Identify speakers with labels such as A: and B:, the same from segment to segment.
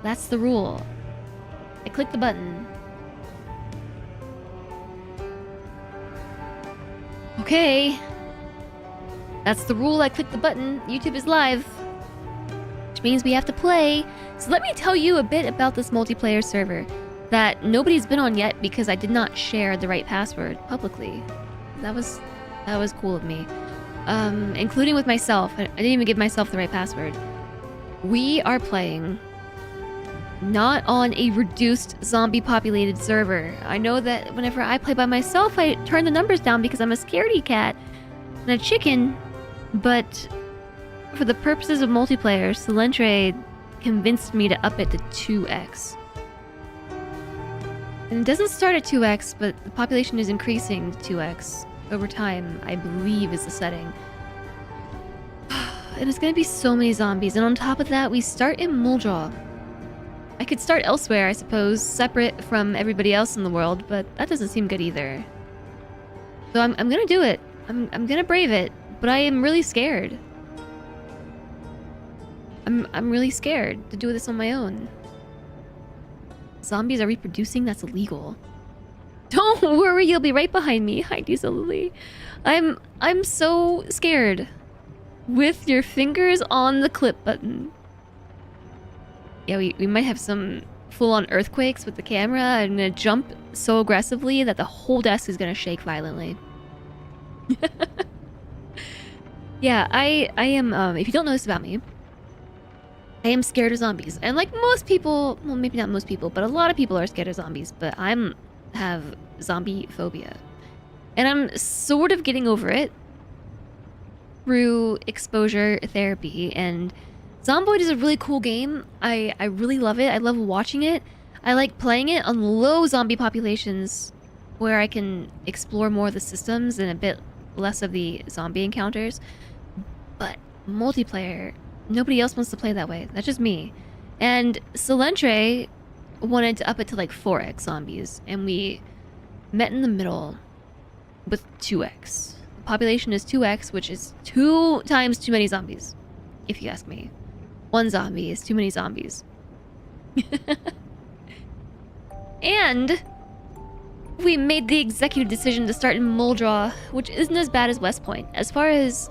A: That's the rule. I click the button. Okay. That's the rule. I click the button. YouTube is live. Which means we have to play. So let me tell you a bit about this multiplayer server that nobody's been on yet because I did not share the right password publicly. That was cool of me. Including with myself. I didn't even give myself the right password. We are playing not on a reduced zombie populated server. I know that whenever I play by myself, I turn the numbers down because I'm a scaredy cat and a chicken, but for the purposes of multiplayer, Solentre convinced me to up it to 2x. And it doesn't start at 2x, but the population is increasing to 2x over time, I believe is the setting. And it's gonna be so many zombies, and on top of that, we start in Muldraw. I could start elsewhere, I suppose, separate from everybody else in the world, but that doesn't seem good either. So I'm gonna do it. I'm gonna brave it, but I am really scared. I'm really scared to do this on my own. Zombies are reproducing? That's illegal. Don't worry, you'll be right behind me. Hi, Lily. I'm so scared. With your fingers on the clip button. Yeah, we might have some full-on earthquakes with the camera. I'm gonna jump so aggressively that the whole desk is gonna shake violently. Yeah, I am, if you don't know this about me, I am scared of zombies. And like most people, well, maybe not most people, but a lot of people are scared of zombies, but have zombie phobia. And I'm sort of getting over it through exposure therapy, and Zomboid is a really cool game. I really love it. I love watching it. I like playing it on low zombie populations where I can explore more of the systems and a bit less of the zombie encounters. But multiplayer, nobody else wants to play that way. That's just me. And Solentre wanted to up it to like 4x zombies, and we met in the middle with 2x. The population is 2x, which is 2 times too many zombies, if you ask me. 1 zombie is too many zombies. And we made the executive decision to start in Muldraw, which isn't as bad as West Point. As far as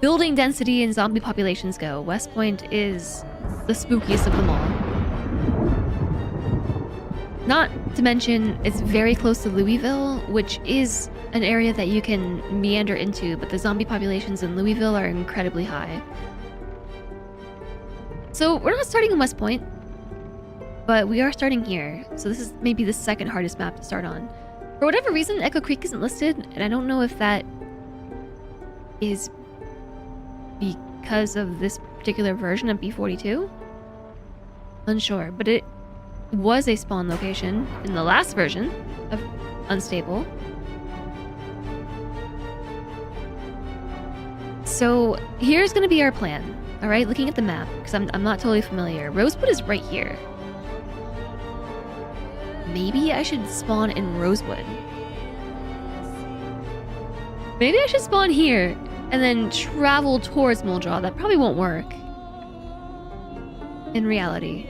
A: building density and zombie populations go, West Point is the spookiest of them all. Not to mention, it's very close to Louisville, which is an area that you can meander into, but the zombie populations in Louisville are incredibly high. So we're not starting in West Point, but we are starting here. So this is maybe the second hardest map to start on. For whatever reason, Echo Creek isn't listed, and I don't know if that is because of this particular version of B42. Unsure, but it was a spawn location in the last version of Unstable. So here's gonna be our plan. All right, looking at the map, because I'm not totally familiar. Rosewood is right here. Maybe I should spawn in Rosewood. Maybe I should spawn here and then travel towards Muldraw. That probably won't work. In reality,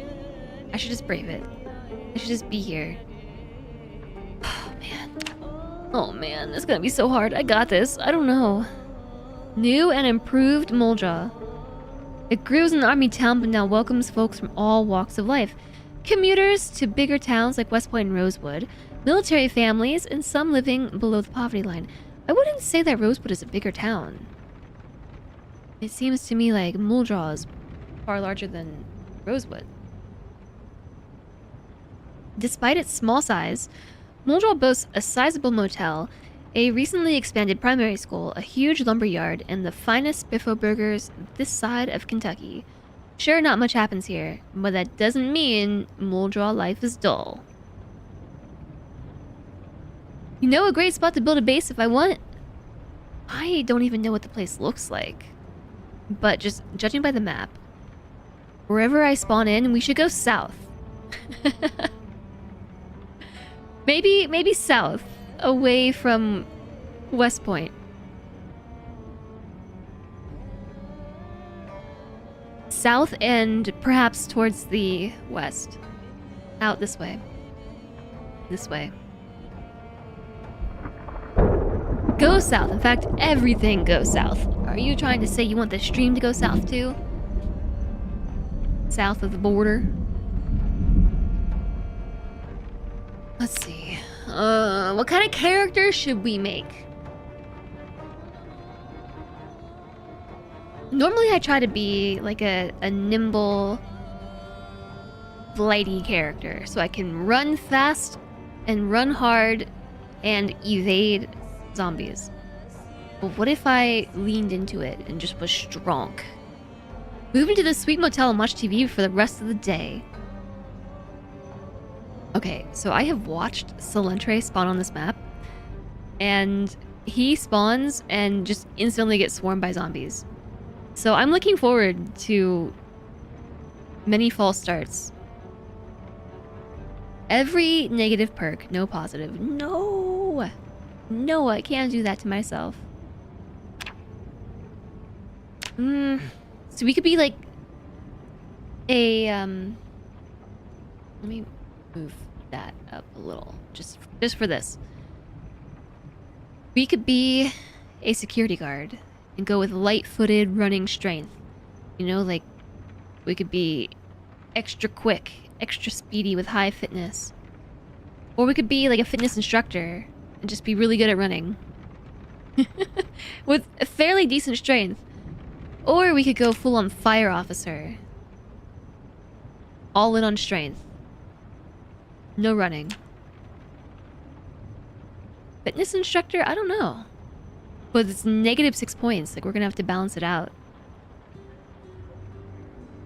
A: I should just brave it. I should just be here. Oh man. Oh man, this is gonna be so hard. I got this. I don't know. New and improved Muldraw. It grew as an army town, but now welcomes folks from all walks of life. Commuters to bigger towns like West Point and Rosewood, military families, and some living below the poverty line. I wouldn't say that Rosewood is a bigger town. It seems to me like Muldraw is far larger than Rosewood. Despite its small size, Muldraw boasts a sizable motel, a recently expanded primary school, a huge lumberyard, and the finest Biffo burgers this side of Kentucky. Sure, not much happens here, but that doesn't mean Muldraw life is dull. You know a great spot to build a base if I want? I don't even know what the place looks like. But just judging by the map, wherever I spawn in, we should go south. Maybe south, away from West Point. south and perhaps towards the west. Out this way. This way. Go south. In fact, everything goes south. Are you trying to say you want the stream to go south too? South of the border? Let's see. What kind of character should we make? Normally I try to be like a nimble, flighty character, so I can run fast and run hard and evade zombies. But what if I leaned into it and just was strong? Move into the sweet motel and watch TV for the rest of the day. Okay, so I have watched Salentre spawn on this map, and he spawns and just instantly gets swarmed by zombies. So I'm looking forward to many false starts. Every negative perk, no positive. No! No, I can't do that to myself. So we could be like a let me move that up a little just for this. We could be a security guard and go with light-footed running strength. You know, like we could be extra quick, extra speedy with high fitness. Or we could be like a fitness instructor and just be really good at running. With a fairly decent strength. Or we could go full-on fire officer. All in on strength. No running. Fitness instructor? I don't know. But it's -6 points. Like, we're gonna have to balance it out.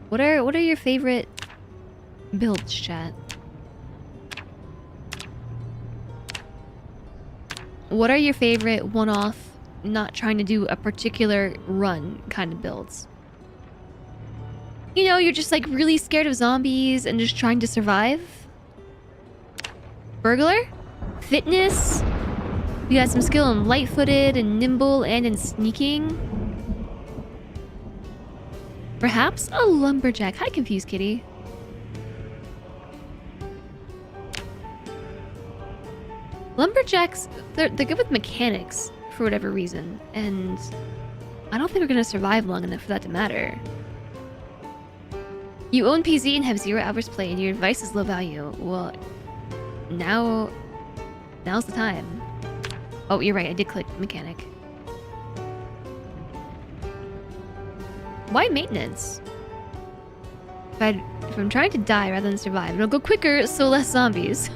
A: What are your favorite builds, chat? What are your favorite one-off, not trying to do a particular run kind of builds? You know, you're just like really scared of zombies and just trying to survive? Burglar? Fitness? You got some skill in light-footed and nimble and in sneaking? Perhaps a lumberjack. Hi, Confused Kitty. Lumberjacks, they're good with mechanics for whatever reason, and I don't think we're gonna survive long enough for that to matter. You own PC and have 0 hours play, and your advice is low value. Well, now's the time. Oh, you're right. I did click mechanic. Why maintenance? If I'm trying to die rather than survive, it'll go quicker, so less zombies.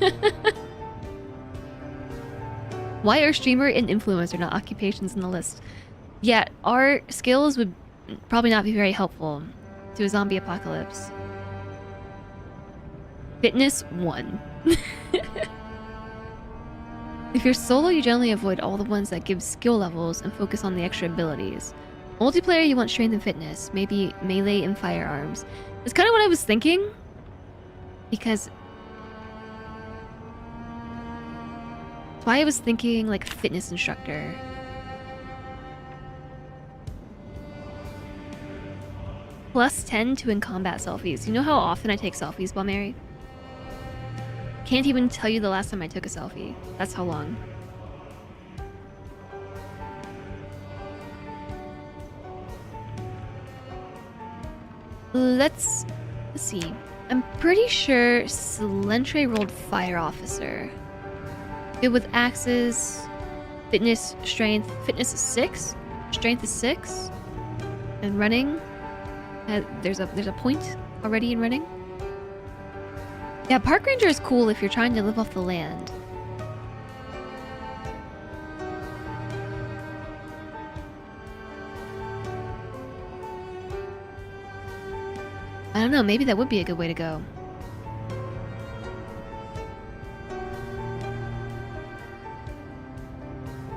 A: Why are streamer and influencer not occupations in the list? Yeah, our skills would probably not be very helpful to a zombie apocalypse. Fitness 1. If you're solo, you generally avoid all the ones that give skill levels and focus on the extra abilities. Multiplayer, you want strength and fitness, maybe melee and firearms. That's kind of what I was thinking. Because... that's why I was thinking, like, fitness instructor. +10 to in-combat selfies. You know how often I take selfies while married? Can't even tell you the last time I took a selfie. That's how long. Let's see. I'm pretty sure Salentre rolled fire officer. Good with axes. Fitness, strength. Fitness is 6. Strength is 6. And running. There's a point already in running. Yeah, park ranger is cool if you're trying to live off the land. I don't know, maybe that would be a good way to go.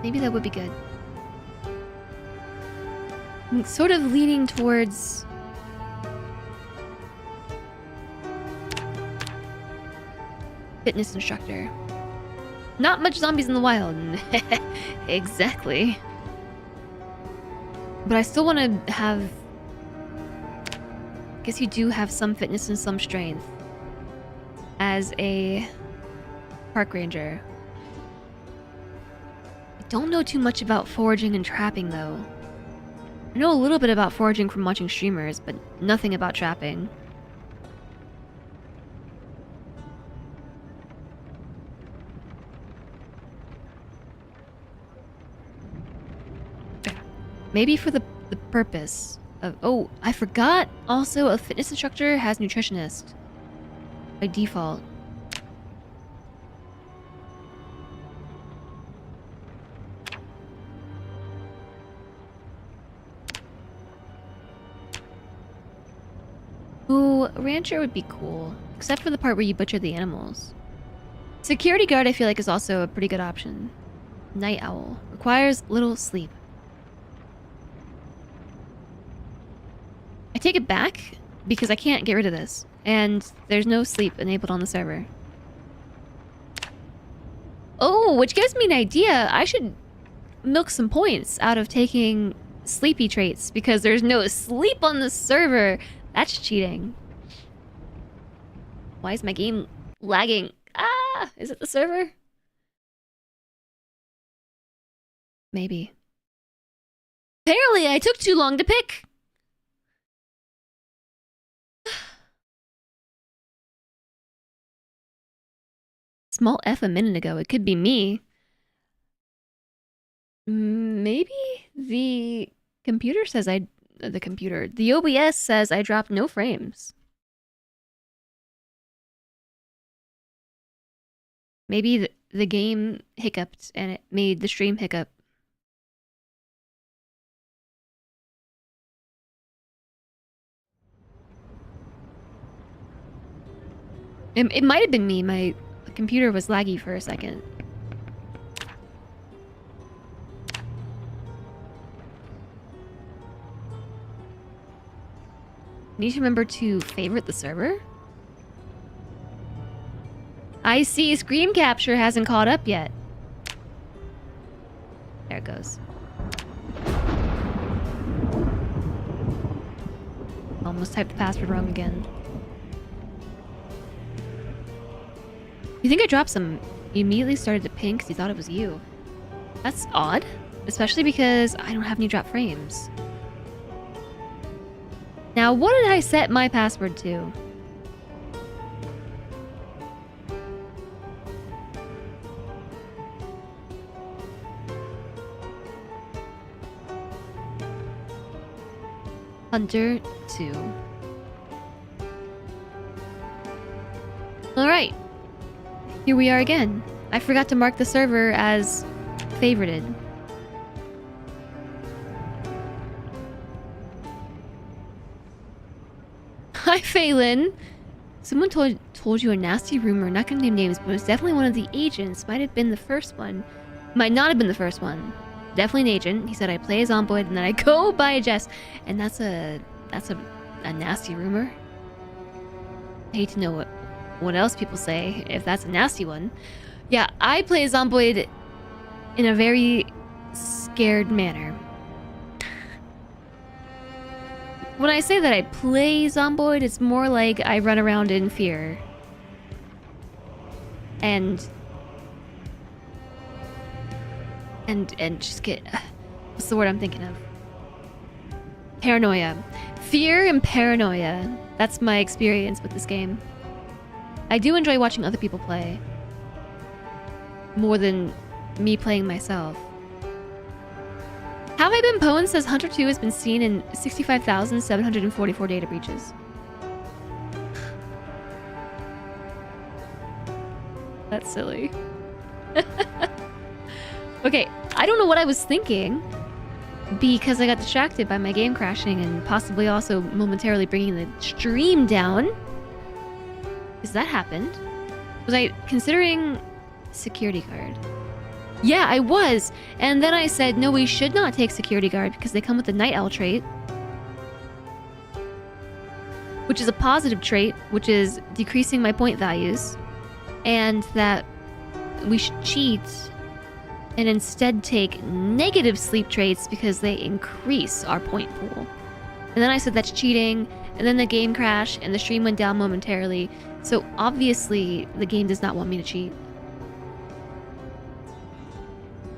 A: Maybe that would be good. I'm sort of leaning towards... fitness instructor. Not much zombies in the wild. Exactly. But I still want to have Guess you do have some fitness and some strength as a park ranger. I don't know too much about foraging and trapping, though. I know a little bit about foraging from watching streamers, but nothing about trapping. Maybe for the purpose of... Oh, I forgot! Also, a fitness instructor has nutritionist. By default. Ooh, rancher would be cool. Except for the part where you butcher the animals. Security guard I feel like is also a pretty good option. Night owl. Requires little sleep. I take it back because I can't get rid of this. And there's no sleep enabled on the server. Oh, which gives me an idea. I should milk some points out of taking sleepy traits because there's no sleep on the server. That's cheating. Why is my game lagging? Ah, is it the server? Maybe. Apparently, I took too long to pick. Small F a minute ago. It could be me. Maybe the computer says the OBS says I dropped no frames. Maybe the game hiccuped and it made the stream hiccup. It might have been me. My computer was laggy for a second. Need to remember to favorite the server? I see screen capture hasn't caught up yet. There it goes. Almost typed the password wrong again. You think I dropped some? You immediately started to ping because you thought it was you. That's odd. Especially because I don't have any drop frames. Now, what did I set my password to? Hunter 2. Alright. Here we are again. I forgot to mark the server as favorited. Hi, Phelan. Someone told you a nasty rumor. Not gonna name names, but it was definitely one of the agents. Might have been the first one. Might not have been the first one. Definitely an agent. He said I play as Zomboid and then I go by Jess. And that's a nasty rumor. I hate to know what else people say if that's a nasty one. Yeah, I play Zomboid in a very scared manner. When I say that I play Zomboid, it's more like I run around in fear. And just get... What's the word I'm thinking of? Paranoia. Fear and paranoia. That's my experience with this game. I do enjoy watching other people play. More than me playing myself. Have I Been Pwned says Hunter 2 has been seen in 65,744 data breaches. That's silly. Okay, I don't know what I was thinking because I got distracted by my game crashing and possibly also momentarily bringing the stream down. Because that happened. Was I considering security guard? Yeah, I was. And then I said, no, we should not take security guard because they come with the night owl trait. Which is a positive trait, which is decreasing my point values. And that we should cheat and instead take negative sleep traits because they increase our point pool. And then I said that's cheating, and then the game crashed and the stream went down momentarily. So obviously the game does not want me to cheat.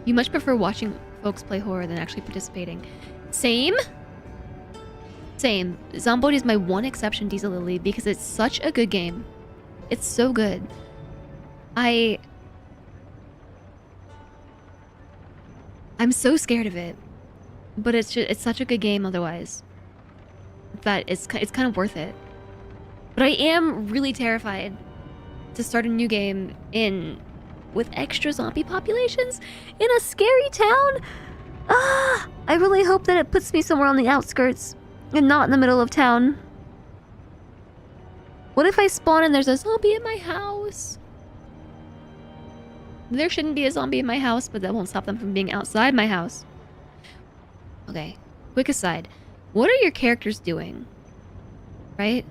A: You much prefer watching folks play horror than actually participating. Same. Same. Zomboid is my one exception, Diesel Lily, because it's such a good game. It's so good. I'm so scared of it, but it's such a good game otherwise that it's kind of worth it. But I am really terrified to start a new game with extra zombie populations in a scary town. I really hope that it puts me somewhere on the outskirts and not in the middle of town. What if I spawn and there's a zombie in my house? There shouldn't be a zombie in my house, but that won't stop them from being outside my house. Okay, quick aside. What are your characters doing? Right?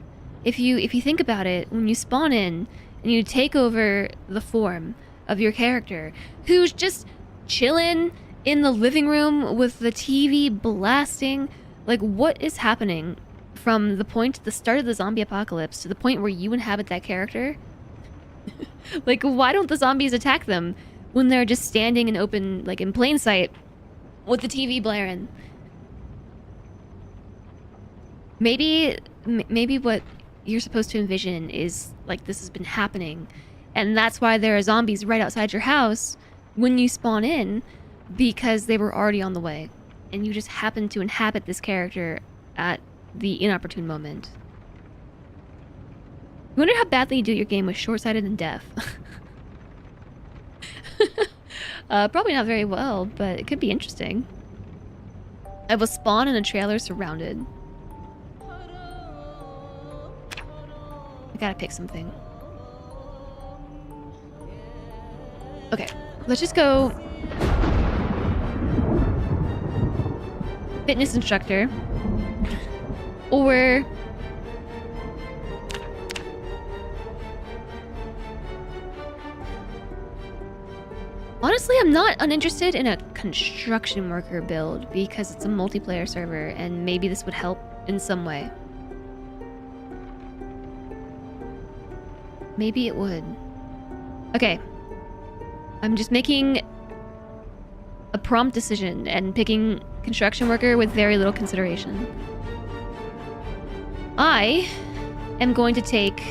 A: If you think about it, when you spawn in and you take over the form of your character, who's just chilling in the living room with the TV blasting, like, what is happening from the start of the zombie apocalypse to the point where you inhabit that character? Like, why don't the zombies attack them when they're just standing in open, like, in plain sight with the TV blaring? Maybe what you're supposed to envision is, like, this has been happening, and that's why there are zombies right outside your house when you spawn in, because they were already on the way, and you just happen to inhabit this character at the inopportune moment. I wonder how badly you do your game with short-sighted and deaf. Probably not very well, but it could be interesting. I will spawn in a trailer surrounded. I gotta pick something. Okay, let's just go... fitness instructor. Or... honestly, I'm not uninterested in a construction worker build because it's a multiplayer server and maybe this would help in some way. Maybe it would. Okay. I'm just making a prompt decision and picking construction worker with very little consideration. I am going to take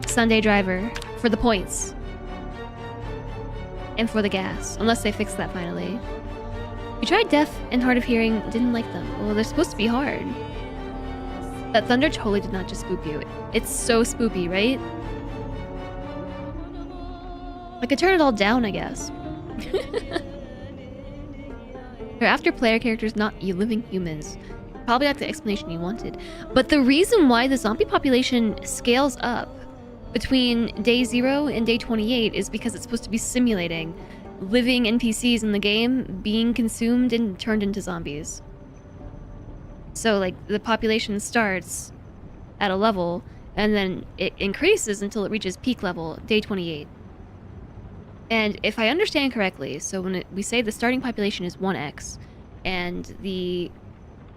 A: Sunday driver for the points. And for the gas, unless they fix that finally. We tried deaf and hard of hearing, didn't like them. Well, they're supposed to be hard. That thunder totally did not just spook you. It's so spoopy, right? I could turn it all down, I guess. They're after player characters, not you living humans. Probably not the explanation you wanted. But the reason why the zombie population scales up between day 0 and day 28 is because it's supposed to be simulating living NPCs in the game being consumed and turned into zombies. So, like, the population starts at a level, and then it increases until it reaches peak level, day 28. And if I understand correctly, so when we say the starting population is 1x, and the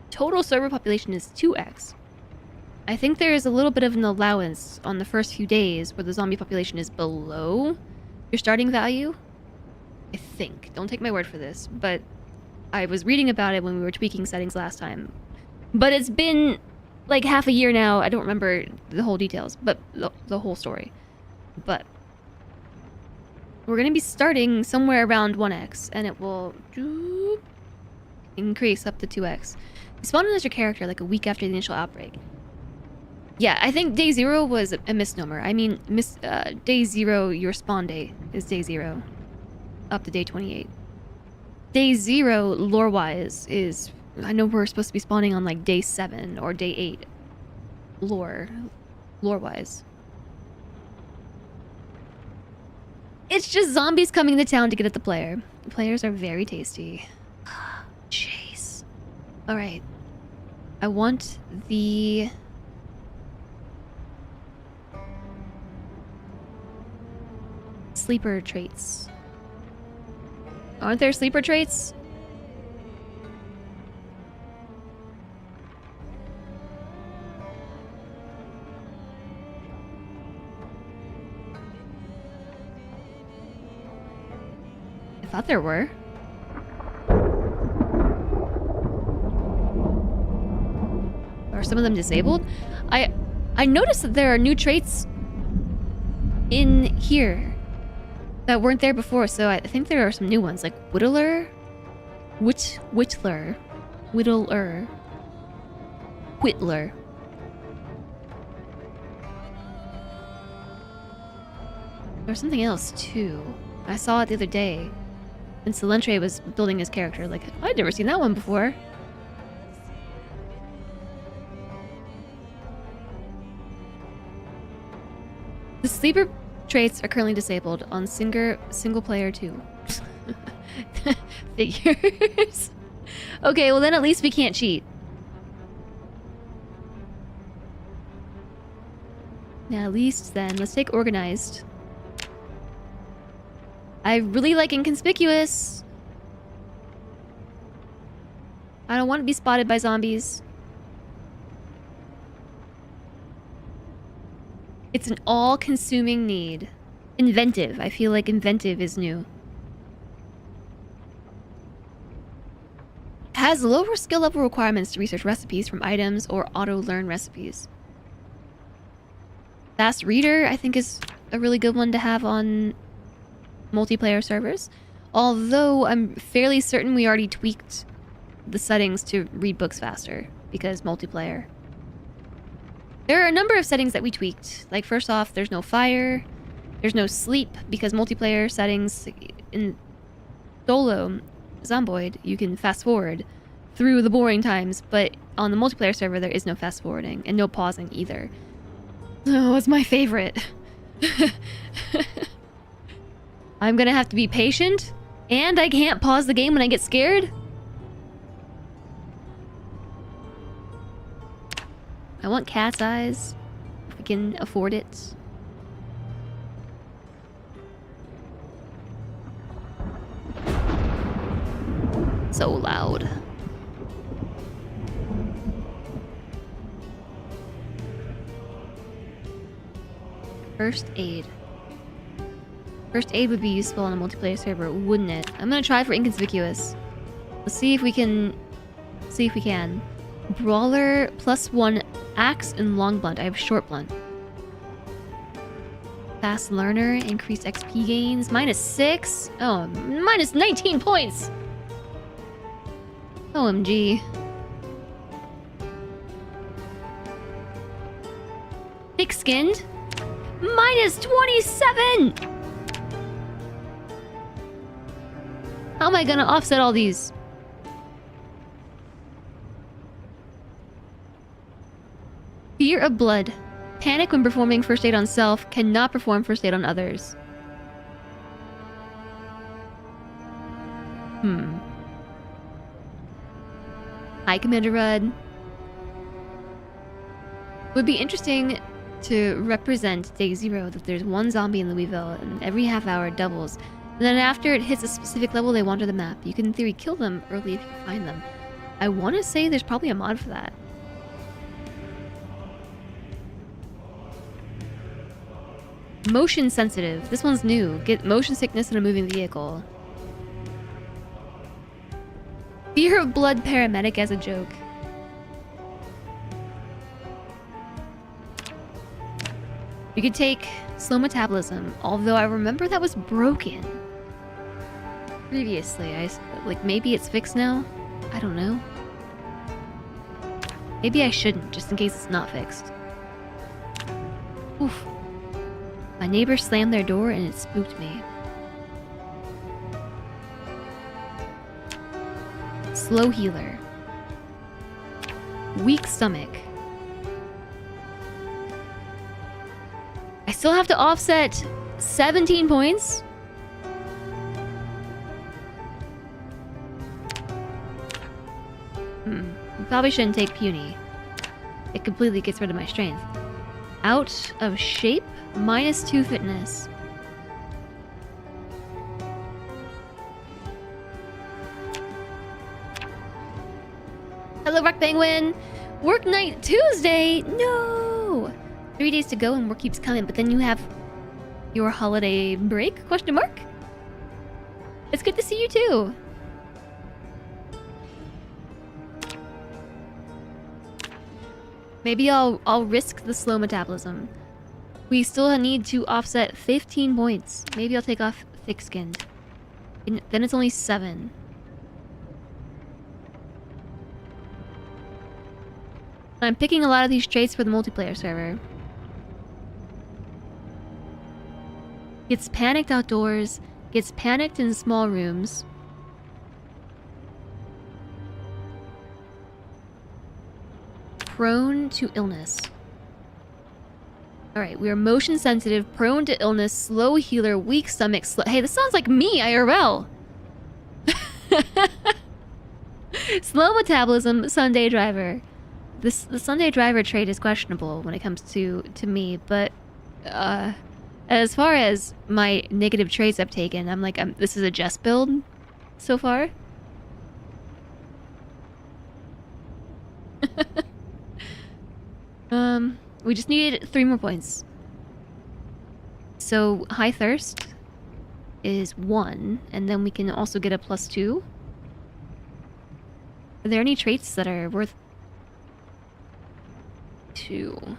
A: total server population is 2x, I think there is a little bit of an allowance on the first few days where the zombie population is below your starting value. I think. Don't take my word for this, but I was reading about it when we were tweaking settings last time. But it's been like half a year now. I don't remember the whole details, but the whole story. But we're going to be starting somewhere around 1x, and it will increase up to 2x. You spawn in as your character like a week after the initial outbreak. Yeah, I think day 0 was a misnomer. I mean, day 0, your spawn day is day 0. Up to day 28. Day 0, lore-wise, is... I know we're supposed to be spawning on, like, day 7 or day 8. Lore-wise. It's just zombies coming to town to get at the player. The players are very tasty. Jeez. Alright. I want the... sleeper traits. Aren't there sleeper traits? I thought there were. Are some of them disabled? I noticed that there are new traits in here that weren't there before, so I think there are some new ones, like Whittler? Whittler. There's something else, too. I saw it the other day. And Silentre was building his character. Like, I'd never seen that one before. The sleeper traits are currently disabled on single player 2. Figures. Okay, well then at least we can't cheat. Now at least then, let's take organized. I really like inconspicuous. I don't want to be spotted by zombies. It's an all-consuming need. Inventive. I feel like inventive is new. Has lower skill level requirements to research recipes from items or auto-learn recipes. Fast reader, I think, is a really good one to have on multiplayer servers. Although I'm fairly certain we already tweaked the settings to read books faster because multiplayer. There are a number of settings that we tweaked. Like, first off, there's no fire. There's no sleep because multiplayer settings in solo Zomboid, you can fast forward through the boring times, but on the multiplayer server there is no fast forwarding and no pausing either. Oh, it's my favorite. I'm gonna have to be patient, and I can't pause the game when I get scared. I want cat's eyes, if we can afford it. So loud. First aid. First aid would be useful on a multiplayer server, wouldn't it? I'm gonna try for inconspicuous. Let's see if we can. Brawler +1 axe and long blunt. I have short blunt. Fast learner, increased XP gains, -6. Oh, minus 19 points. OMG. Thick-skinned, -27. How am I gonna offset all these? Fear of blood. Panic when performing first aid on self. Cannot perform first aid on others. Hi, Commander Rudd. Would be interesting to represent Day Zero that there's one zombie in Louisville and every half hour it doubles. And then after it hits a specific level, they wander the map. You can in theory kill them early if you can find them. I want to say there's probably a mod for that. Motion sensitive. This one's new. Get motion sickness in a moving vehicle. Fear of blood paramedic as a joke. You could take slow metabolism, although I remember that was broken previously. Like, maybe it's fixed now? I don't know. Maybe I shouldn't, just in case it's not fixed. Oof. My neighbor slammed their door and it spooked me. Slow healer. Weak stomach. I still have to offset 17 points? Probably shouldn't take puny. It completely gets rid of my strength. Out of shape? -2 fitness. Hello, Rock Penguin! Work night Tuesday! No! 3 days to go and work keeps coming, but then you have your holiday break? Question mark? It's good to see you too. Maybe I'll risk the slow metabolism. We still need to offset 15 points. Maybe I'll take off thick-skinned. Then it's only 7. I'm picking a lot of these traits for the multiplayer server. Gets panicked outdoors. Gets panicked in small rooms. Prone to illness. Alright, we are motion sensitive, prone to illness, slow healer, weak stomach, hey, this sounds like me, IRL! Slow metabolism, Sunday driver. The Sunday driver trait is questionable when it comes to me, but as far as my negative traits I've taken, I'm like, this is a Jess build so far. We just needed 3 more points. So high thirst is 1, and then we can also get a +2. Are there any traits that are worth 2?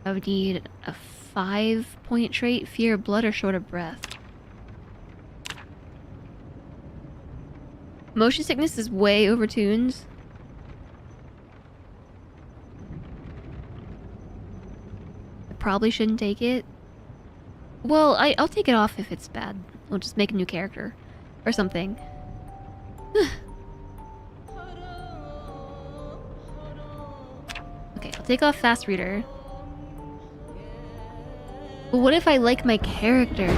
A: I would need a 5-point trait, fear of blood or short of breath. Motion sickness is way overtuned. Probably shouldn't take it. Well, I'll take it off if it's bad. We'll just make a new character or something. Okay, I'll take off fast reader. But what if I like my character?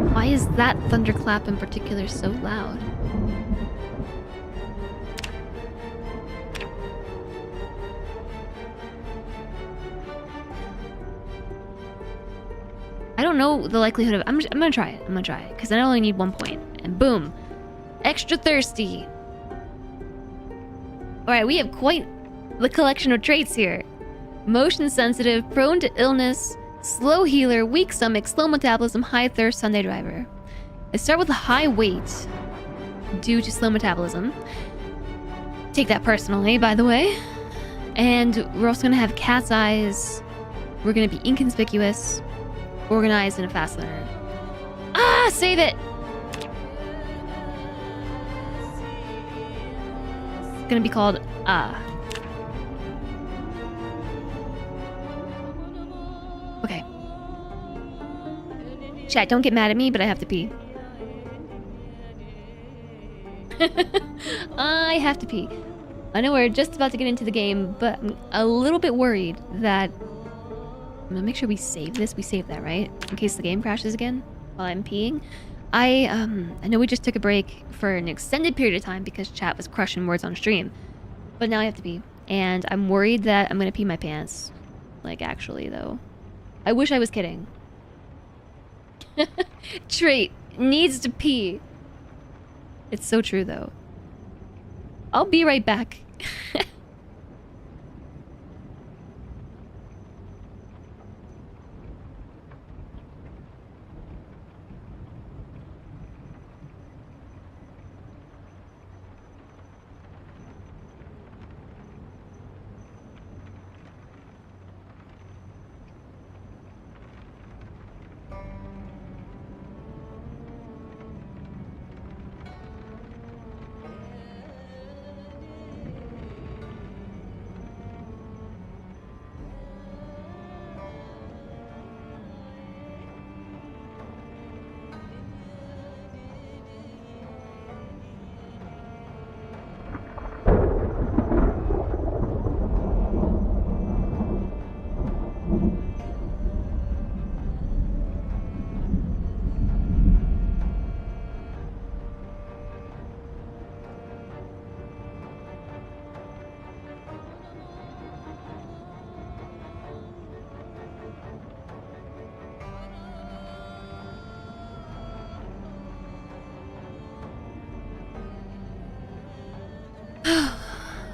A: Why is that thunderclap in particular so loud? I don't know the likelihood of... I'm gonna try it. I'm gonna try it. Because I only need 1 point. And boom. Extra thirsty. Alright, we have quite the collection of traits here. Motion sensitive, prone to illness, slow healer, weak stomach, slow metabolism, high thirst, Sunday driver. I start with a high weight due to slow metabolism. Take that personally, by the way. And we're also gonna have cat's eyes. We're gonna be inconspicuous. Organized, and a fast learner. Ah! Save it! It's gonna be called Okay. Chat, don't get mad at me, but I have to pee. I have to pee. I know we're just about to get into the game, but I'm a little bit worried that... I'm gonna make sure we save this. We saved that, right? In case the game crashes again while I'm peeing. I know we just took a break for an extended period of time because chat was crushing words on stream. But now I have to pee. And I'm worried that I'm gonna pee my pants. Like, actually, though. I wish I was kidding. Trait. Needs to pee. It's so true, though. I'll be right back.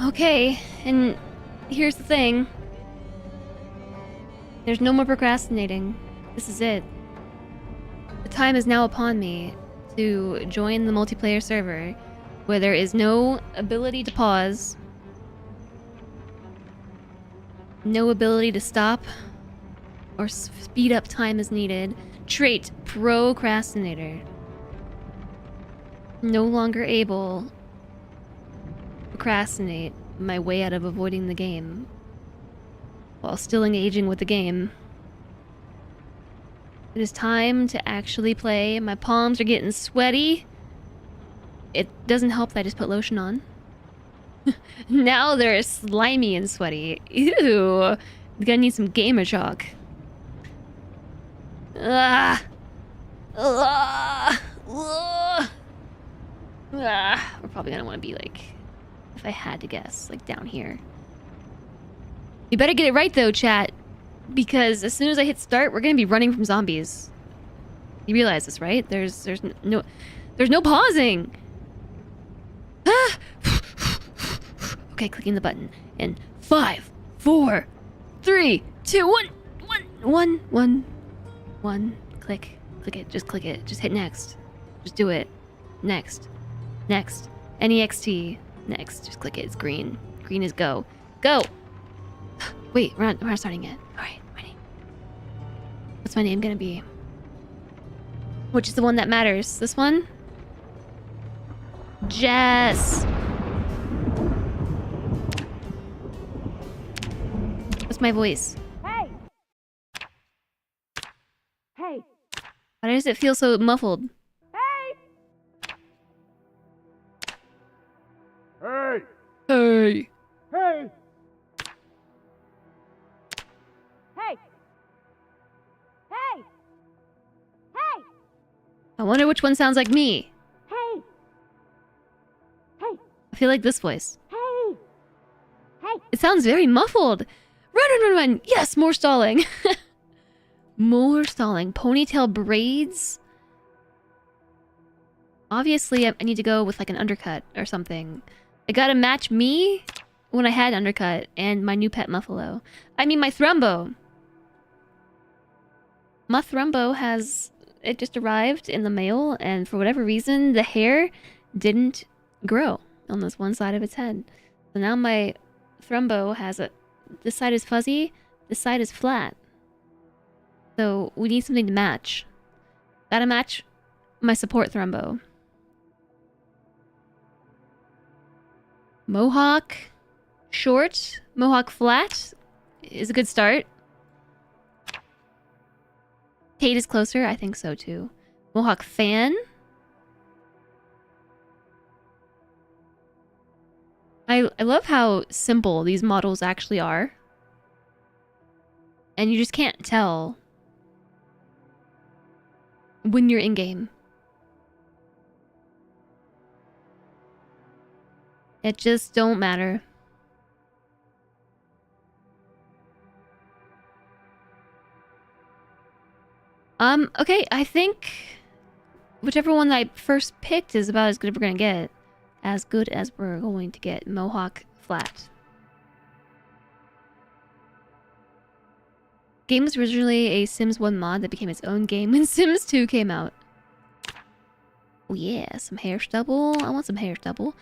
A: Okay, and here's the thing. There's no more procrastinating. This is it. The time is now upon me, to join the multiplayer server where there is no ability to pause, no ability to stop or speed up time as needed. Trait, procrastinator. No longer able to procrastinate my way out of avoiding the game while still engaging with the game. It is time to actually play. My palms are getting sweaty. It doesn't help that I just put lotion on. Now they're slimy and sweaty. Ew. Gonna need some gamer chalk. Ugh. Ugh. Ugh. Ugh. We're probably gonna want to be like, if I had to guess, like down here. You better get it right though, chat. Because as soon as I hit start, we're gonna be running from zombies. You realize this, right? There's no pausing. Ah! Okay, clicking the button. In 5, 4, 3, 2, 1. Click it. Just click it. Just hit next. Just do it. Next. NEXT. Next. Just click it. It's green. Green is go. Go. Wait, we're not starting yet. Alright, my name. What's my name gonna be? Which is the one that matters? This one? Jess! What's my voice?
B: Hey! Hey!
A: Why does it feel so muffled?
B: Hey!
C: Hey!
A: Hey!
C: Hey!
B: Hey! Hey! Hey!
A: I wonder which one sounds like me.
B: Hey! Hey!
A: I feel like this voice.
B: Hey! Hey!
A: It sounds very muffled. Run! Yes, more stalling. More stalling. Ponytail braids. Obviously, I need to go with like an undercut or something. I gotta match me when I had undercut and my new pet Muffalo. I mean, my Thrumbo. My Thrumbo has... It just arrived in the mail, and for whatever reason, the hair didn't grow on this one side of its head. So now my Thrumbo has a... This side is fuzzy, this side is flat. So we need something to match. Gotta match my support Thrumbo. Mohawk short, Mohawk flat is a good start. Kate is closer, I think so too. Mohawk fan. I love how simple these models actually are. And you just can't tell when you're in-game. It just don't matter. Okay, I think whichever one I first picked is about as good as we're gonna get. As good as we're going to get. Mohawk flat. Game was originally a Sims 1 mod that became its own game when Sims 2 came out. Oh yeah, some hair stubble. I want some hair stubble.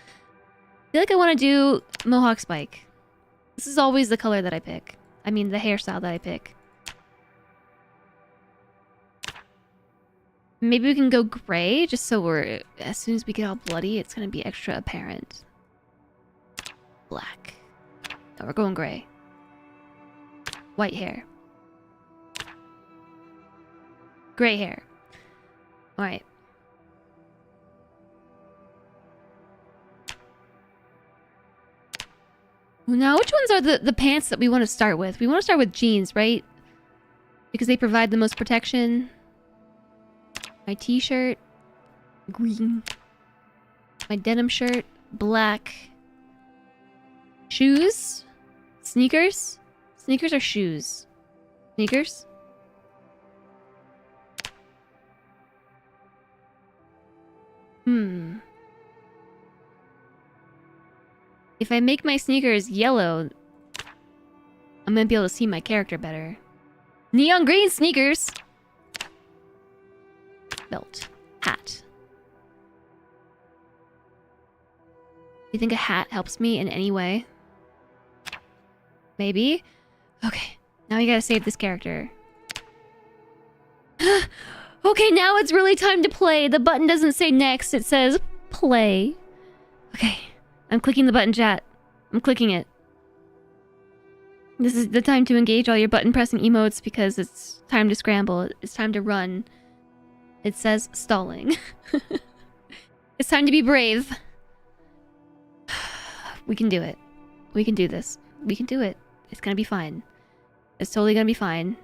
A: I feel like I want to do Mohawk Spike. This is always the color that I pick. I mean, the hairstyle that I pick. Maybe we can go gray, just so we're... As soon as we get all bloody, it's going to be extra apparent. Black. No, we're going gray. White hair. Gray hair. Alright. Now, which ones are the pants that we want to start with? We want to start with jeans, right? Because they provide the most protection. My t-shirt, green. My denim shirt, black. Shoes? Sneakers? Sneakers or shoes? Sneakers? If I make my sneakers yellow, I'm gonna be able to see my character better. Neon green sneakers! Belt. Hat. You think a hat helps me in any way? Maybe? Okay, now we gotta save this character. Okay, now it's really time to play. The button doesn't say next, it says play. Okay, I'm clicking the button, chat. I'm clicking it. This is the time to engage all your button pressing emotes because it's time to scramble. It's time to run. It says stalling. It's time to be brave. We can do it. We can do this. We can do it. It's gonna be fine. It's totally gonna be fine.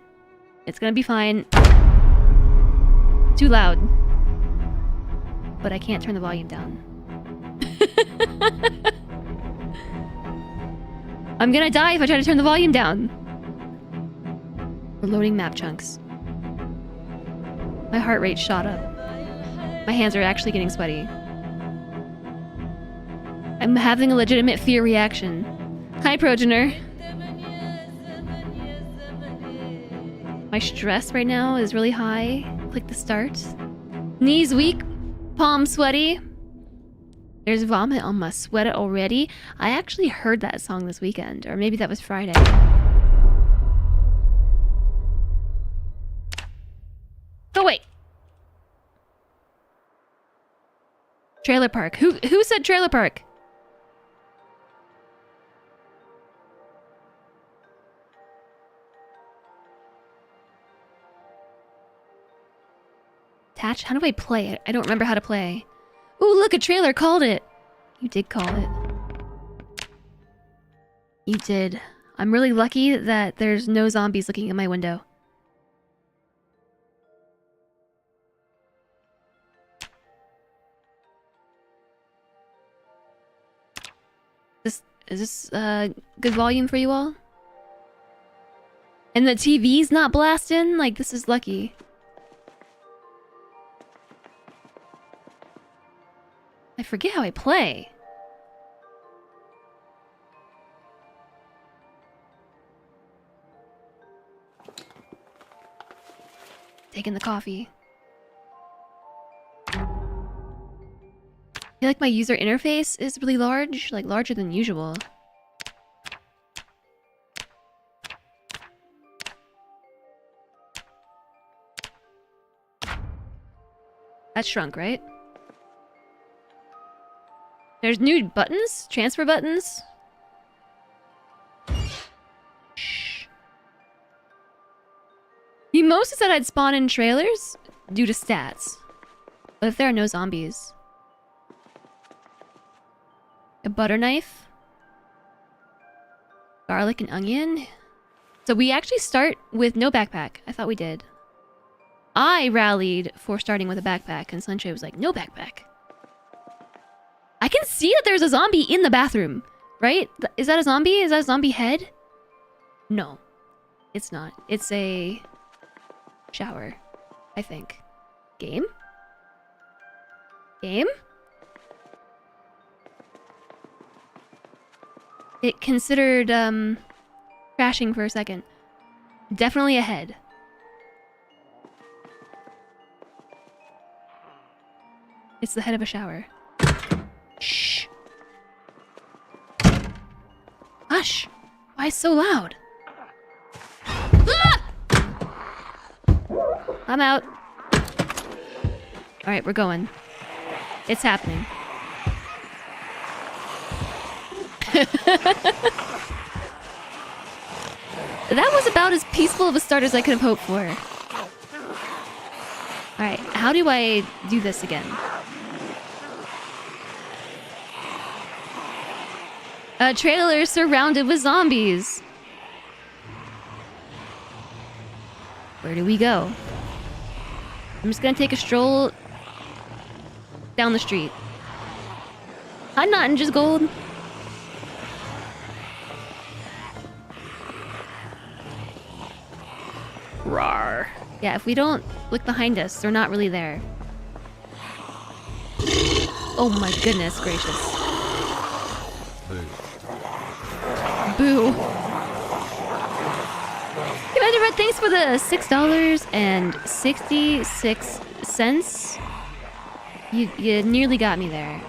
A: It's gonna be fine. Too loud. But I can't turn the volume down. I'm gonna die if I try to turn the volume down. We're loading map chunks. My heart rate shot up. My hands are actually getting sweaty. I'm having a legitimate fear reaction. Hi, Progener. My stress right now is really high. Click the start. Knees weak. Palms sweaty. There's vomit on my sweater already. I actually heard that song this weekend. Or maybe that was Friday. Oh, wait. Trailer park. Who said trailer park? Attach? How do I play it? I don't remember how to play. Ooh, look, a trailer called it. You did call it. You did. I'm really lucky that there's no zombies looking in my window. Is this good volume for you all? And the TV's not blasting? Like, this is lucky. I forget how I play. Taking the coffee. I feel like my user interface is really large, like larger than usual. That shrunk, right? There's new buttons? Transfer buttons? Shh. You mostly said I'd spawn in trailers due to stats. But if there are no zombies... A butter knife? Garlic and onion? So we actually start with no backpack. I thought we did. I rallied for starting with a backpack, and Sunshine was like, no backpack. I can see that there's a zombie in the bathroom, right? Is that a zombie? Is that a zombie head? No, it's not. It's a shower, I think. Game? Game? It considered, crashing for a second. Definitely a head. It's the head of a shower. Shh. Hush. Why so loud? Ah! I'm out. Alright, we're going. It's happening. That was about as peaceful of a start as I could have hoped for. Alright, how do I do this again? A trailer surrounded with zombies. Where do we go? I'm just gonna take a stroll down the street. Hi, not just gold. Rawr. Yeah, if we don't look behind us, they're not really there. Oh my goodness gracious. Boo. Commander Red, thanks for the $6.66. You nearly got me there.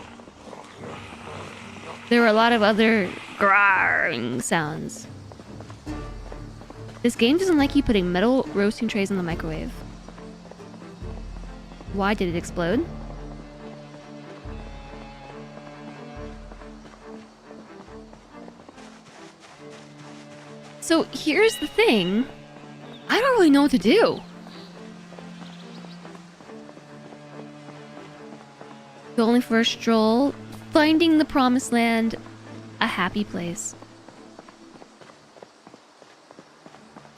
A: there were a lot of other growling sounds. This game doesn't like you putting metal roasting trays in the microwave. Why did it explode? So here's the thing. I don't really know what to do. Going for a stroll, finding the promised land, a happy place.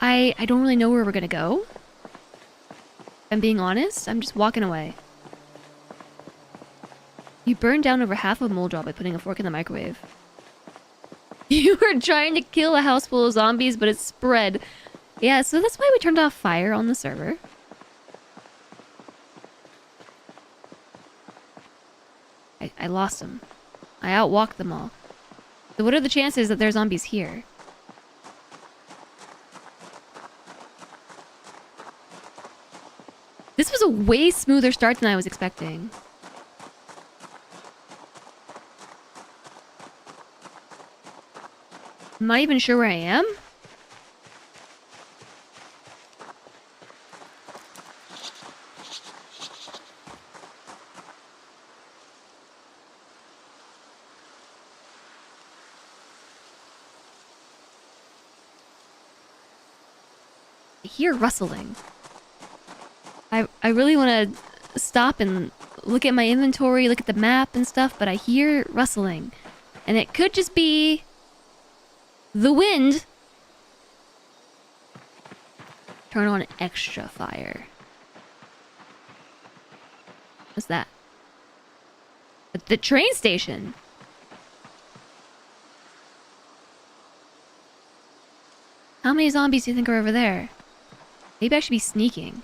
A: I don't really know where we're gonna go. If I'm being honest, I'm just walking away. You burned down over half of a mole job by putting a fork in the microwave. You were trying to kill a house full of zombies, but it spread. Yeah, so that's why we turned off fire on the server. I lost them. I outwalked them all. So what are the chances that there's zombies here? This was a way smoother start than I was expecting. I'm not even sure where I am. I hear rustling. I really want to stop and look at my inventory, look at the map and stuff, but I hear rustling. And it could just be the wind. Turn on extra fire. What's that? The train station. How many zombies do you think are over there? Maybe I should be sneaking.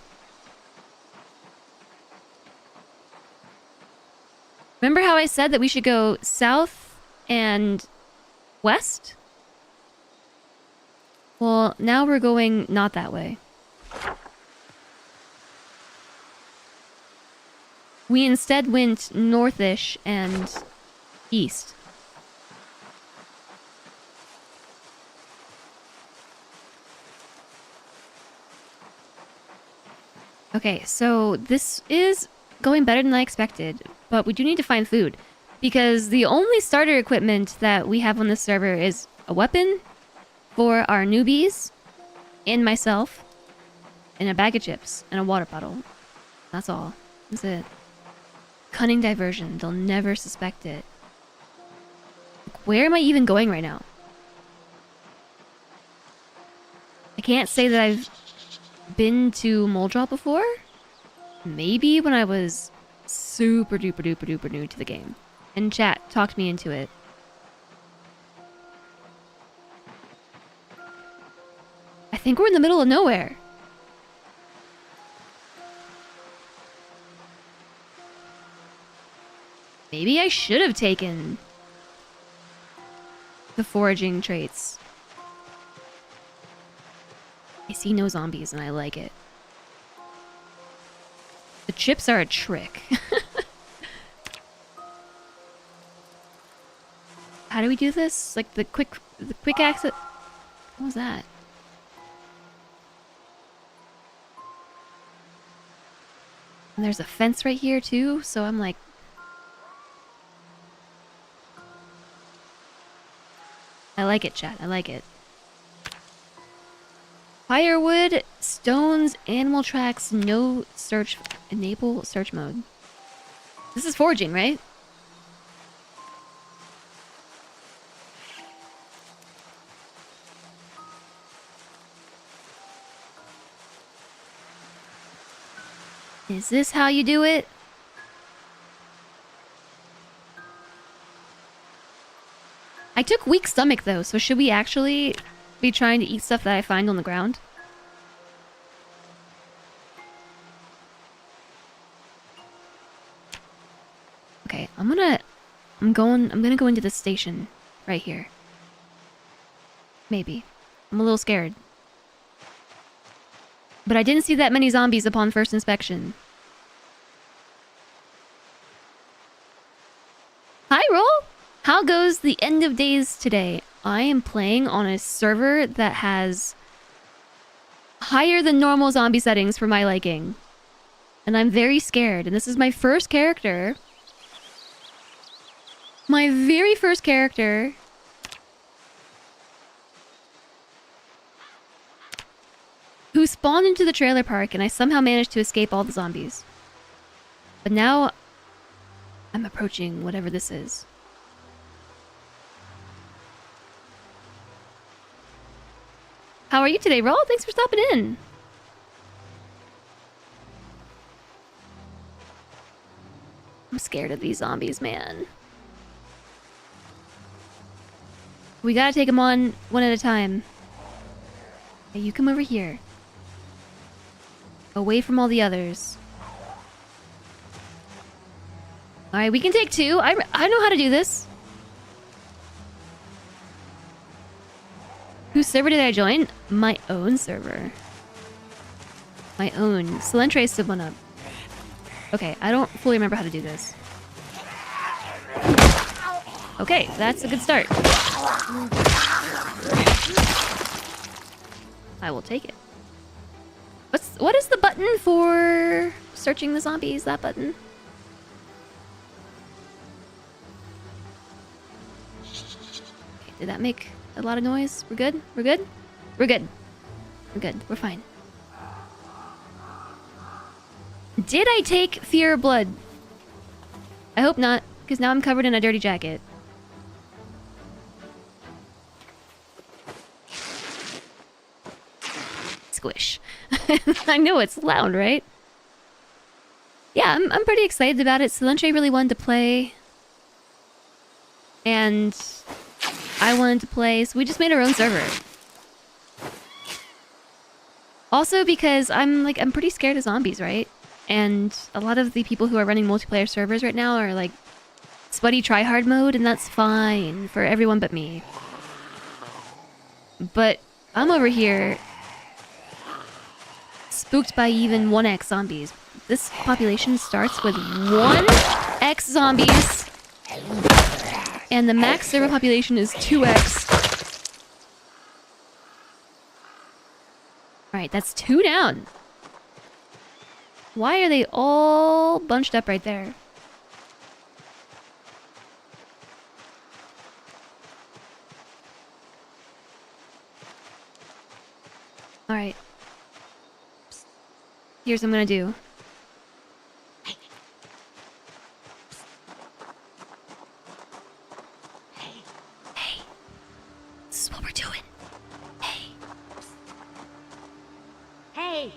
A: Remember how I said that we should go south and west? Well, now we're going not that way. We instead went northish and east. Okay, so this is going better than I expected, but we do need to find food. Because the only starter equipment that we have on this server is a weapon for our newbies, and myself, and a bag of chips, and a water bottle. That's all. That's it. Cunning diversion. They'll never suspect it. Where am I even going right now? I can't say that I've been to Moldrop before. Maybe when I was super duper duper duper new to the game. And chat talked me into it. I think we're in the middle of nowhere. Maybe I should have taken the foraging traits. I see no zombies and I like it. The chips are a trick. How do we do this? Like the quick access. What was that? And there's a fence right here too, so I'm like, I like it, chat. I like it. Firewood, stones, animal tracks, no search, enable search mode. This is foraging, right? Is this how you do it? I took weak stomach though, so should we actually be trying to eat stuff that I find on the ground? Okay, I'm gonna go into the station right here. Maybe. I'm a little scared. But I didn't see that many zombies upon first inspection. Hi, Roll! How how goes the end of days today? I am playing on a server that has higher than normal zombie settings for my liking. And I'm very scared. And this is my first character. My very first character. Who spawned into the trailer park, and I somehow managed to escape all the zombies. But now I'm approaching whatever this is. How are you today, Raul? Thanks for stopping in. I'm scared of these zombies, man. We gotta take them on one at a time. Hey, you come over here. Away from all the others. Alright, we can take two. I know how to do this. Whose server did I join? My own server. My own. Silentray stood one up. Okay, I don't fully remember how to do this. Okay, that's a good start. I will take it. What is the button for searching the zombies? That button? Okay, did that make a lot of noise? We're good? We're good? We're good. We're good. We're fine. Did I take Fear of Blood? I hope not, because now I'm covered in a dirty jacket. Squish. I know it's loud, right? Yeah, I'm pretty excited about it. Silentray really wanted to play. And I wanted to play, so we just made our own server. Also because I'm pretty scared of zombies, right? And a lot of the people who are running multiplayer servers right now are like sweaty tryhard mode, and that's fine for everyone but me. But I'm over here spooked by even 1x zombies. This population starts with 1x zombies, and the max server population is 2x. Alright, that's 2 down. Why are they all bunched up right there? Alright. Here's what I'm gonna do. Hey. This is what we're doing. Hey.
B: Hey!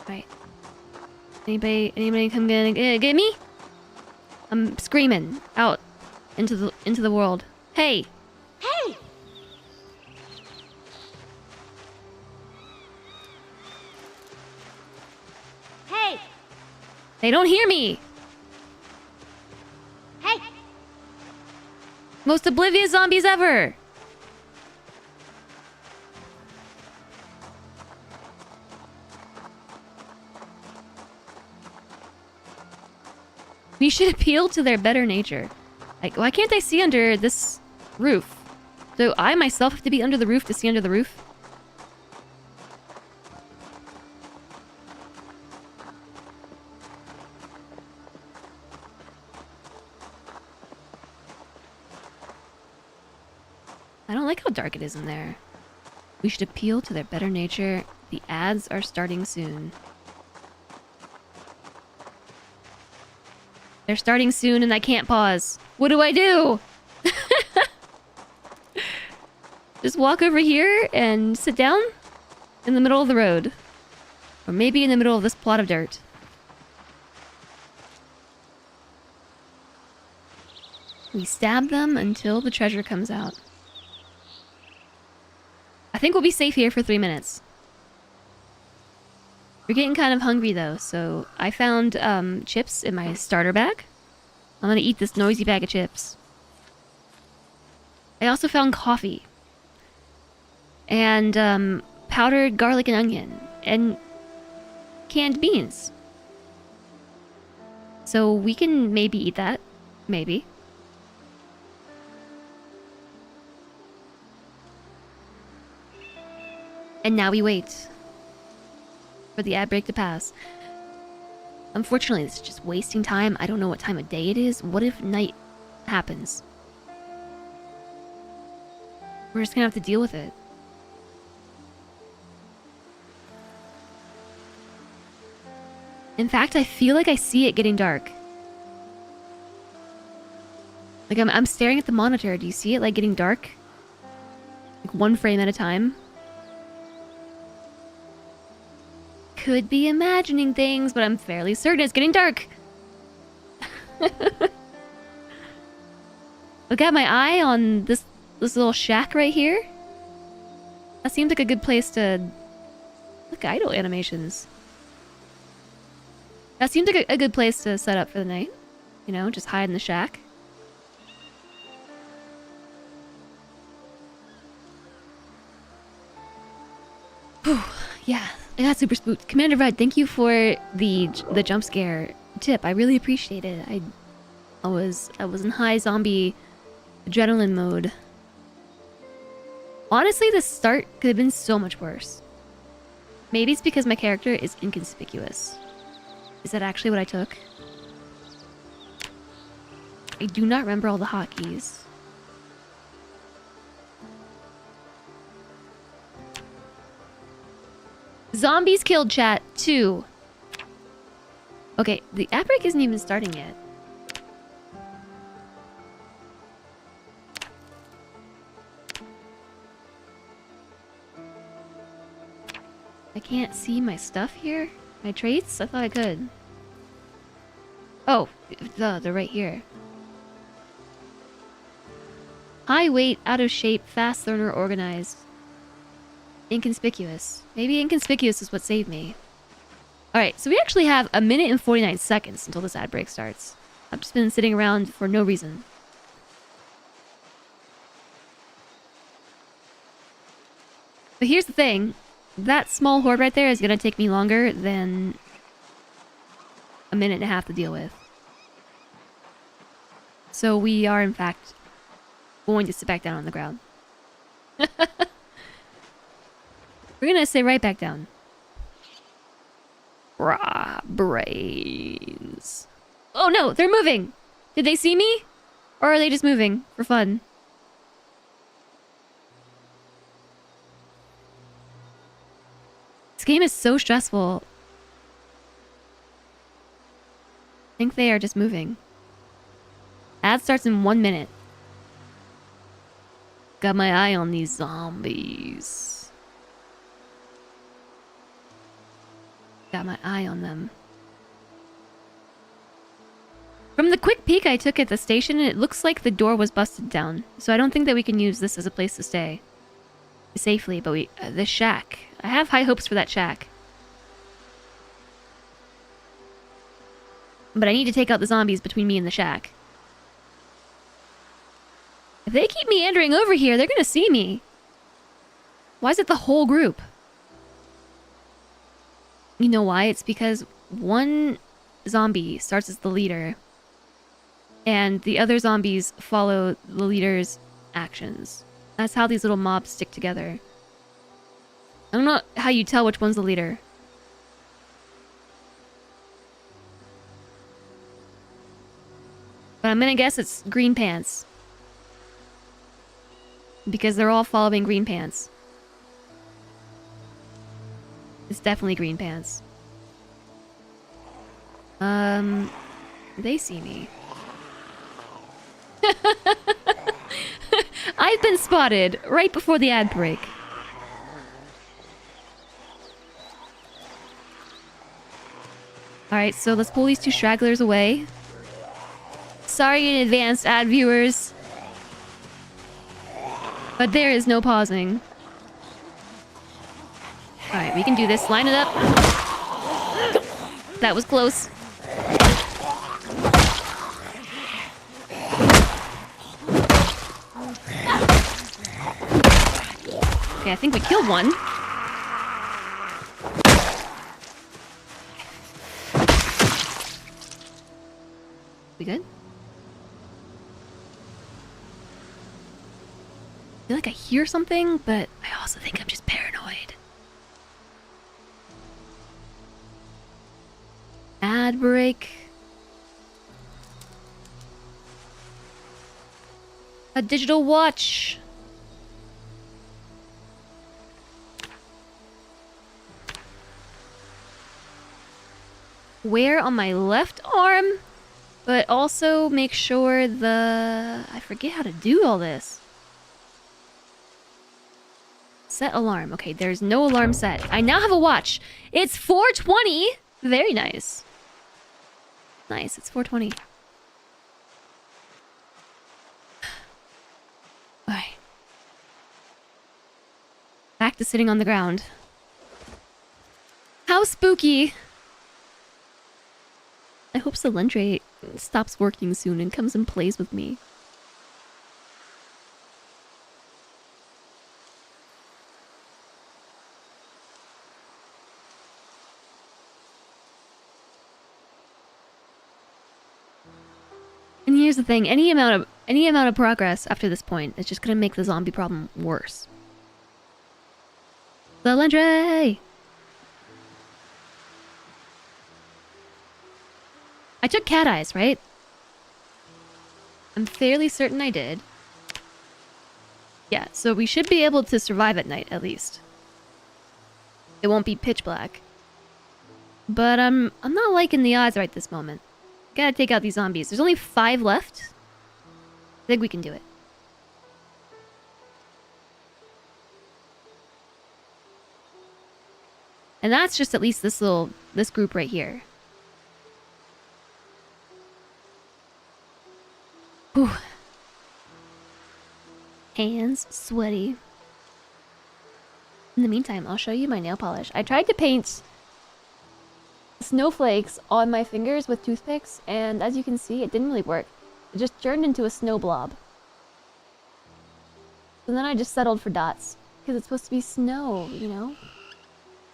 A: Alright. Anybody come get me? I'm screaming out into the world. Hey!
B: Hey! Hey!
A: They don't hear me!
B: Hey!
A: Most oblivious zombies ever! We should appeal to their better nature. Like, why can't I see under this roof? Do I myself have to be under the roof to see under the roof? I don't like how dark it is in there. We should appeal to their better nature. The ads are starting soon. They're starting soon and I can't pause. What do I do? Just walk over here and sit down in the middle of the road. Or maybe in the middle of this plot of dirt. We stab them until the treasure comes out. I think we'll be safe here for 3 minutes. We're getting kind of hungry though, so I found chips in my starter bag. I'm gonna eat this noisy bag of chips. I also found coffee. And powdered garlic and onion. And canned beans. So we can maybe eat that. Maybe. And now we wait for the ad break to pass. Unfortunately, this is just wasting time. I don't know what time of day it is. What if night happens? We're just gonna have to deal with it. In fact, I feel like I see it getting dark. Like I'm staring at the monitor. Do you see it like getting dark? Like 1 frame at a time? Could be imagining things, but I'm fairly certain it's getting dark. Look at my eye on this little shack right here. That seems like a good place to look at idle animations. That seems like a good place to set up for the night. You know, just hide in the shack. Whew, yeah, I got super spooked. Commander Red, thank you for the jump scare tip. I really appreciate it. I was in high zombie adrenaline mode. Honestly, the start could have been so much worse. Maybe it's because my character is inconspicuous. Is that actually what I took? I do not remember all the hotkeys. Zombies killed, chat. 2. Okay, the outbreak isn't even starting yet. I can't see my stuff here? My traits? I thought I could. Oh, they're right here. High weight, out of shape, fast learner, organized. Inconspicuous. Maybe inconspicuous is what saved me. Alright, so we actually have 1 minute and 49 seconds until this ad break starts. I've just been sitting around for no reason. But here's the thing. That small horde right there is gonna take me longer than 1.5 minutes to deal with. So we are, in fact, going to sit back down on the ground. We're gonna sit right back down. Raw brains. Oh no, they're moving! Did they see me? Or are they just moving for fun? This game is so stressful. I think they are just moving. Ad starts in 1 minute. Got my eye on these zombies. Got my eye on them. From the quick peek I took at the station, it looks like the door was busted down. So I don't think that we can use this as a place to stay safely, but the shack. I have high hopes for that shack. But I need to take out the zombies between me and the shack. If they keep meandering over here, they're gonna see me. Why is it the whole group? You know why? It's because one zombie starts as the leader, and the other zombies follow the leader's actions. That's how these little mobs stick together. I don't know how you tell which one's the leader. But I'm gonna guess it's Green Pants. Because they're all following Green Pants. It's definitely Green Pants. They see me. I've been spotted right before the ad break. Alright, so let's pull these 2 stragglers away. Sorry in advance, ad viewers. But there is no pausing. Alright, we can do this. Line it up. That was close. Okay, I think we killed one. We good? I feel like I hear something, but I also think I'm just paranoid. Ad break. A digital watch. Wear on my left arm, but also make sure I forget how to do all this. Set alarm. Okay, there's no alarm set. I now have a watch. It's 4:20. Very nice. Nice, it's 4:20. Alright. Back to sitting on the ground. How spooky! I hope Solentre stops working soon and comes and plays with me. And here's the thing, any amount of progress after this point is just gonna make the zombie problem worse. Solentre! I took cat eyes, right? I'm fairly certain I did. Yeah, so we should be able to survive at night, at least. It won't be pitch black. But I'm not liking the odds right this moment. Gotta take out these zombies. There's only 5 left. I think we can do it. And that's just at least this group right here. Whew. Hands sweaty. In the meantime, I'll show you my nail polish. I tried to paint snowflakes on my fingers with toothpicks, and as you can see, it didn't really work. It just turned into a snow blob. And then I just settled for dots, because it's supposed to be snow, you know?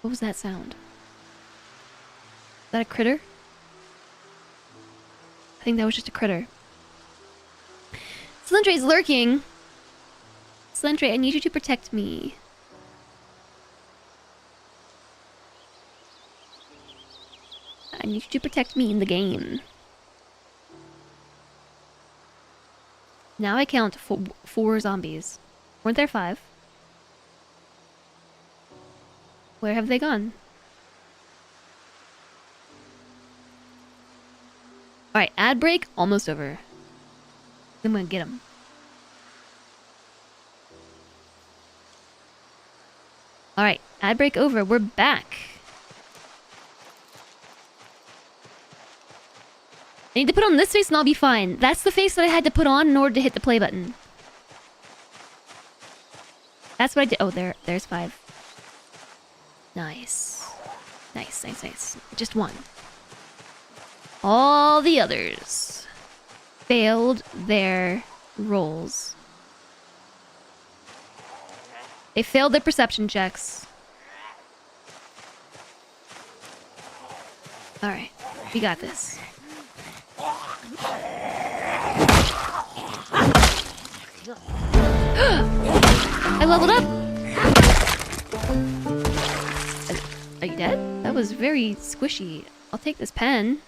A: What was that sound? Is that a critter? I think that was just a critter. Slentre's lurking! Slentre, I need you to protect me. I need you to protect me in the game. Now I count 4 zombies. Weren't there 5? Where have they gone? Alright, ad break, almost over. I'm gonna get him. Alright, ad break over, we're back. I need to put on this face and I'll be fine. That's the face that I had to put on in order to hit the play button. That's what I did. Oh, there's 5. Nice. Nice, nice, nice. Just 1. All the others failed their rolls. They failed their perception checks. Alright, we got this. I leveled up! Are you dead? That was very squishy. I'll take this pen.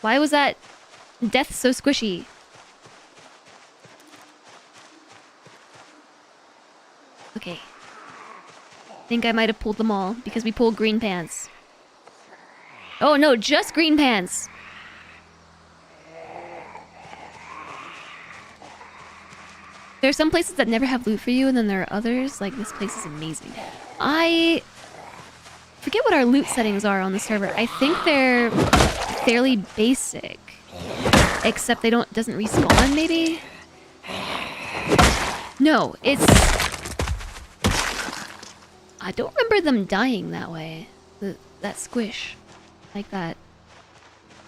A: Why was that death so squishy? Okay. I think I might have pulled them all because we pulled green pants. Oh no, just green pants! There are some places that never have loot for you, and then there are others, like this place is amazing. I forget what our loot settings are on the server. I think they're fairly basic. Except doesn't respawn, maybe? No, it's... I don't remember them dying that way. That squish. Like that.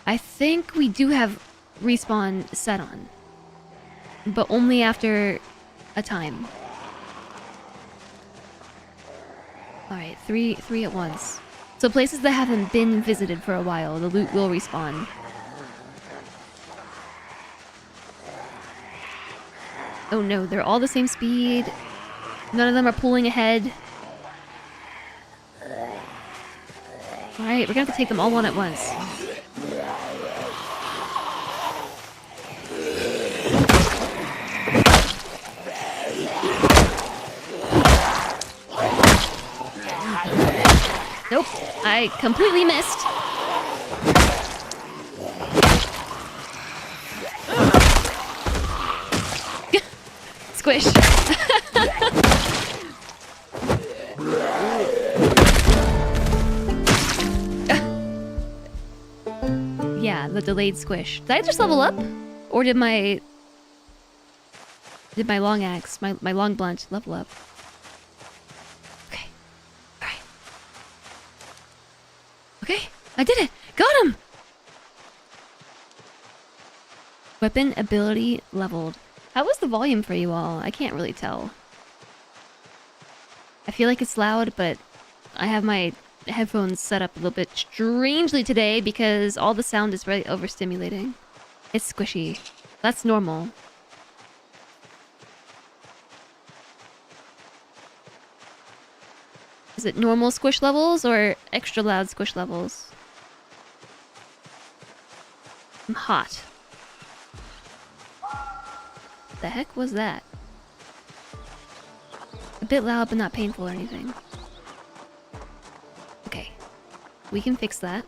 A: I think we do have respawn set on. But only after a time. Alright, three at once. So places that haven't been visited for a while, the loot will respawn. Oh no, they're all the same speed. None of them are pulling ahead. Alright, we're gonna have to take them all on at once. Nope, I completely missed. Squish. Yeah, the delayed squish. Did I just level up? Or did my long axe, my long blunt level up? Okay. Alright. Okay, I did it! Got him! Weapon ability leveled. How was the volume for you all? I can't really tell. I feel like it's loud, but I have my headphones set up a little bit strangely today because all the sound is really overstimulating. It's squishy. That's normal. Is it normal squish levels or extra loud squish levels? I'm hot. The heck was that? A bit loud but not painful or anything. Okay. We can fix that.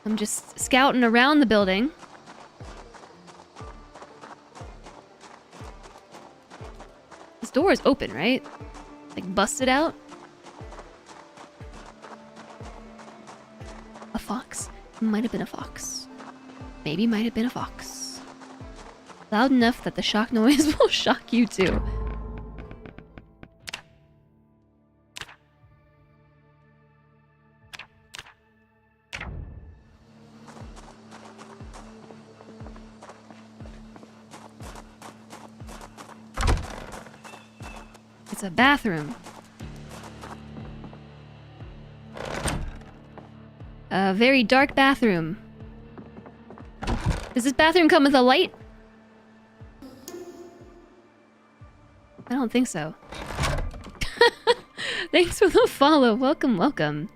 A: I'm just scouting around the building. This door is open, right? Like busted out? A fox. Might have been a fox. Maybe might have been a fox. Loud enough that the shock noise will shock you too. It's a bathroom. A very dark bathroom. Does this bathroom come with a light? I don't think so. Thanks for the follow. Welcome, welcome.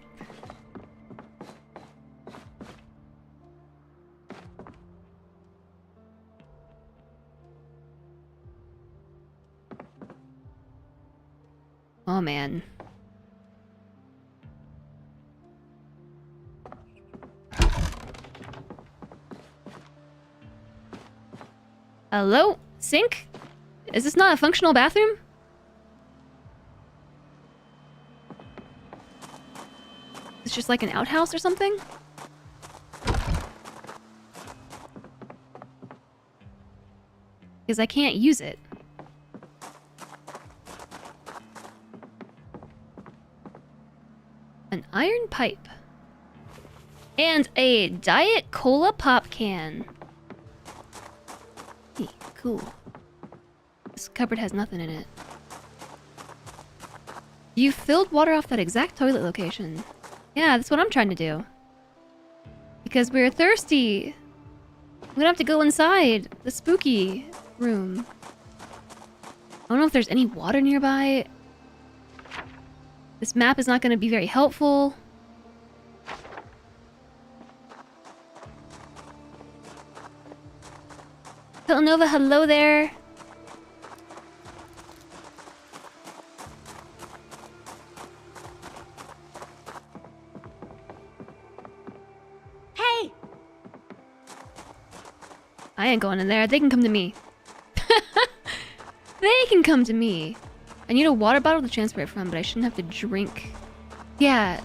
A: Oh man. Hello? Sink? Is this not a functional bathroom? It's just like an outhouse or something? Because I can't use it. An iron pipe. And a Diet Cola pop can. Hey, cool. This cupboard has nothing in it. You filled water off that exact toilet location. Yeah, that's what I'm trying to do. Because we're thirsty. We're gonna have to go inside the spooky room. I don't know if there's any water nearby. This map is not gonna be very helpful. Villanova, hello there.
B: Hey!
A: I ain't going in there. They can come to me. They can come to me. I need a water bottle to transfer it from, but I shouldn't have to drink. Yeah.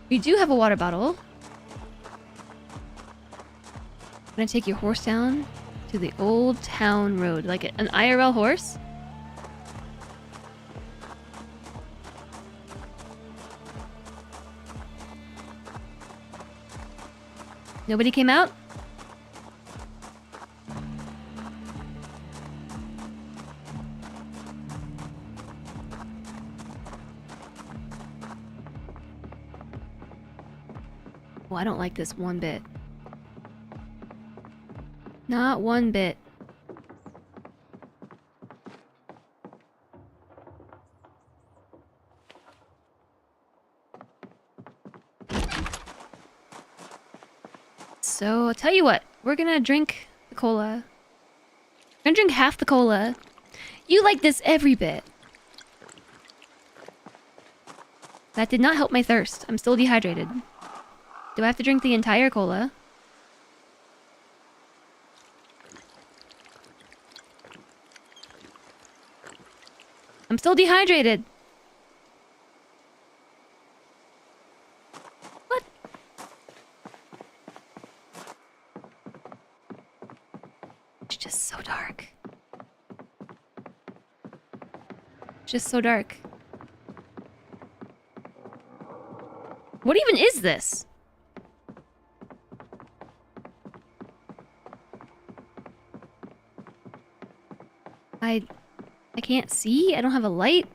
A: We do have a water bottle. I'm gonna take your horse down to the old town road. Like an IRL horse? Nobody came out? Well, I don't like this one bit. Not one bit. So I'll tell you what, we're gonna drink the cola. We're gonna drink half the cola. You like this every bit. That did not help my thirst. I'm still dehydrated. Do I have to drink the entire cola? I'm still dehydrated. What? It's just so dark. It's just so dark. What even is this? I can't see. I don't have a light.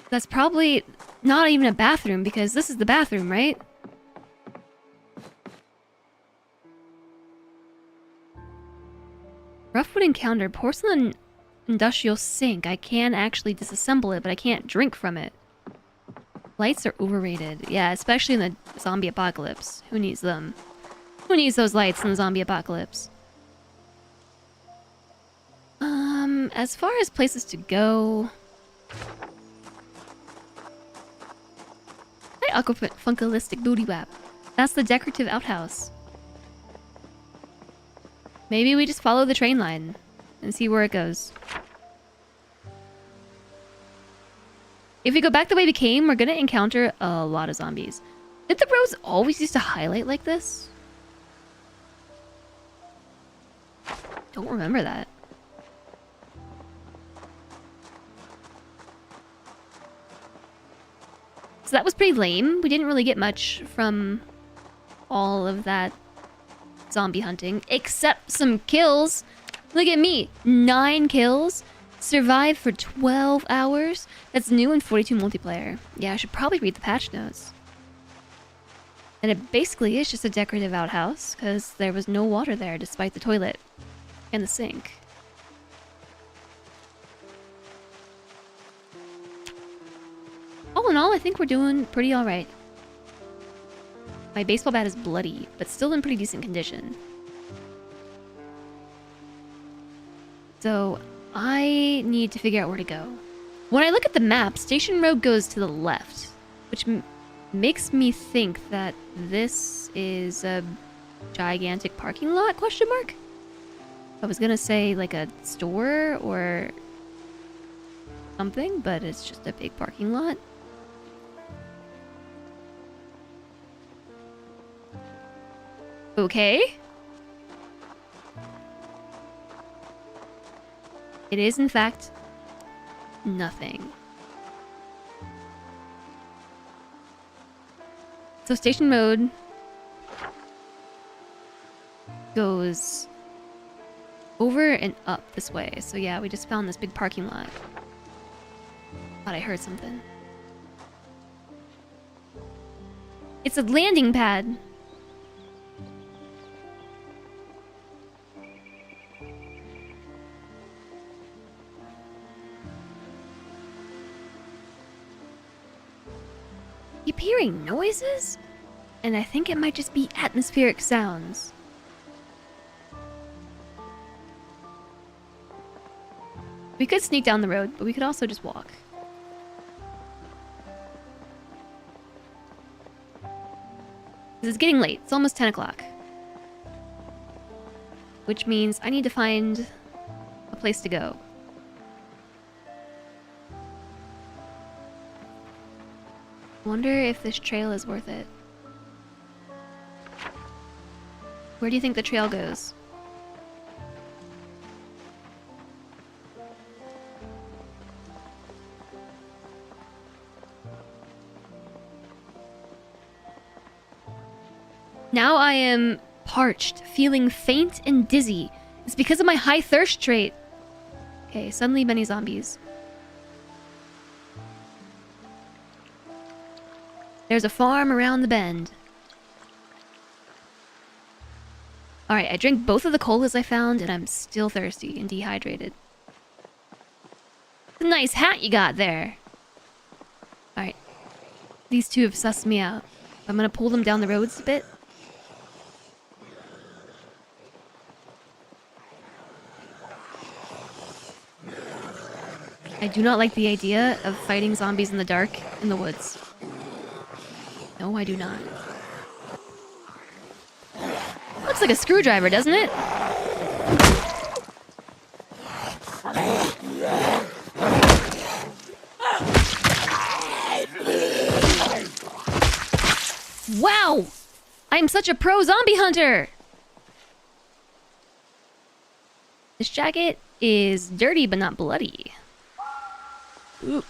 A: That's probably not even a bathroom because this is the bathroom, right? Roughwood encounter. Porcelain industrial sink. I can actually disassemble it, but I can't drink from it. Lights are overrated. Yeah, especially in the zombie apocalypse. Who needs them? Who needs those lights in the zombie apocalypse? As far as places to go... Hi, Aquafunkalistic Booty Wap. That's the decorative outhouse. Maybe we just follow the train line and see where it goes. If we go back the way we came, we're gonna encounter a lot of zombies. Did the roads always used to highlight like this? Don't remember that. So that was pretty lame. We didn't really get much from all of that zombie hunting, except some kills. Look at me, 9 kills. Survived for 12 hours? That's new in 42 multiplayer. Yeah, I should probably read the patch notes. And it basically is just a decorative outhouse, because there was no water there despite the toilet and the sink. All in all, I think we're doing pretty alright. My baseball bat is bloody, but still in pretty decent condition. So, I need to figure out where to go. When I look at the map, Station Road goes to the left, which makes me think that this is a gigantic parking lot, question mark? I was gonna say like a store or something, but it's just a big parking lot. Okay. It is, in fact, nothing. So Station Road goes over and up this way. So yeah, we just found this big parking lot. Thought I heard something. It's a landing pad. Keep hearing noises? And I think it might just be atmospheric sounds. We could sneak down the road, but we could also just walk. This is getting late. It's almost 10 o'clock. Which means I need to find a place to go. Wonder if this trail is worth it. Where do you think the trail goes? Now I am parched, feeling faint and dizzy. It's because of my high thirst trait. Okay, suddenly many zombies. There's a farm around the bend. Alright, I drank both of the colas I found, and I'm still thirsty and dehydrated. It's a nice hat you got there. These two have sussed me out. I'm gonna pull them down the roads a bit. I do not like the idea of fighting zombies in the dark in the woods. No, I do not. Looks like a screwdriver, doesn't it? Wow! I'm such a pro zombie hunter! This jacket is dirty but not bloody. Ooh.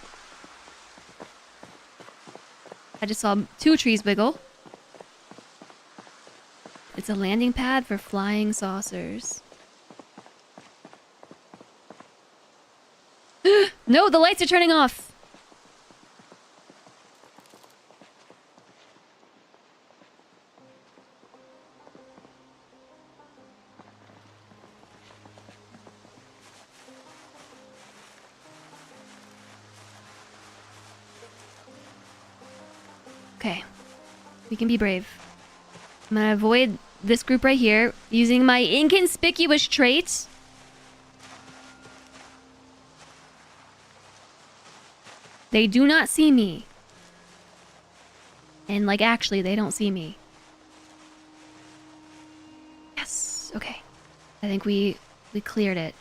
A: I just saw 2 trees wiggle. It's a landing pad for flying saucers. No, the lights are turning off! Okay. We can be brave. I'm gonna avoid this group right here using my inconspicuous trait. They do not see me. And like actually, they don't see me. Yes. Okay. I think we cleared it.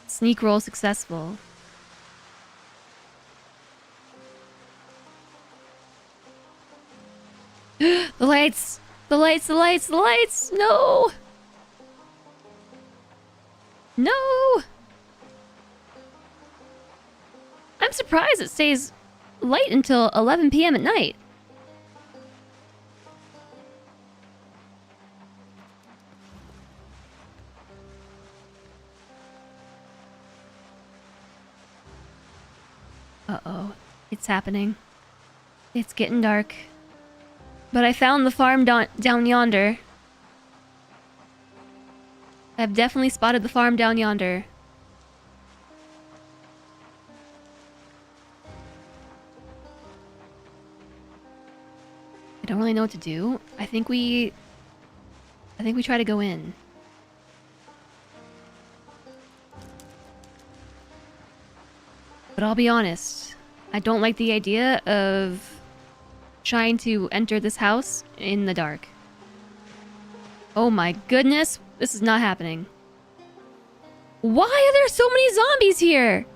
A: Sneak roll successful. The lights! The lights, the lights, the lights! No! No! I'm surprised it stays light until 11 p.m. at night. Uh-oh. It's happening. It's getting dark. But I found the farm down yonder. I've definitely spotted the farm down yonder. I don't really know what to do. I think we try to go in. But I'll be honest, I don't like the idea of trying to enter this house in the dark. Oh my goodness, this is not happening. Why are there so many zombies here?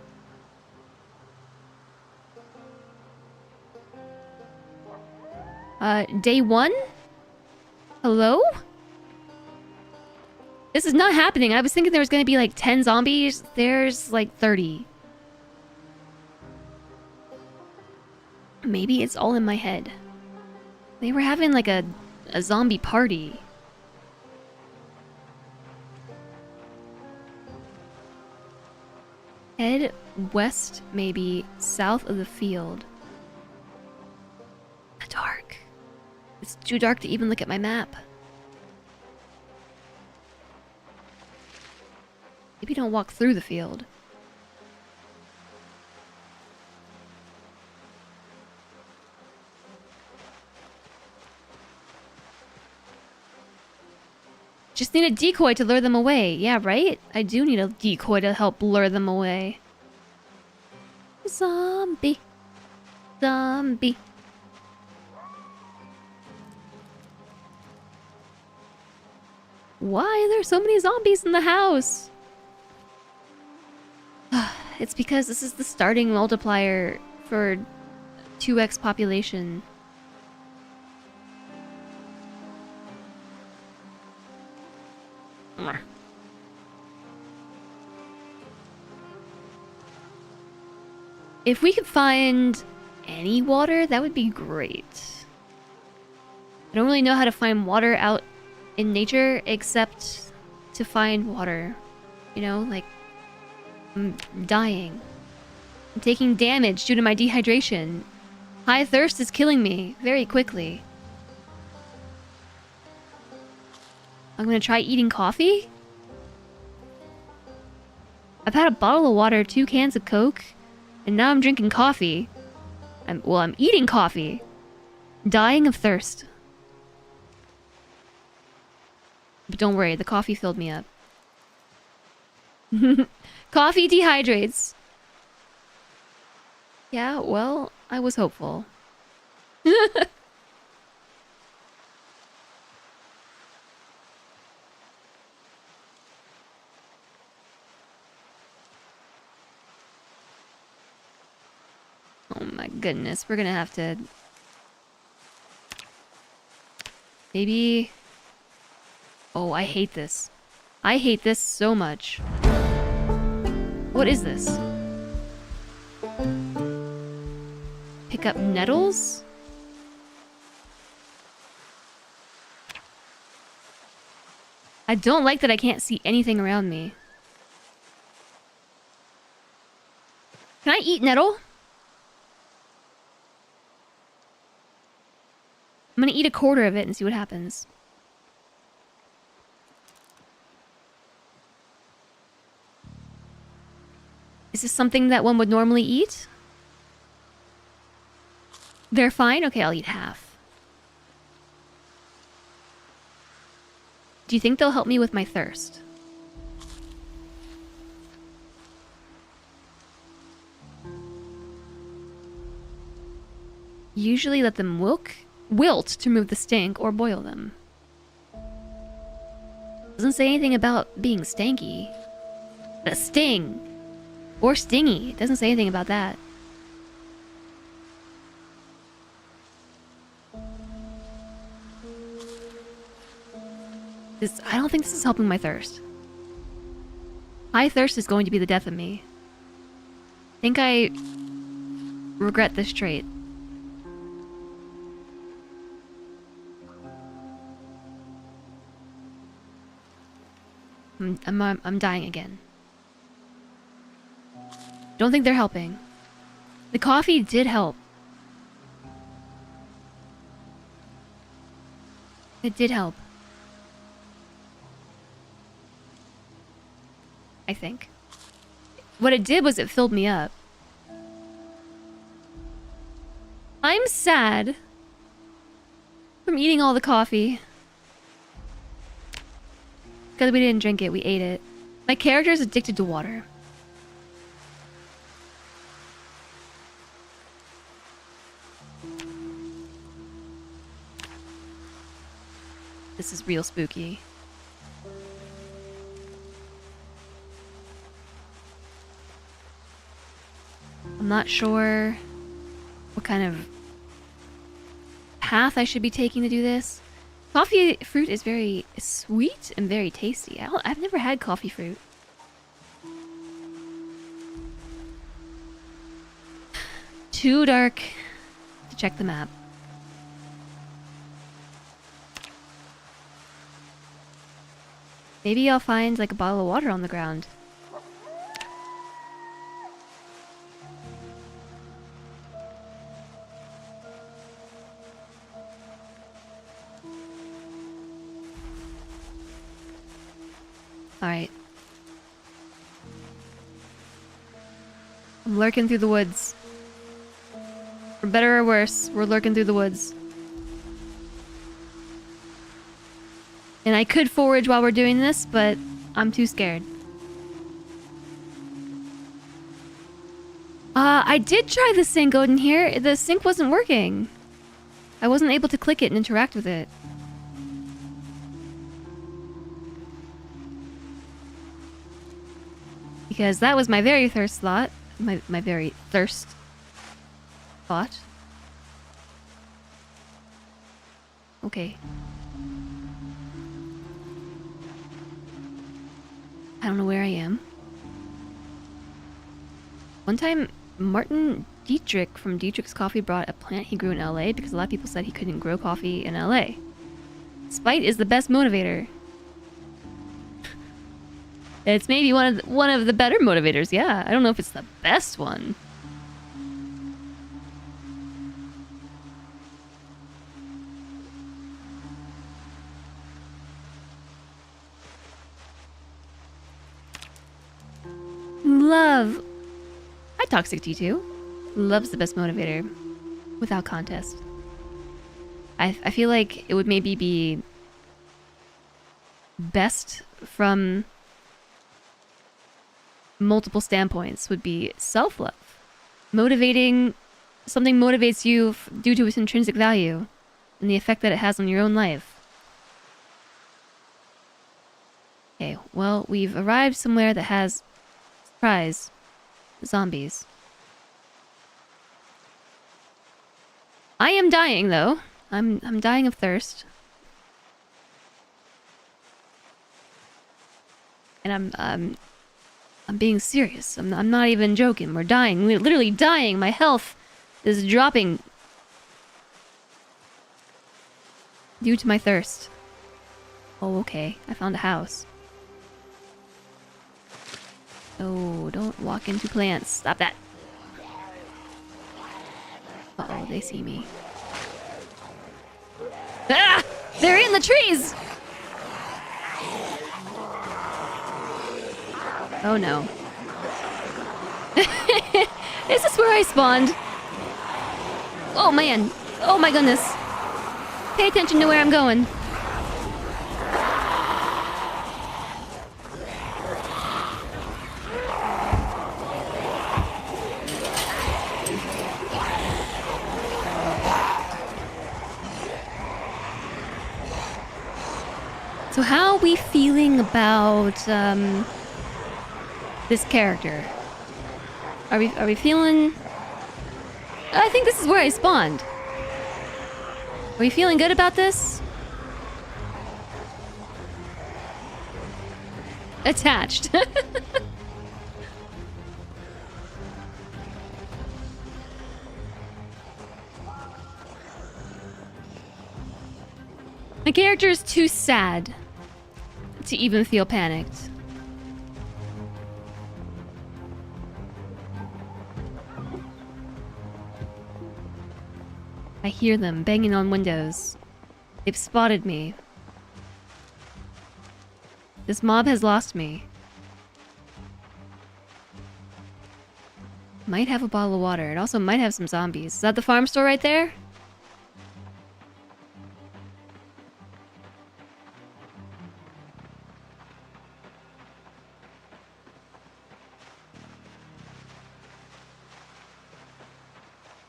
A: Day 1? Hello? This is not happening. I was thinking there was gonna be like 10 zombies. There's like 30. Maybe it's all in my head. They were having like a zombie party. Head west, maybe south of the field. The dark. It's too dark to even look at my map. Maybe don't walk through the field. Just need a decoy to lure them away. Yeah, right? I do need a decoy to help lure them away. Zombie. Zombie. Why are there so many zombies in the house? It's because this is the starting multiplier for 2x population. If we could find any water, that would be great. I don't really know how to find water out in nature except to find water. You know, like I'm dying. I'm taking damage due to my dehydration. High thirst is killing me very quickly. I'm gonna try eating coffee? I've had a bottle of water, 2 cans of Coke, and now I'm drinking coffee. I'm eating coffee. Dying of thirst. But don't worry, the coffee filled me up. Coffee dehydrates. Yeah, well, I was hopeful. Oh my goodness, we're gonna have to... Maybe... Oh, I hate this. I hate this so much. What is this? Pick up nettles? I don't like that I can't see anything around me. Can I eat nettle? I'm gonna eat a quarter of it and see what happens. Is this something that one would normally eat? They're fine? Okay, I'll eat half. Do you think they'll help me with my thirst? Usually let them wilt to remove the stink or boil them. Doesn't say anything about being stanky. The sting. Or stingy. It doesn't say anything about that. I don't think this is helping my thirst. High thirst is going to be the death of me. I think I regret this trait. I'm dying again. Don't think they're helping. The coffee did help. It did help. I think. What it did was it filled me up. I'm sad from eating all the coffee. Because we didn't drink it, we ate it. My character is addicted to water. This is real spooky. I'm not sure what kind of path I should be taking to do this. Coffee fruit is very sweet and very tasty. I've never had coffee fruit. Too dark to check the map. Maybe I'll find like a bottle of water on the ground. Alright. I'm lurking through the woods. For better or worse, we're lurking through the woods. And I could forage while we're doing this, but I'm too scared. I did try the sink out in here. The sink wasn't working. I wasn't able to click it and interact with it. Because that was my very thirst thought. My very thirst thought. Okay. I don't know where I am. One time, Martin Dietrich from Dietrich's Coffee brought a plant he grew in LA because a lot of people said he couldn't grow coffee in LA. Spite is the best motivator. It's maybe one of the better motivators, yeah. I don't know if it's the best one. Love. Hi, Toxic T2. Love's the best motivator. without contest. I feel like it would maybe be best from multiple standpoints would be self-love. Something motivates you due to its intrinsic value and the effect that it has on your own life. Okay, well, we've arrived somewhere that has, surprise, zombies. I am dying, though. I'm dying of thirst. And I'm being serious. I'm not even joking. We're dying. We're literally dying. My health is dropping due to my thirst. Oh, okay. I found a house. Oh, don't walk into plants. Stop that. Uh-oh, they see me. Ah! They're in the trees! Oh no. Is this where I spawned? Oh man. Oh my goodness. Pay attention to where I'm going. So how are we feeling about this character? Are we feeling? I think this is where I spawned. Are we feeling good about this? Attached. My character is too sad to even feel panicked. I hear them banging on windows. They've spotted me. This mob has lost me. Might have a bottle of water. It also might have some zombies. Is that the farm store right there?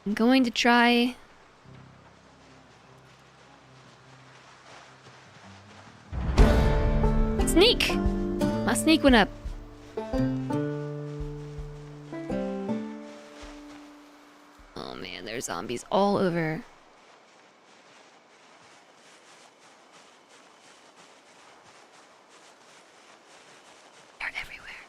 A: I'm going to try... Sneak! My sneak went up. Oh man, there's zombies all over. They're everywhere.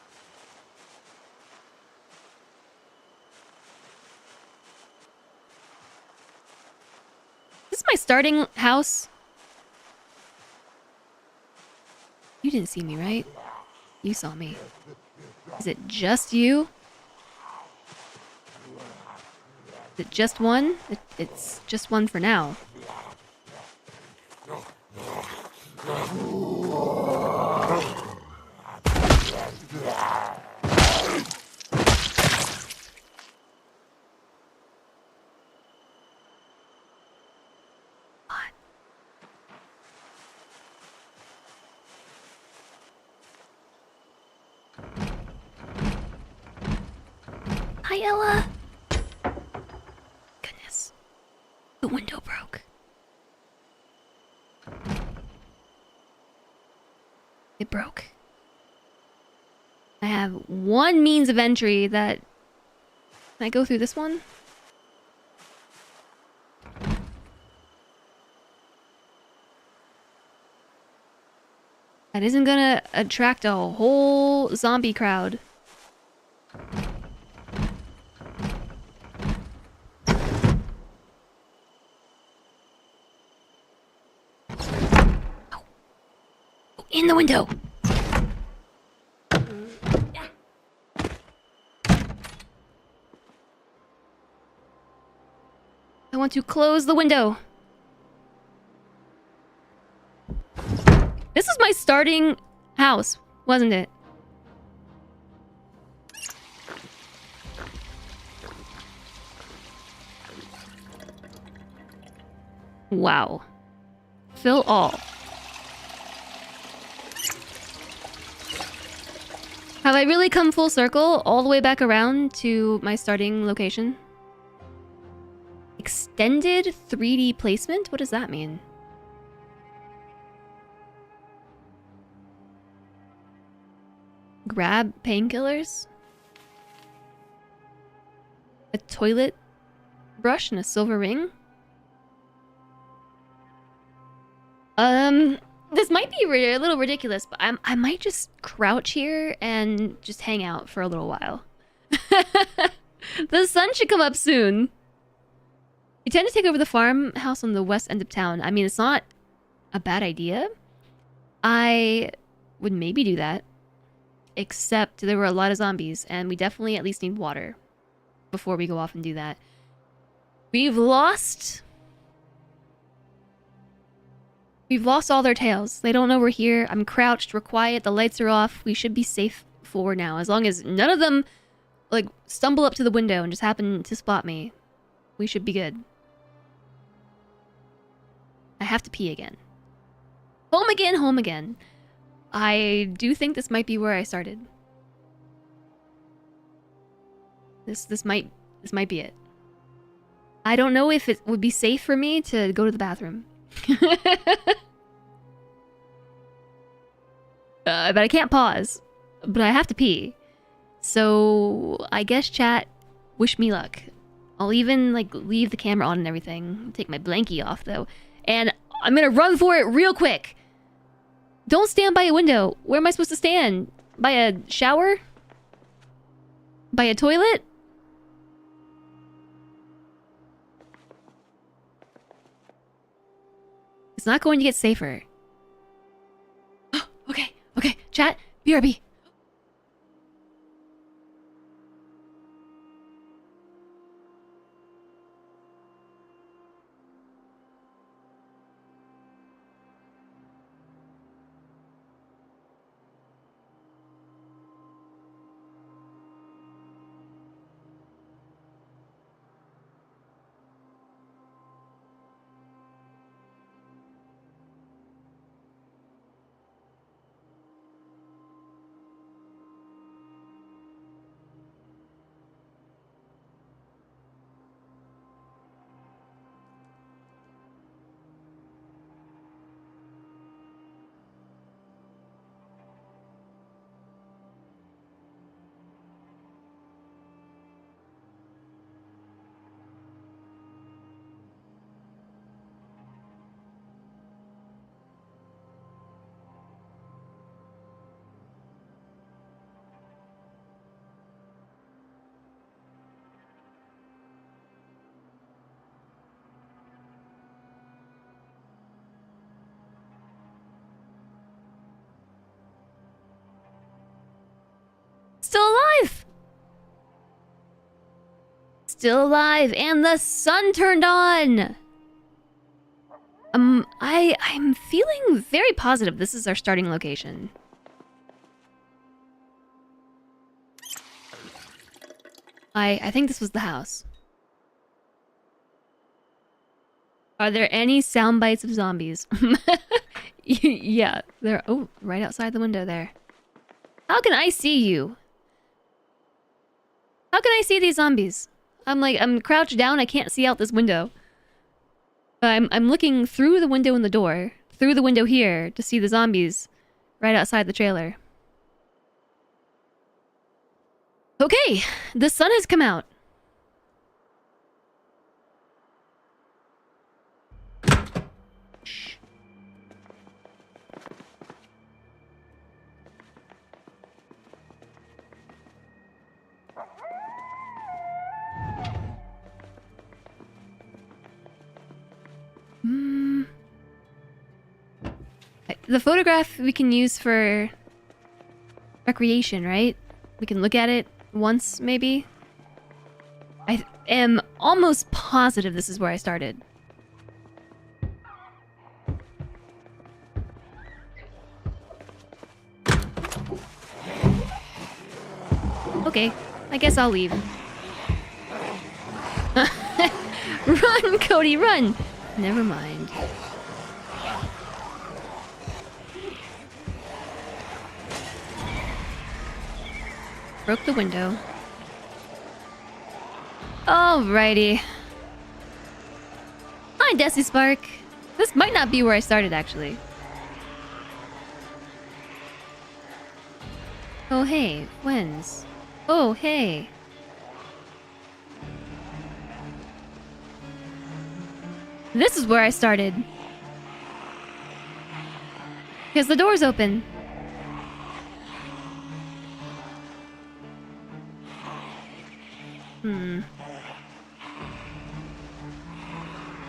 A: This is my starting house. You didn't see me, right? You saw me. Is it just you? Is it just one? It's just one for now. Hi, Ella! Goodness. The window broke. It broke. I have one means of entry that... Can I go through this one? That isn't gonna attract a whole zombie crowd. In the window! I want to close the window. This is my starting house, wasn't it? Wow. Fill all. Have I really come full circle all the way back around to my starting location? Extended 3D placement? What does that mean? Grab painkillers? A toilet brush and a silver ring? This might be a little ridiculous, but I might just crouch here and just hang out for a little while. The sun should come up soon. You tend to take over the farmhouse on the west end of town. I mean, it's not a bad idea. I would maybe do that. Except there were a lot of zombies, and we definitely at least need water before we go off and do that. We've lost all their tails. They don't know we're here. I'm crouched. We're quiet. The lights are off. We should be safe for now. As long as none of them, like, stumble up to the window and just happen to spot me. We should be good. I have to pee again. Home again, home again. I do think this might be where I started. This might be it. I don't know if it would be safe for me to go to the bathroom. But I can't pause. But I have to pee. So I guess chat, wish me luck. I'll even like leave the camera on and everything. Take my blankie off though. And I'm gonna run for it real quick. Don't stand by a window. Where am I supposed to stand? By a shower? By a toilet? It's not going to get safer. Okay, okay. Chat, BRB. Still alive! Still alive, and the sun turned on! I'm feeling very positive this is our starting location. I think this was the house. Are there any sound bites of zombies? Yeah, they're... Oh, right outside the window there. How can I see you? How can I see these zombies? I'm crouched down, I can't see out this window. I'm looking through the window in the door, through the window here, to see the zombies right outside the trailer. Okay, the sun has come out. Shh. The photograph we can use for recreation, right? We can look at it once, maybe? I am almost positive this is where I started. Okay, I guess I'll leave. Run, Cody, run! Never mind. Broke the window. Alrighty. Hi, Desi Spark. This might not be where I started, actually. Oh, hey. When's? Oh, hey. This is where I started. Because the door's open.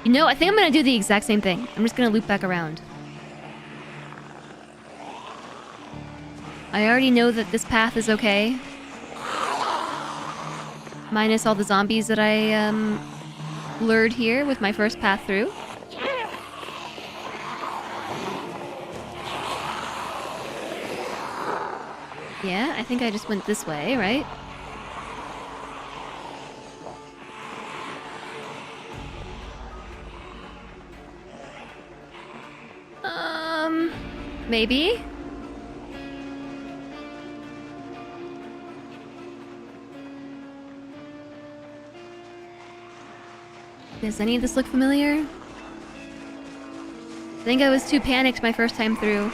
A: You know, I think I'm gonna do the exact same thing. I'm just gonna loop back around. I already know that this path is okay. Minus all the zombies that I, lured here with my first path through. Yeah, I think I just went this way, right? Maybe? Does any of this look familiar? I think I was too panicked my first time through.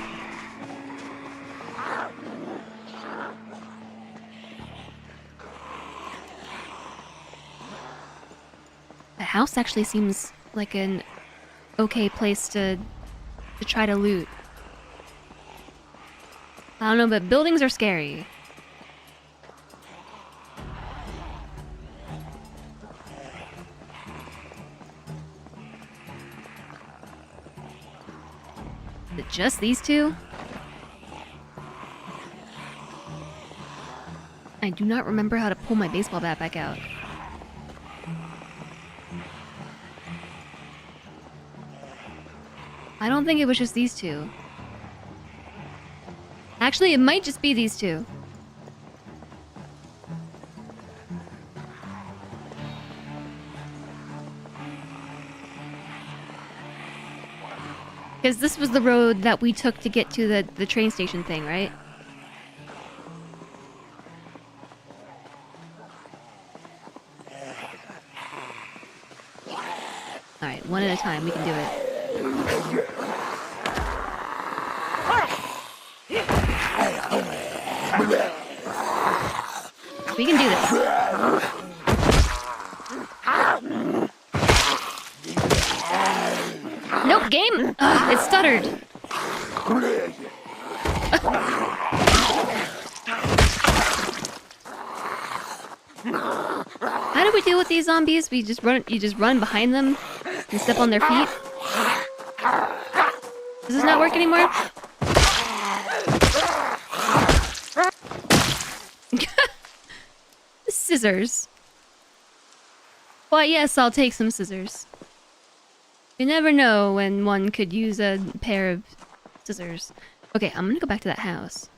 A: The house actually seems like an okay place to try to loot. I don't know, but buildings are scary. Is it just these two? I do not remember how to pull my baseball bat back out. I don't think it was just these two. Actually, it might just be these two. Because this was the road that we took to get to the train station thing, right? Alright, one at a time, we can do it. We can do this. Nope, game! Ugh, it stuttered. How do we deal with these zombies? You just run behind them and step on their feet? Does this not work anymore? Scissors. Why, yes, I'll take some scissors. You never know when one could use a pair of scissors. Okay, I'm gonna go back to that house.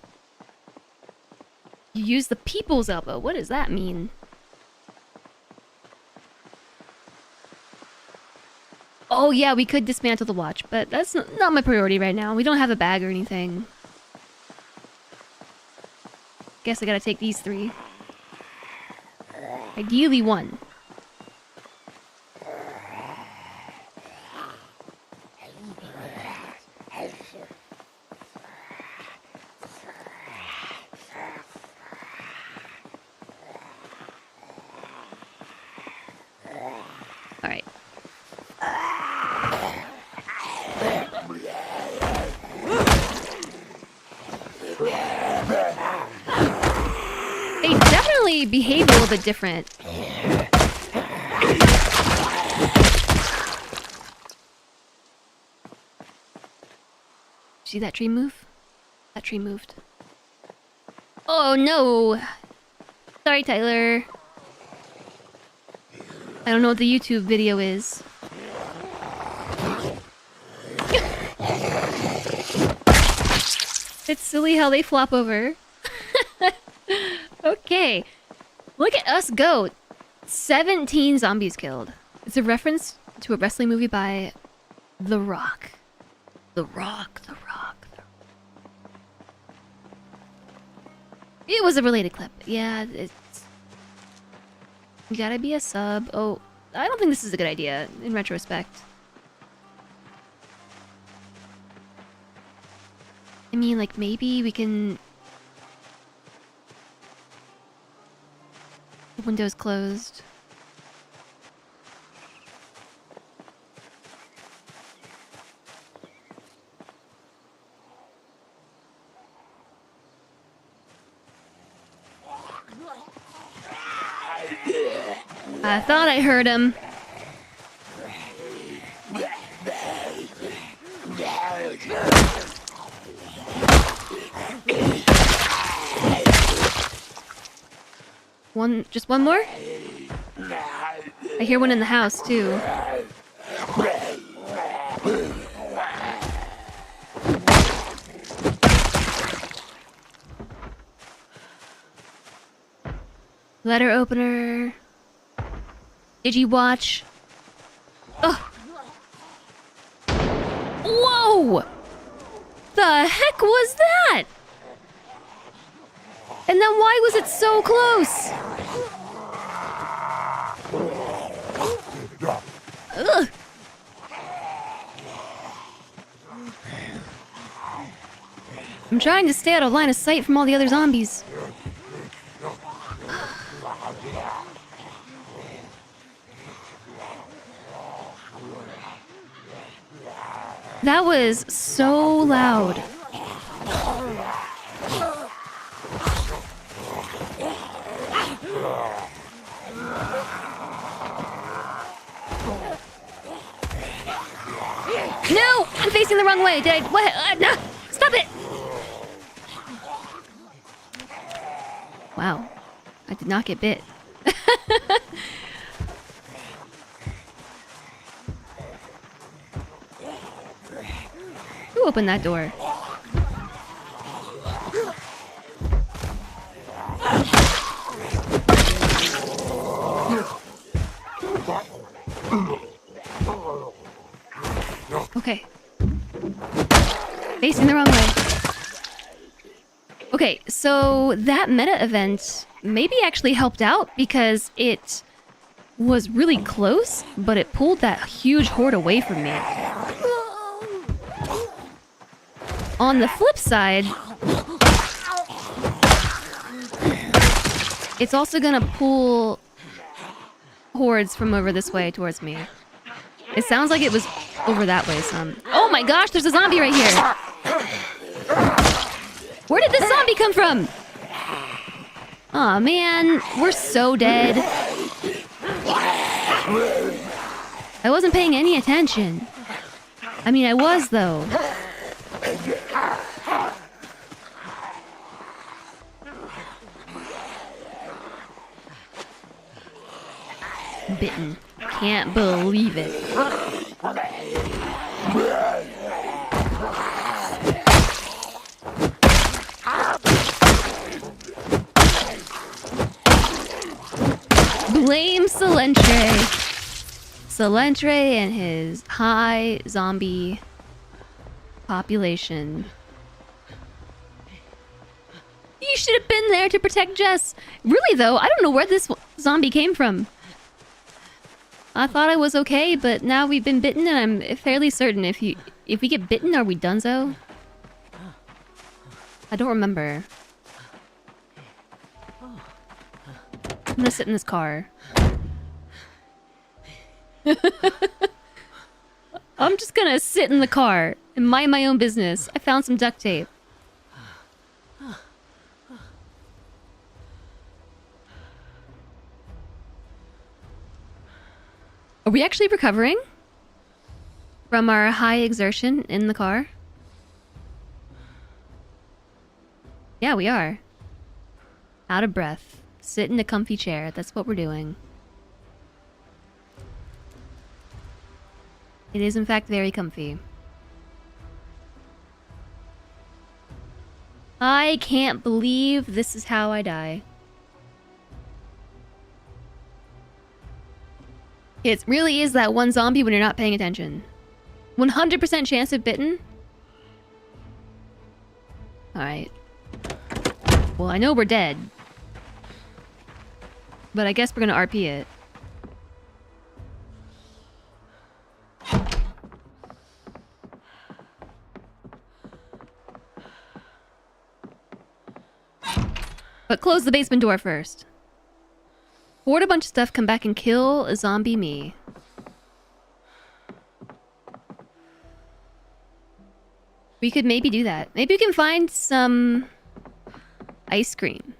A: You use the people's elbow. What does that mean? Oh yeah, we could dismantle the watch, but that's not my priority right now. We don't have a bag or anything. Guess I gotta take these three. Ideally one. Alright. They definitely behave a little bit different. See that tree move? That tree moved. Oh no! Sorry, Tyler. I don't know what the YouTube video is. It's silly how they flop over. Okay. Look at us go. 17 zombies killed. It's a reference to a wrestling movie by The Rock. The Rock, The Rock, the... It was a related clip. Yeah, it's... You gotta be a sub. Oh, I don't think this is a good idea, in retrospect. I mean, like, maybe we can... Windows closed. I thought I heard him. Just one more? I hear one in the house, too. Letter opener. Digi-watch. Ugh. Whoa! The heck was that? And then why was it so close? Ugh. I'm trying to stay out of line of sight from all the other zombies. That was so loud. No! I'm facing the wrong way. Did I... What? No! Stop it! Wow. I did not get bit. Who opened that door? Okay. Facing the wrong way. Okay, so that meta event maybe actually helped out because it was really close, but it pulled that huge horde away from me. On the flip side, it's also gonna pull hordes from over this way towards me. It sounds like it was over that way some. Oh my gosh, there's a zombie right here! Where did this zombie come from? Aw, man, we're so dead. I wasn't paying any attention. I mean, I was, though. Bitten. Can't believe it. Blame Salentre. Salentre and his high zombie population. You should have been there to protect Jess. Really though, I don't know where this zombie came from. I thought I was okay, but now we've been bitten and I'm fairly certain if we get bitten, are we donezo? I don't remember. I'm gonna sit in this car. I'm just gonna sit in the car and mind my own business. I found some duct tape. Are we actually recovering from our high exertion in the car? Yeah, we are. Out of breath. Sit in a comfy chair. That's what we're doing. It is, in fact, very comfy. I can't believe this is how I die. It really is that one zombie when you're not paying attention. 100% chance of bitten? Alright. Well, I know we're dead. But I guess we're gonna RP it. But close the basement door first. Hoard a bunch of stuff, come back and kill a zombie me. We could maybe do that. Maybe we can find some ice cream.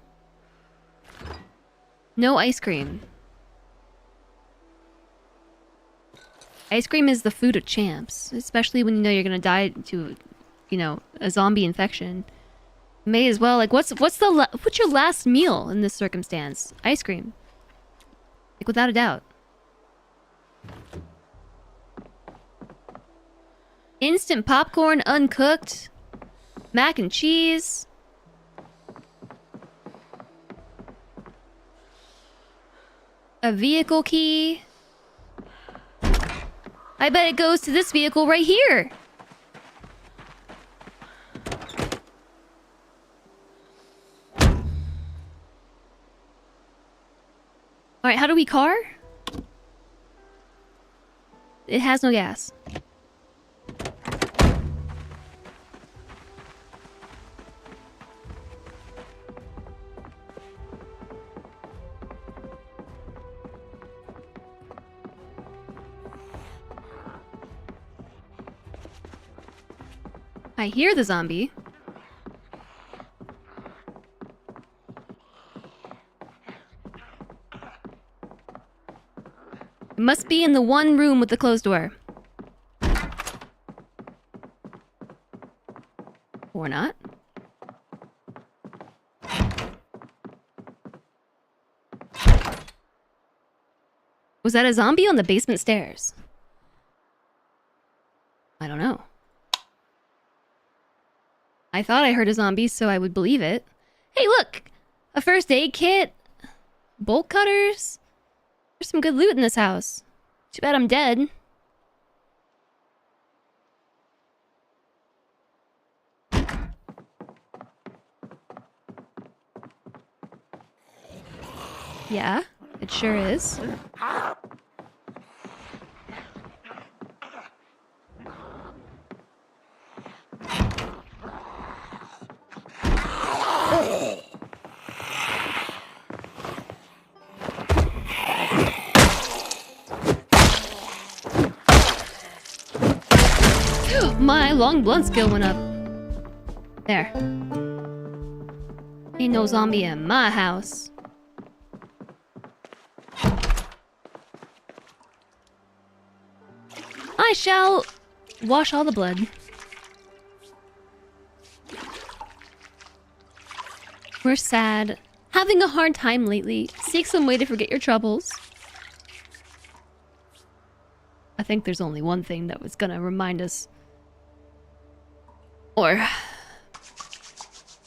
A: No ice cream. Ice cream is the food of champs, especially when you know you're gonna die to, you know, a zombie infection. May as well, like, what's your last meal in this circumstance? Ice cream. Like, without a doubt. Instant popcorn, uncooked. Mac and cheese. A vehicle key. I bet it goes to this vehicle right here. Alright, how do we car? It has no gas. I hear the zombie. It must be in the one room with the closed door. Or not. Was that a zombie on the basement stairs? I don't know. I thought I heard a zombie, so I would believe it. Hey, look! A first aid kit. Bolt cutters. There's some good loot in this house. Too bad I'm dead. Yeah, it sure is. My long blunt skill went up. There. Ain't no zombie in my house. I shall wash all the blood. We're sad. Having a hard time lately. Seek some way to forget your troubles. I think there's only one thing that was gonna remind us. Or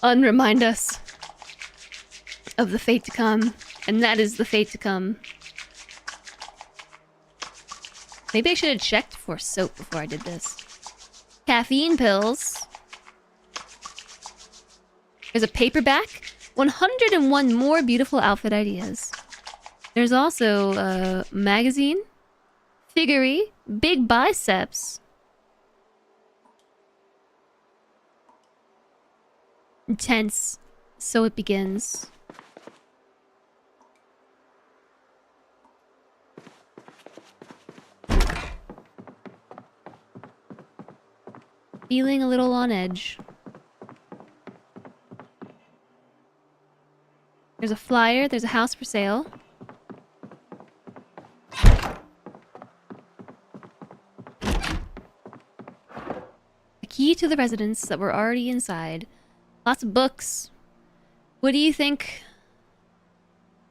A: unremind us of the fate to come. And that is the fate to come. Maybe I should have checked for soap before I did this. Caffeine pills. There's a paperback. 101 more beautiful outfit ideas. There's also a magazine. Figurine. Big biceps. Intense. So it begins. Feeling a little on edge. There's a flyer. There's a house for sale. A key to the residence that we're already inside. Lots of books. What do you think?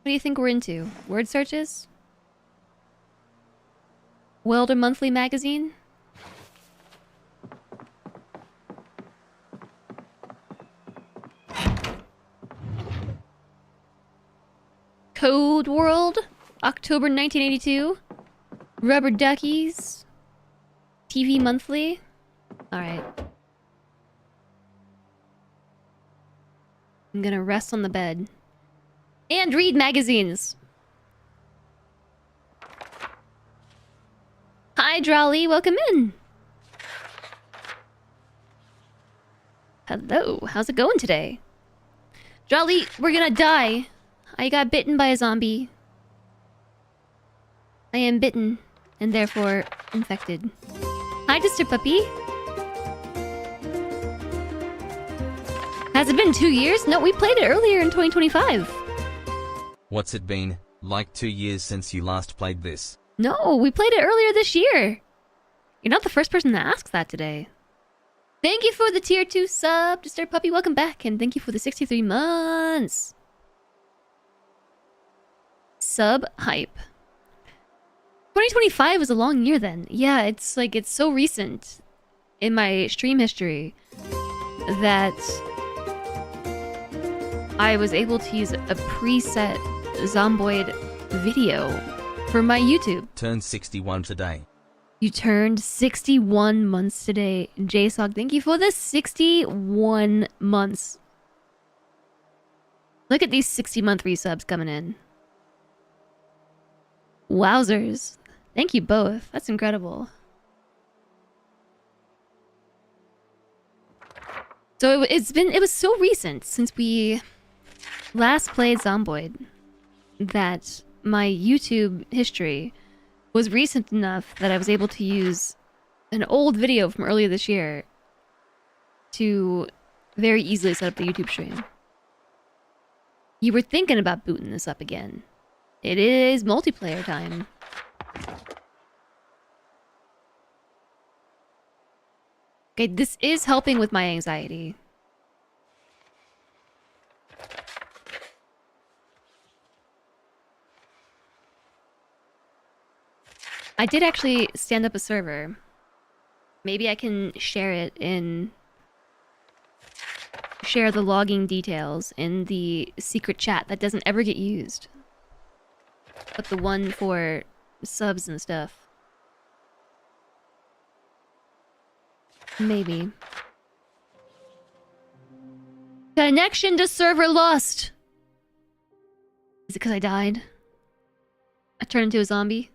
A: What do you think we're into? Word searches? Welder Monthly magazine? Code World, October 1982. Rubber duckies. TV monthly? Alright. I'm gonna rest on the bed. And read magazines! Hi, Drawley, welcome in! Hello, how's it going today? Drawley, we're gonna die. I got bitten by a zombie. I am bitten, and therefore infected. Hi, Mr. Puppy. Has it been 2 years? No, we played it earlier in 2025.
D: What's it been, like 2 years since you last played this?
A: No, we played it earlier this year. You're not the first person to ask that today. Thank you for the tier 2 sub, Mr. Puppy. Welcome back, and thank you for the 63 months. Sub hype. 2025 was a long year then. Yeah, it's like, it's so recent in my stream history that I was able to use a preset Zomboid video for my YouTube.
D: Turned 61 today.
A: You turned 61 months today. JSOG, thank you for the 61 months. Look at these 60-month resubs coming in. Wowzers. Thank you both. That's incredible. So it was so recent since we last played Zomboid that my YouTube history was recent enough that I was able to use an old video from earlier this year to very easily set up the YouTube stream. You were thinking about booting this up again. It is multiplayer time. Okay, this is helping with my anxiety. I did actually stand up a server. Maybe I can share it in... share the logging details in the secret chat that doesn't ever get used. But the one for subs and stuff. Maybe. Connection to server lost! Is it because I died? I turned into a zombie?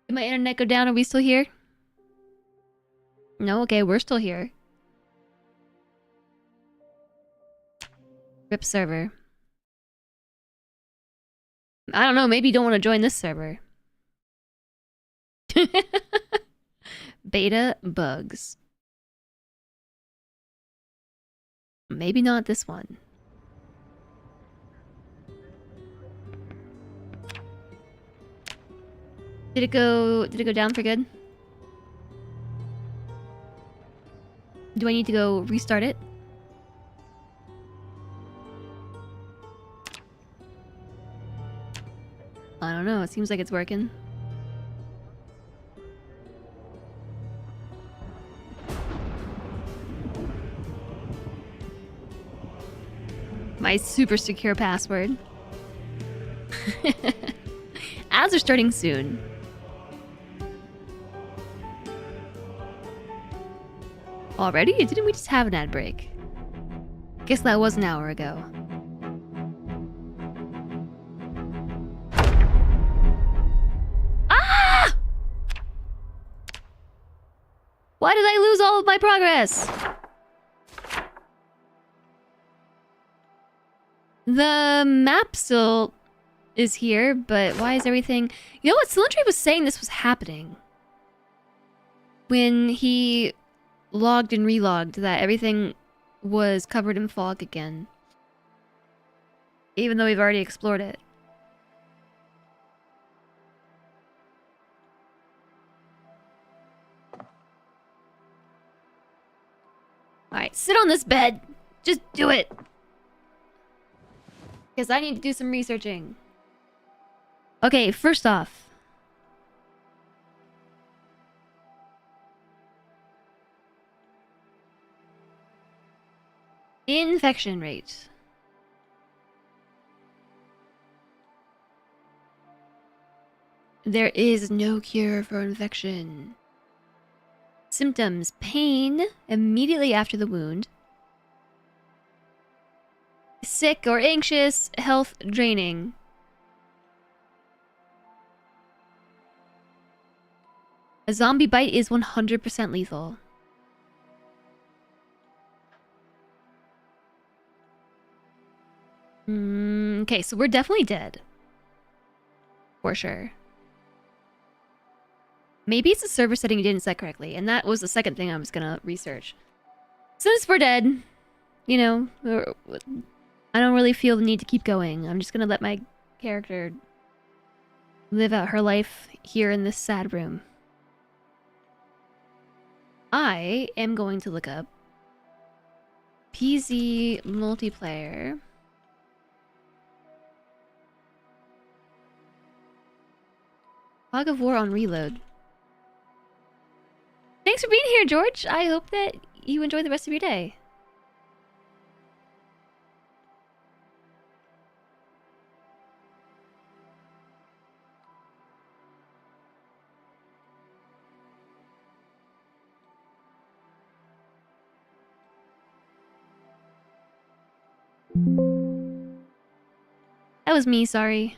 A: Did my internet go down? Are we still here? No? Okay, we're still here. RIP server. I don't know, maybe you don't want to join this server. Beta bugs. Maybe not this one. Did it go down for good? Do I need to go restart it? I don't know, it seems like it's working. My super secure password. Ads are starting soon. Already? Didn't we just have an ad break? Guess that was an hour ago. Ah! Why did I lose all of my progress? The map still is here, but why is everything... You know what? Cylindry was saying this was happening. When he logged and relogged, that everything was covered in fog again. Even though we've already explored it. Alright, sit on this bed. Just do it. Because I need to do some researching. Okay, first off. Infection rate. There is no cure for infection. Symptoms: pain immediately after the wound. Sick or anxious, health draining. A zombie bite is 100% lethal. Okay, so we're definitely dead. For sure. Maybe it's a server setting you didn't set correctly, and that was the second thing I was gonna research. Since we're dead, you know, I don't really feel the need to keep going. I'm just gonna let my character live out her life here in this sad room. I am going to look up PZ multiplayer. Fog of War on reload. Thanks for being here, George. I hope that you enjoy the rest of your day. That was me, sorry.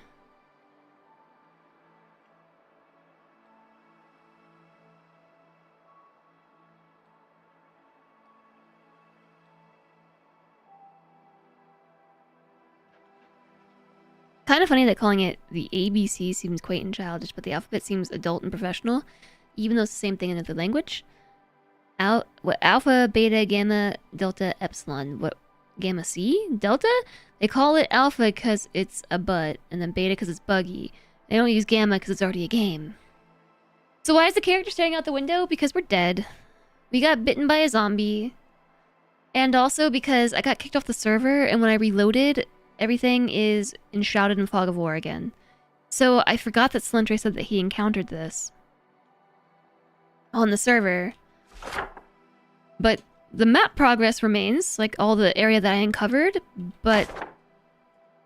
A: Kind of funny that calling it the ABC seems quaint and childish, but the alphabet seems adult and professional, even though it's the same thing in another language. What alpha, beta, gamma, delta, epsilon. What gamma C? Delta? They call it alpha because it's a butt, and then beta because it's buggy. They don't use gamma because it's already a game. So why is the character staring out the window? Because we're dead. We got bitten by a zombie. And also because I got kicked off the server, and when I reloaded, everything is enshrouded in fog of war again. So I forgot that Slentre said that he encountered this on the server. But the map progress remains, like all the area that I uncovered, but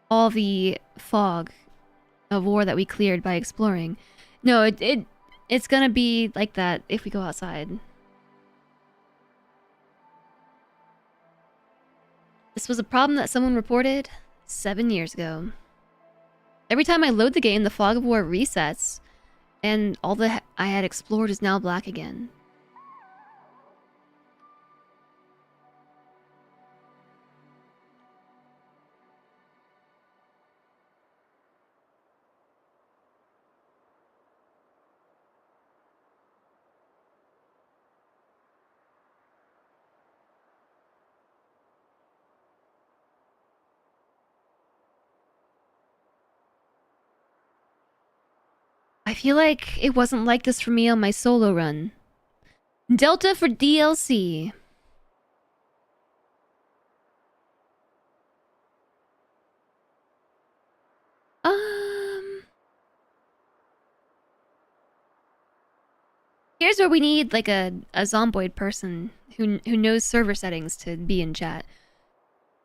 A: all the fog of war that we cleared by exploring. No, it's gonna be like that if we go outside. This was a problem that someone reported 7 years ago. Every time I load the game, the fog of war resets, and all that I had explored is now black again. I feel like it wasn't like this for me on my solo run. Delta for DLC. Here's where we need like a Zomboid person who knows server settings to be in chat.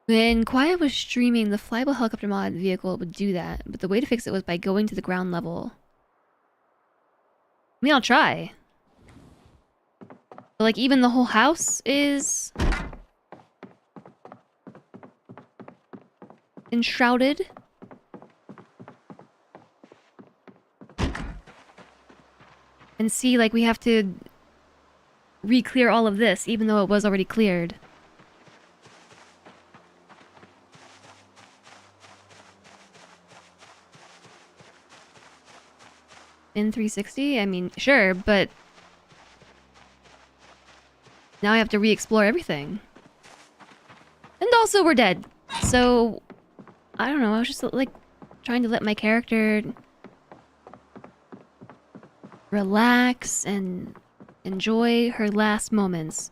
A: When Quiet was streaming, the flyable helicopter mod vehicle would do that, but the way to fix it was by going to the ground level. I mean, I'll try. But like, even the whole house is enshrouded. And see, like, we have to re-clear all of this, even though it was already cleared. In 360? I mean, sure, but now I have to re-explore everything. And also, we're dead. So, I don't know, I was just, like, trying to let my character relax and enjoy her last moments.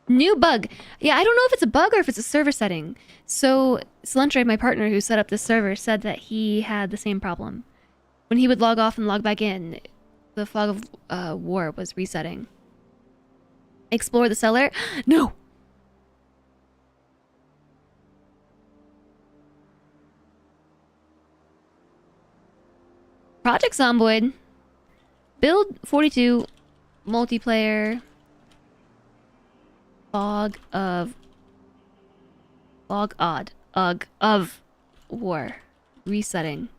A: New bug. Yeah, I don't know if it's a bug or if it's a server setting. So, Slentre, my partner who set up this server, said that he had the same problem. When he would log off and log back in, the fog of war was resetting. Explore the cellar? No! Project Zomboid. Build 42 multiplayer. Fog of war. Resetting.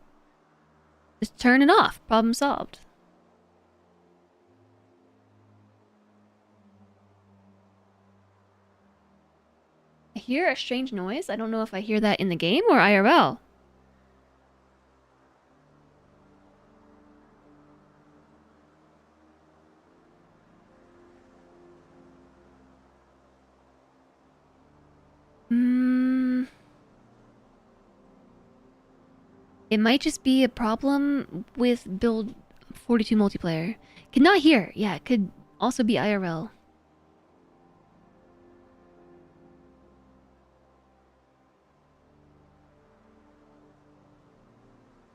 A: Just turn it off. Problem solved. I hear a strange noise. I don't know if I hear that in the game or IRL. It might just be a problem with build 42 multiplayer. Cannot hear. Yeah, it could also be IRL.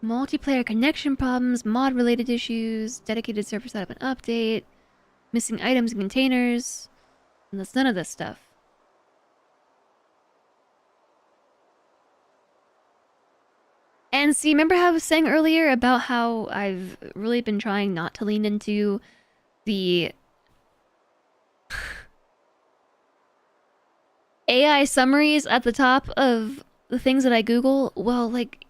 A: Multiplayer connection problems, mod related issues, dedicated server setup and update, missing items and containers, and that's none of this stuff. And see, remember how I was saying earlier about how I've really been trying not to lean into the AI summaries at the top of the things that I Google? Well, like,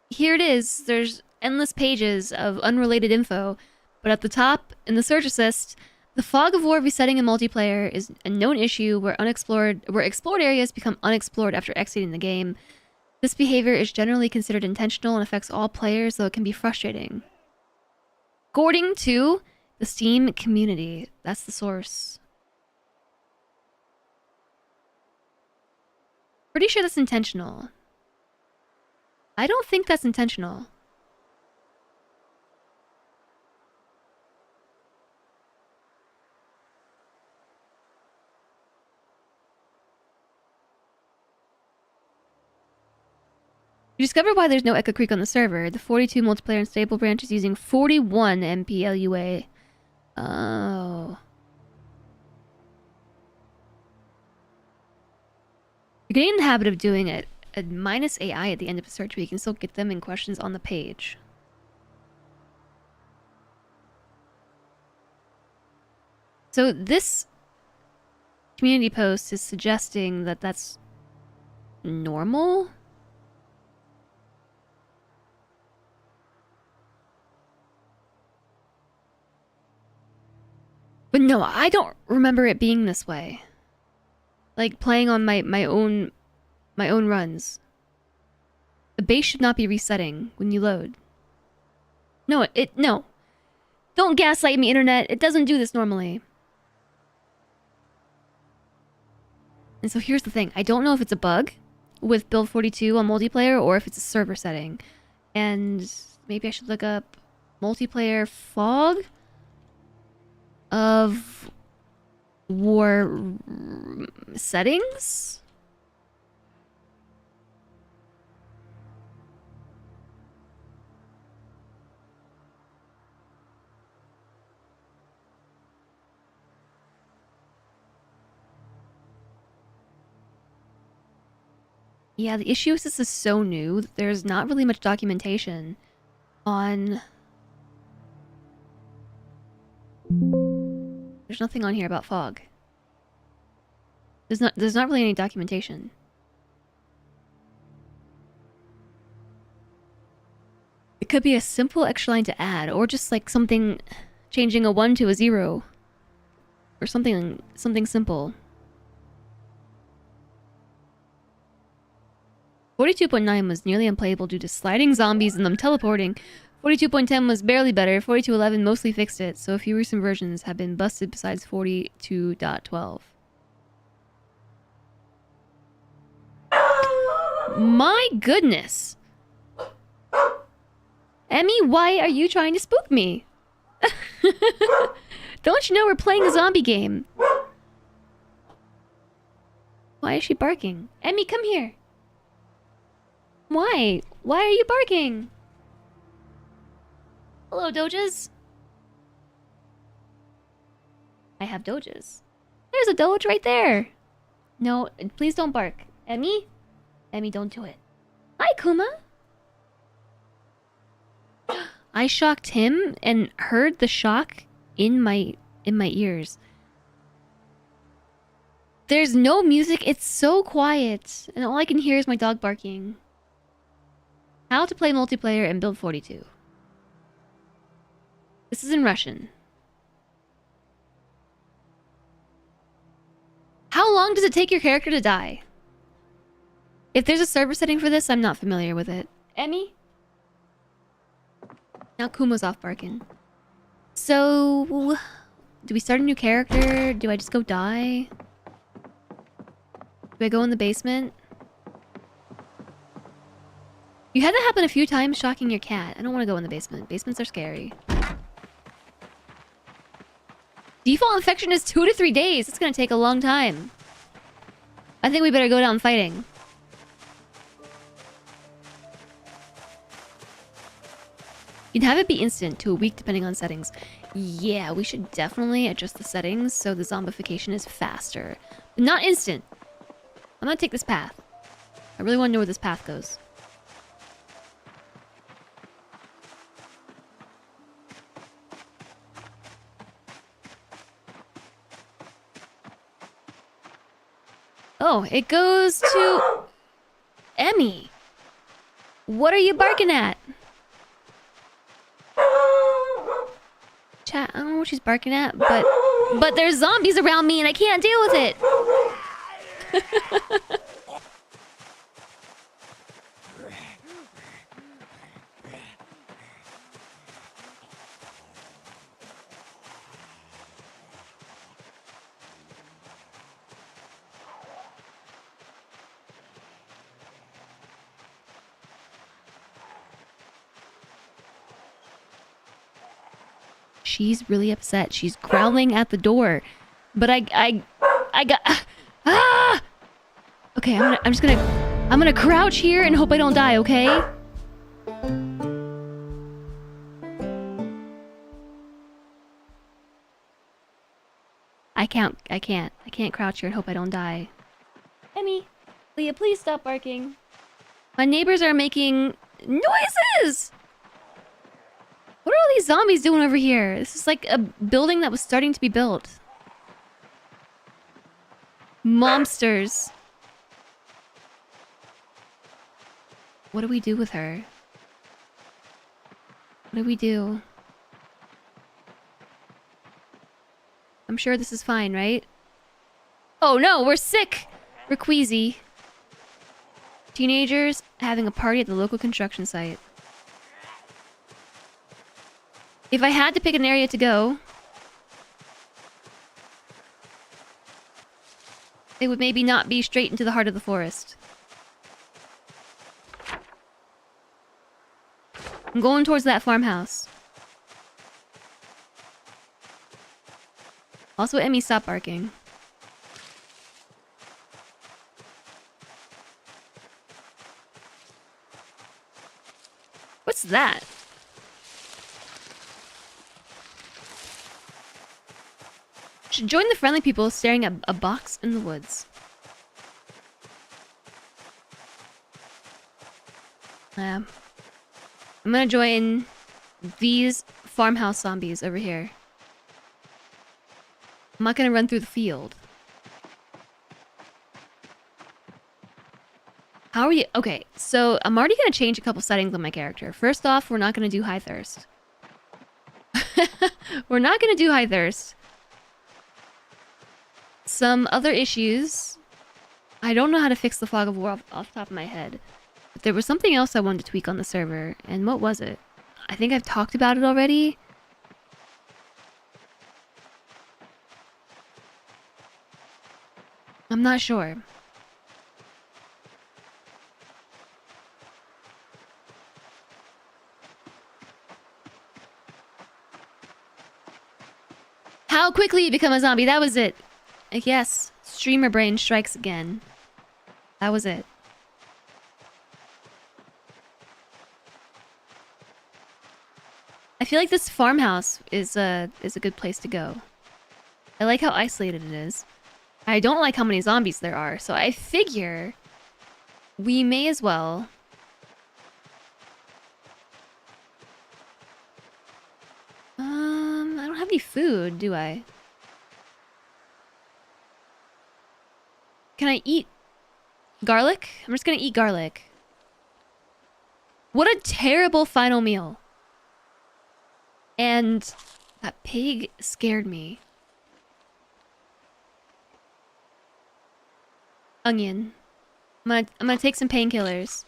A: here it is. There's endless pages of unrelated info, but at the top, in the search assist, the fog of war resetting in multiplayer is a known issue where explored areas become unexplored after exiting the game. This behavior is generally considered intentional and affects all players, though it can be frustrating. According to the Steam community, that's the source. Pretty sure that's intentional. I don't think that's intentional. You discover why there's no Echo Creek on the server. The 42 multiplayer and stable branch is using 41 MPLUA. Oh. You're getting in the habit of doing it. A minus AI at the end of a search, but you can still get them in questions on the page. So this community post is suggesting that that's normal? But no, I don't remember it being this way. Like playing on my own runs. The base should not be resetting when you load. No. Don't gaslight me, internet. It doesn't do this normally. And so here's the thing. I don't know if it's a bug with build 42 on multiplayer or if it's a server setting. And maybe I should look up multiplayer fog of war settings? Yeah, the issue is this is so new. There's not really much documentation on... There's nothing on here about fog. There's not really any documentation. It could be a simple extra line to add, or just like something changing a 1 to a 0. Or something simple. 42.9 was nearly unplayable due to sliding zombies and them teleporting. 42.10 was barely better. 42.11 mostly fixed it, so a few recent versions have been busted besides 42.12. My goodness! Emmy, why are you trying to spook me? Don't you know we're playing a zombie game? Why is she barking? Emmy, come here. Why? Why are you barking? Hello, Doges. I have Doges. There's a Doge right there. No, please don't bark. Emmy? Emmy, don't do it. Hi, Kuma. I shocked him and heard the shock in my ears. There's no music. It's so quiet, and all I can hear is my dog barking. How to play multiplayer in Build 42. This is in Russian. How long does it take your character to die? If there's a server setting for this, I'm not familiar with it. Emmy? Now Kumo's off barking. So... do we start a new character? Do I just go die? Do I go in the basement? You had that happen a few times, shocking your cat. I don't want to go in the basement. Basements are scary. Default infection is 2 to 3 days. It's gonna take a long time. I think we better go down fighting. You'd have it be instant to a week depending on settings. Yeah, we should definitely adjust the settings so the zombification is faster. But not instant. I'm gonna take this path. I really want to know where this path goes. Oh, it goes to... Emmy. What are you barking at? Chat, I don't know what she's barking at, but there's zombies around me and I can't deal with it. She's really upset. She's growling at the door. But I got... Ah! Okay, I'm gonna crouch here and hope I don't die, okay? I can't crouch here and hope I don't die. Emmy, Leah, please stop barking. My neighbors are making noises! What are all these zombies doing over here? This is like a building that was starting to be built. Monsters. What do we do with her? What do we do? I'm sure this is fine, right? Oh no, we're sick! We're queasy. Teenagers having a party at the local construction site. If I had to pick an area to go, it would maybe not be straight into the heart of the forest. I'm going towards that farmhouse. Also, Emmy, stop barking. What's that? Should join the friendly people staring at a box in the woods. I'm gonna join these farmhouse zombies over here. I'm not gonna run through the field. How are you? Okay, so I'm already gonna change a couple settings on my character. First off, we're not gonna do high thirst. We're not gonna do high thirst. Some other issues. I don't know how to fix the fog of war off the top of my head. But there was something else I wanted to tweak on the server. And what was it? I think I've talked about it already. I'm not sure. How quickly you become a zombie, that was it. Yes, streamer brain strikes again. That was it. I feel like this farmhouse is a good place to go. I like how isolated it is. I don't like how many zombies there are, so I figure we may as well any food, do I? Can I eat garlic? I'm just gonna eat garlic. What a terrible final meal. And that pig scared me. Onion. I'm gonna take some painkillers.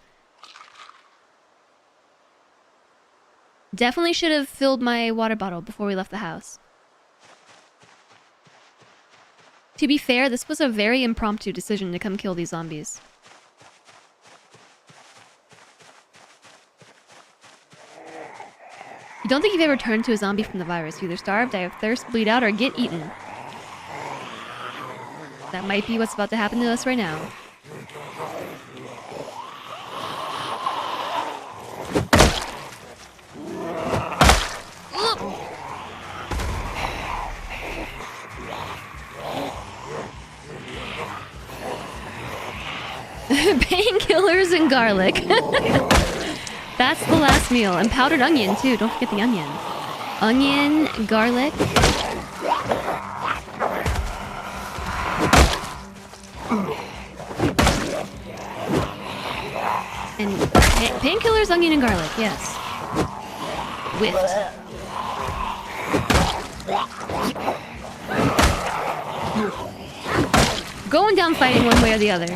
A: Definitely should have filled my water bottle before we left the house. To be fair, this was a very impromptu decision to come kill these zombies. I don't think you've ever turned to a zombie from the virus. You either starve, die of thirst, bleed out, or get eaten. That might be what's about to happen to us right now. Painkillers and garlic. That's the last meal. And powdered onion, too. Don't forget the onion. Onion, garlic. And painkillers, onion, and garlic. Yes. Whipped. Going down fighting one way or the other.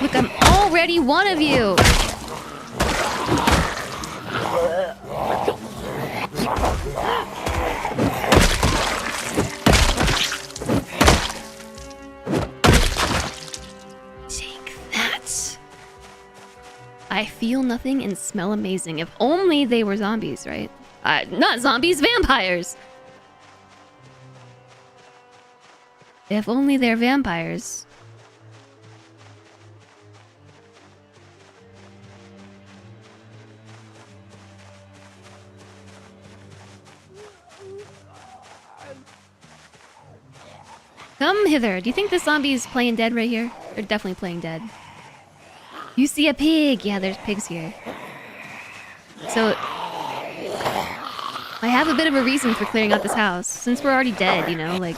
A: Look, I'm already one of you! Take that! I feel nothing and smell amazing. If only they were zombies, right? Not zombies, vampires! If only they're vampires. Come hither. Do you think this zombie is playing dead right here? They're definitely playing dead. You see a pig! Yeah, there's pigs here. So... I have a bit of a reason for clearing out this house. Since we're already dead, you know, like...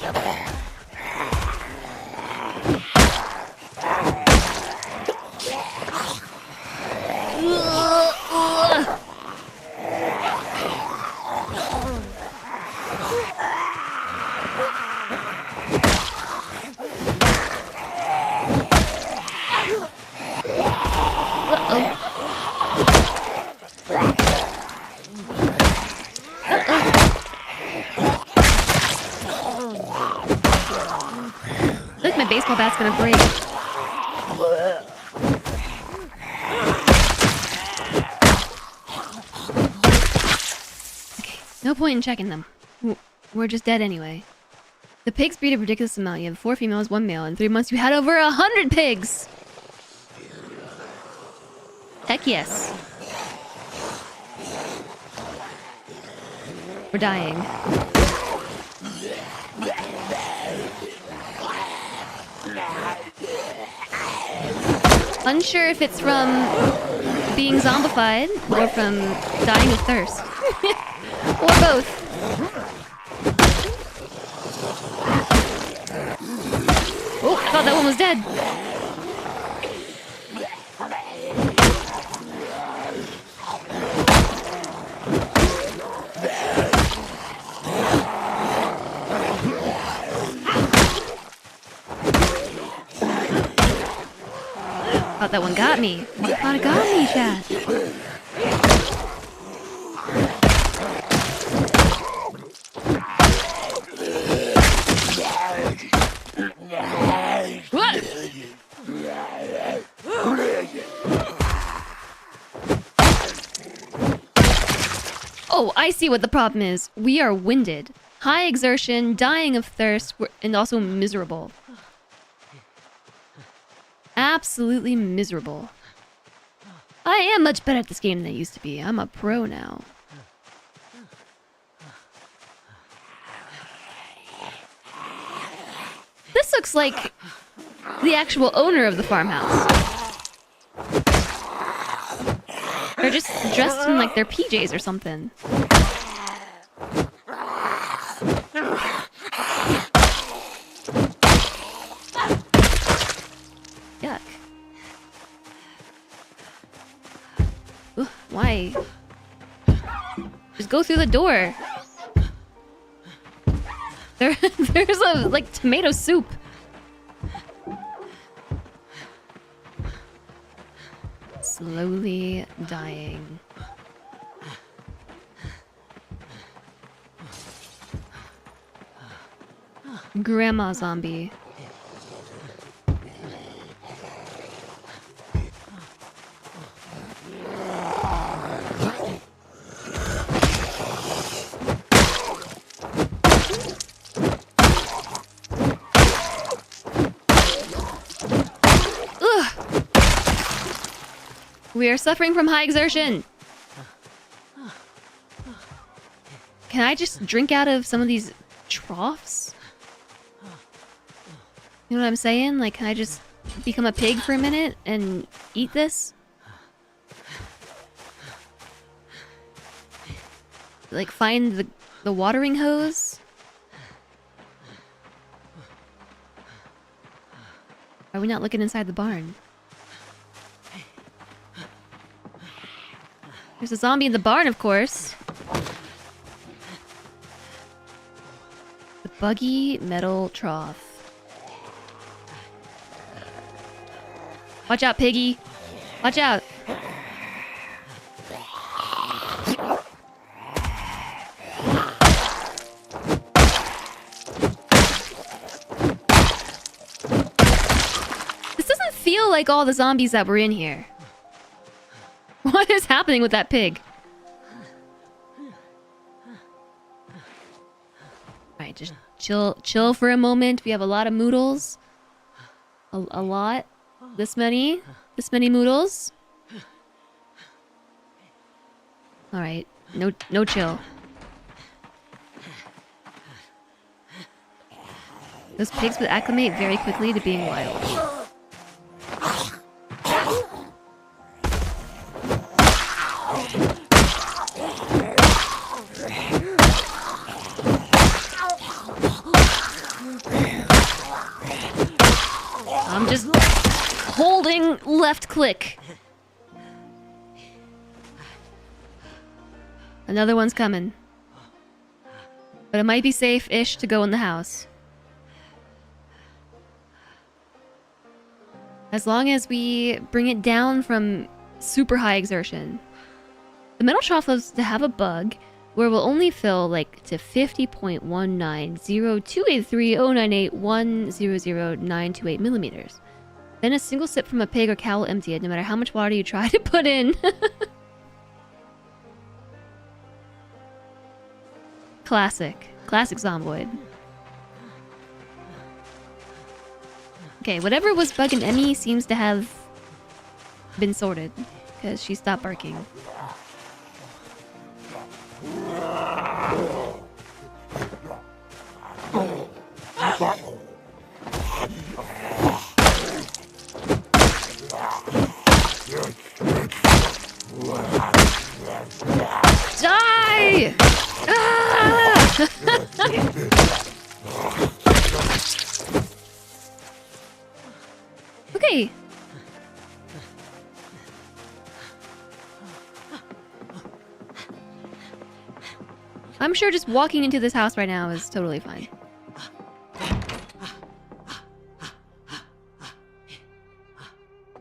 A: Look, my baseball bat's gonna break. Okay, no point in checking them. We're just dead anyway. The pigs breed a ridiculous amount. You have 4 females, 1 male. In 3 months, you had over 100 pigs! Heck yes. We're dying. Unsure if it's from being zombified or from dying of thirst. Or both. Oh, I thought that one was dead. Thought that one got me. I thought it got me, chat. What? Oh, I see what the problem is. We are winded. High exertion, dying of thirst, and also miserable. Absolutely miserable. I am much better at this game than I used to be. I'm a pro now. This looks like the actual owner of the farmhouse. They're just dressed in like their PJs or something. Yuck. Ugh, why? Just go through the door. There's a like tomato soup. Slowly dying. Grandma zombie. We are suffering from high exertion. Can I just drink out of some of these troughs? You know what I'm saying? Like, can I just become a pig for a minute and eat this? Like, find the watering hose? Are we not looking inside the barn? There's a zombie in the barn, of course. The buggy metal trough. Watch out, piggy. Watch out. This doesn't feel like all the zombies that were in here. What is happening with that pig? Alright, just chill for a moment. We have a lot of moodles. A lot. This many moodles. Alright, no chill. Those pigs would acclimate very quickly to being wild. I'm just holding left click. Another one's coming. But it might be safe-ish to go in the house. As long as we bring it down from super high exertion. The metal trough loves to have a bug where we'll only fill like to 50.190283098100928 millimeters. Then a single sip from a pig or cow will empty it, no matter how much water you try to put in. Classic Zomboid. Okay, whatever was bugging Emmy seems to have been sorted, because she stopped barking. Die! Ah! Okay. I'm sure just walking into this house right now is totally fine.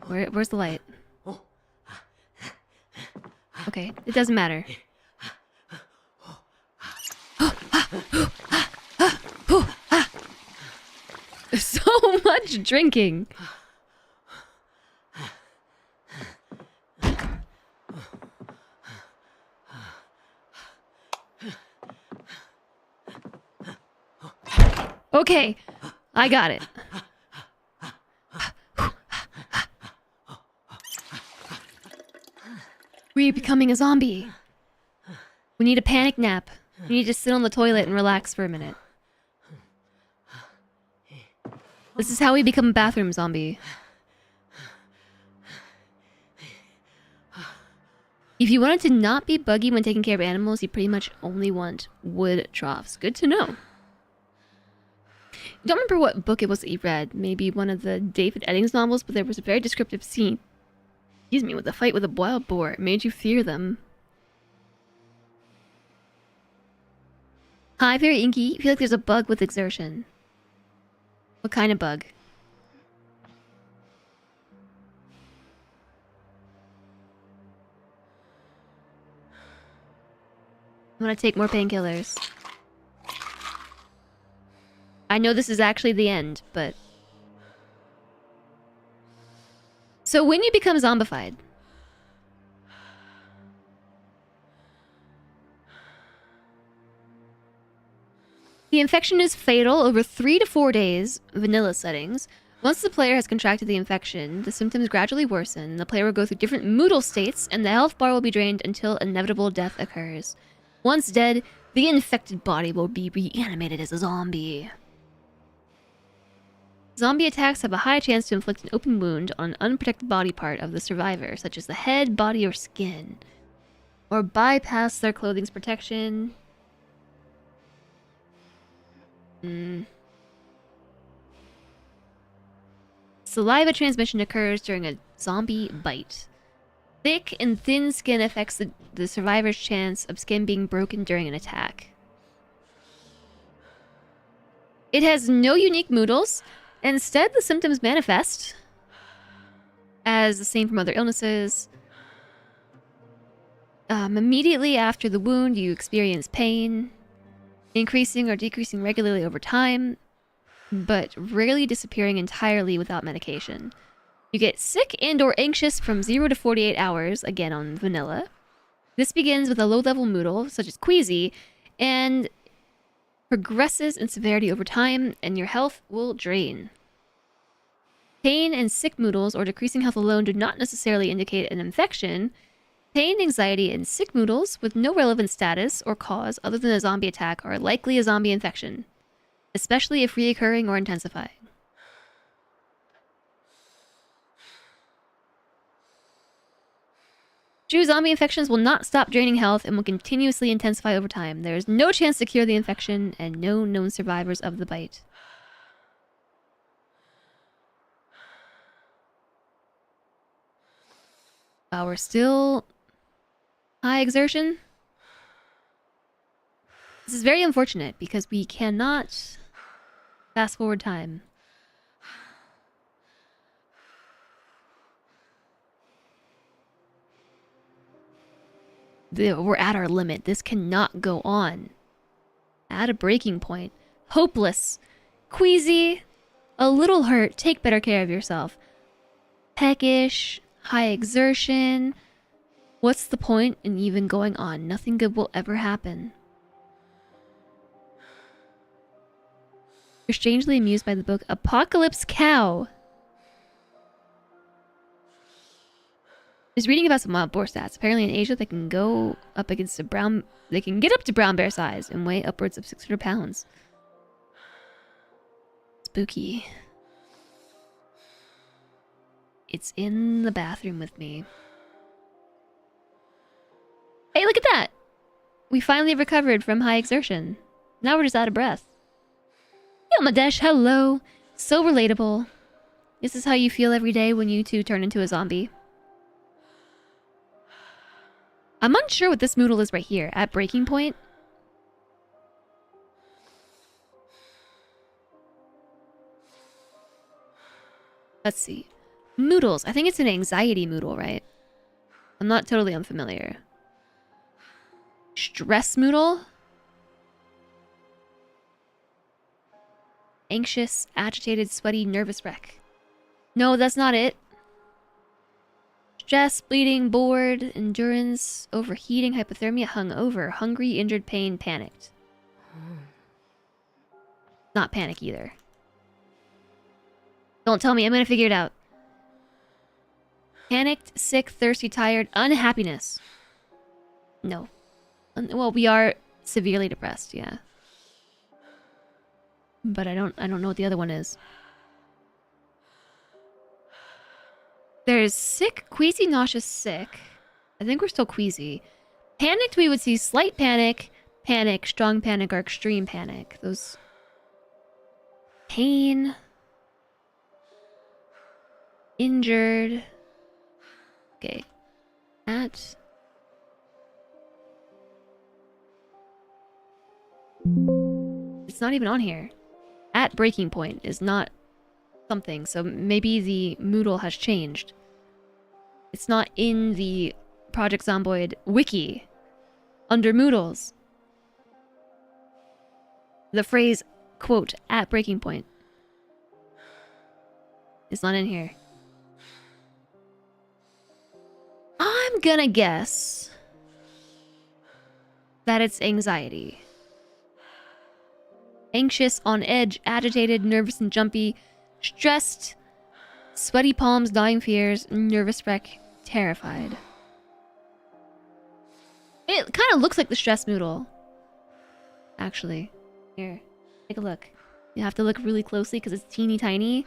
A: Where's the light? Okay, it doesn't matter. There's so much drinking. Okay, I got it. We're becoming a zombie. We need a panic nap. We need to sit on the toilet and relax for a minute. This is how we become a bathroom zombie. If you wanted to not be buggy when taking care of animals, you pretty much only want wood troughs. Good to know. I don't remember what book it was that you read. Maybe one of the David Eddings novels, but there was a very descriptive scene. Excuse me, with a fight with a wild boar. It made you fear them. Hi, very inky. I feel like there's a bug with exertion. What kind of bug? I'm gonna take more painkillers. I know this is actually the end, but... So when you become zombified... The infection is fatal over 3 to 4 days, vanilla settings. Once the player has contracted the infection, the symptoms gradually worsen, the player will go through different moodle states, and the health bar will be drained until inevitable death occurs. Once dead, the infected body will be reanimated as a zombie. Zombie attacks have a high chance to inflict an open wound on an unprotected body part of the survivor, such as the head, body, or skin. Or bypass their clothing's protection. Saliva transmission occurs during a zombie bite. Thick and thin skin affects the survivor's chance of skin being broken during an attack. It has no unique moodles. Instead, the symptoms manifest as the same from other illnesses. Immediately after the wound, you experience pain, increasing or decreasing regularly over time, but rarely disappearing entirely without medication. You get sick and or anxious from 0 to 48 hours, again on vanilla. This begins with a low-level moodle, such as queasy, and progresses in severity over time, and your health will drain. Pain and sick moodles or decreasing health alone do not necessarily indicate an infection. Pain, anxiety, and sick moodles with no relevant status or cause other than a zombie attack are likely a zombie infection, especially if reoccurring or intensifying. True zombie infections will not stop draining health and will continuously intensify over time. There is no chance to cure the infection and no known survivors of the bite. We're still high exertion. This is very unfortunate because we cannot fast forward time. We're at our limit. This cannot go on. At a breaking point. Hopeless. Queasy. A little hurt. Take better care of yourself. Peckish. High exertion. What's the point in even going on? Nothing good will ever happen. You're strangely amused by the book Apocalypse Cow. Just reading about some wild boar stats. Apparently in Asia, they can go up against a brown... They can get up to brown bear size and weigh upwards of 600 pounds. Spooky. It's in the bathroom with me. Hey, look at that! We finally recovered from high exertion. Now we're just out of breath. Yo, Madesh, hello! So relatable. This is how you feel every day when you two turn into a zombie. I'm unsure what this moodle is right here, at breaking point. Let's see. Moodles. I think it's an anxiety moodle, right? I'm not totally unfamiliar. Stress moodle? Anxious, agitated, sweaty, nervous wreck. No, that's not it. Stress, bleeding, bored, endurance, overheating, hypothermia, hungover, hungry, injured, pain, panicked. Not panic either. Don't tell me, I'm gonna figure it out. Panicked, sick, thirsty, tired, unhappiness. No. Well, we are severely depressed, yeah. But I don't know what the other one is. There's sick, queasy, nauseous, sick. I think we're still queasy. Panicked, we would see slight panic, panic, strong panic, or extreme panic. Those... Pain... Injured... Okay. At... It's not even on here. At breaking point is not something, so maybe the Moodle has changed. It's not in the Project Zomboid wiki under Moodles. The phrase, quote, at breaking point is not in here. I'm gonna guess that it's anxiety. Anxious, on edge, agitated, nervous and jumpy, stressed, sweaty palms, dying fears, nervous wreck, terrified. It kind of looks like the stress Moodle. Actually. Here, take a look. You have to look really closely because it's teeny tiny.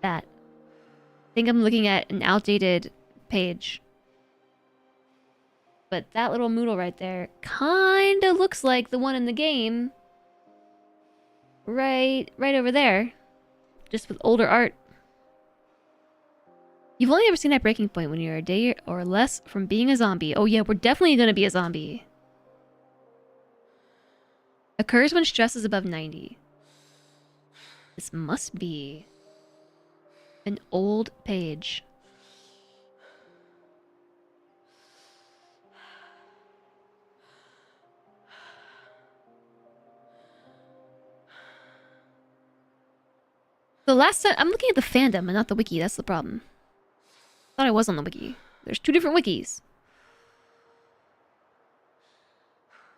A: That. I think I'm looking at an outdated page. But that little Moodle right there kind of looks like the one in the game. Right over there. Just with older art. You've only ever seen that breaking point when you're a day or less from being a zombie. Oh yeah, we're definitely gonna be a zombie. Occurs when stress is above 90. This must be an old page. The last time I'm looking at the fandom and not the wiki, that's the problem. Thought I was on the wiki. There's two different wikis.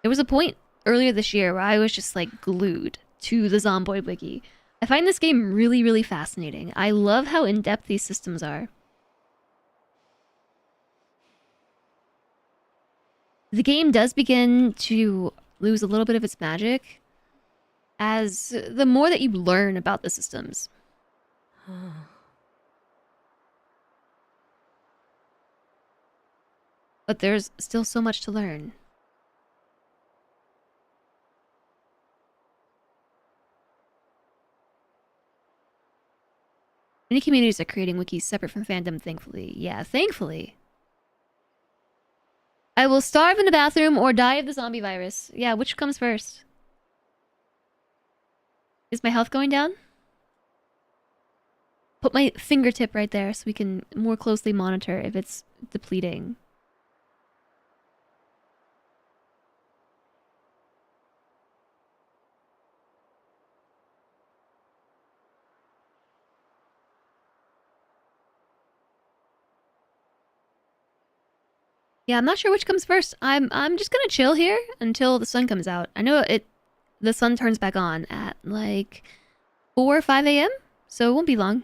A: There was a point earlier this year where I was just like glued to the Zomboid wiki. I find this game really, really fascinating. I love how in-depth these systems are. The game does begin to lose a little bit of its magic as the more that you learn about the systems. But there's still so much to learn. Many communities are creating wikis separate from fandom, thankfully. Yeah, thankfully. I will starve in the bathroom or die of the zombie virus. Yeah, which comes first? Is my health going down? Put my fingertip right there so we can more closely monitor if it's depleting. Yeah, I'm not sure which comes first. I'm just gonna chill here until the sun comes out. I know the sun turns back on at like 4 or 5 a.m. So it won't be long.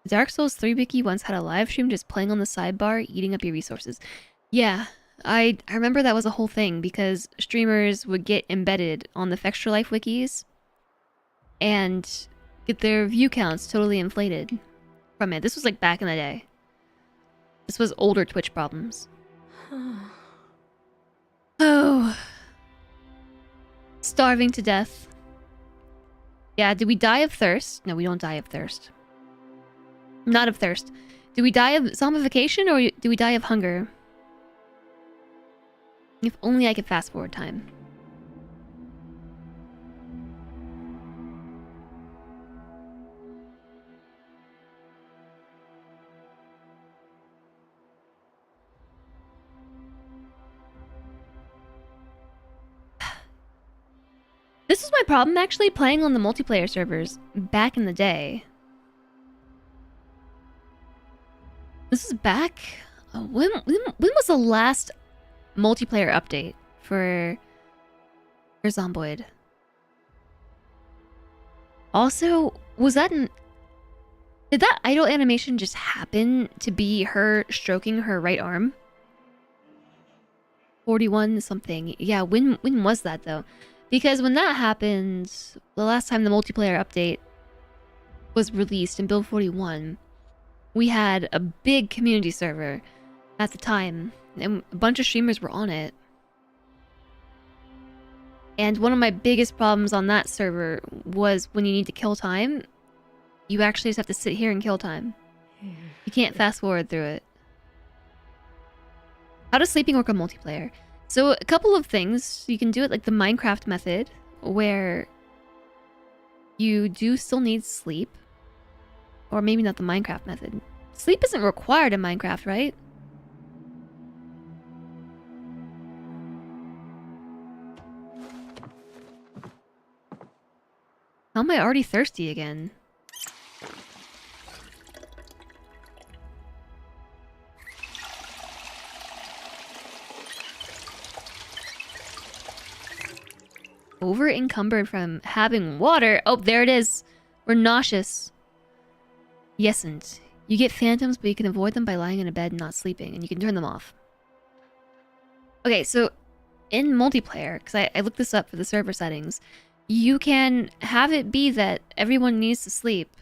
A: Dark Souls 3 wiki once had a live stream just playing on the sidebar, eating up your resources. Yeah, I remember that was a whole thing because streamers would get embedded on the Fextra Life wikis and get their view counts totally inflated from it. This was like back in the day. This was older Twitch problems. Oh. Starving to death. Yeah, did we die of thirst? No, we don't die of thirst. Not of thirst. Do we die of zombification or do we die of hunger? If only I could fast forward time. This was my problem actually playing on the multiplayer servers back in the day. This is back... when was the last multiplayer update for Zomboid? Also, was that did that idle animation just happen to be her stroking her right arm? 41 something. Yeah, when was that though? Because when that happened, the last time the multiplayer update was released in Build 41, we had a big community server at the time, and a bunch of streamers were on it. And one of my biggest problems on that server was when you need to kill time, you actually just have to sit here and kill time. You can't fast forward through it. How does sleeping work on multiplayer? So a couple of things. You can do it like the Minecraft method, where you do still need sleep. Or maybe not the Minecraft method. Sleep isn't required in Minecraft, right? How am I already thirsty again? Over encumbered from having water. Oh, there it is. We're nauseous. Yesn't. You get phantoms, but you can avoid them by lying in a bed and not sleeping, and you can turn them off. Okay, so in multiplayer, because I looked this up for the server settings, you can have it be that everyone needs to sleep,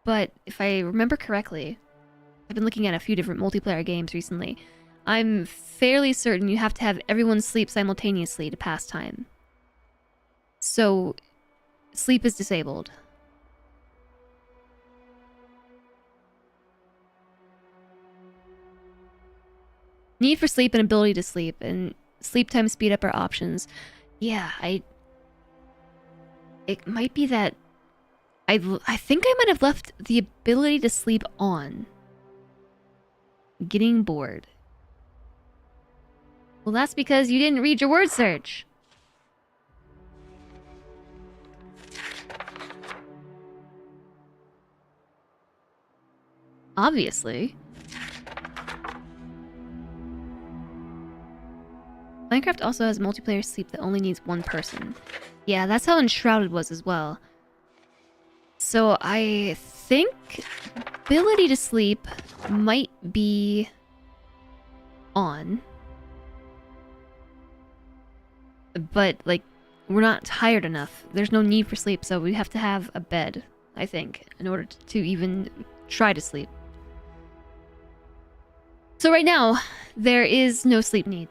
A: but if I remember correctly, I've been looking at a few different multiplayer games recently, I'm fairly certain you have to have everyone sleep simultaneously to pass time. So, sleep is disabled. Need for sleep and ability to sleep, and sleep time speed up are options. Yeah, it might be that I think I might have left the ability to sleep on. Getting bored. Well, that's because you didn't read your word search. Obviously. Minecraft also has multiplayer sleep that only needs one person. Yeah, that's how Enshrouded was as well. So I think ability to sleep might be on. But, like, we're not tired enough. There's no need for sleep, so we have to have a bed, I think, in order to even try to sleep. So right now, there is no sleep need.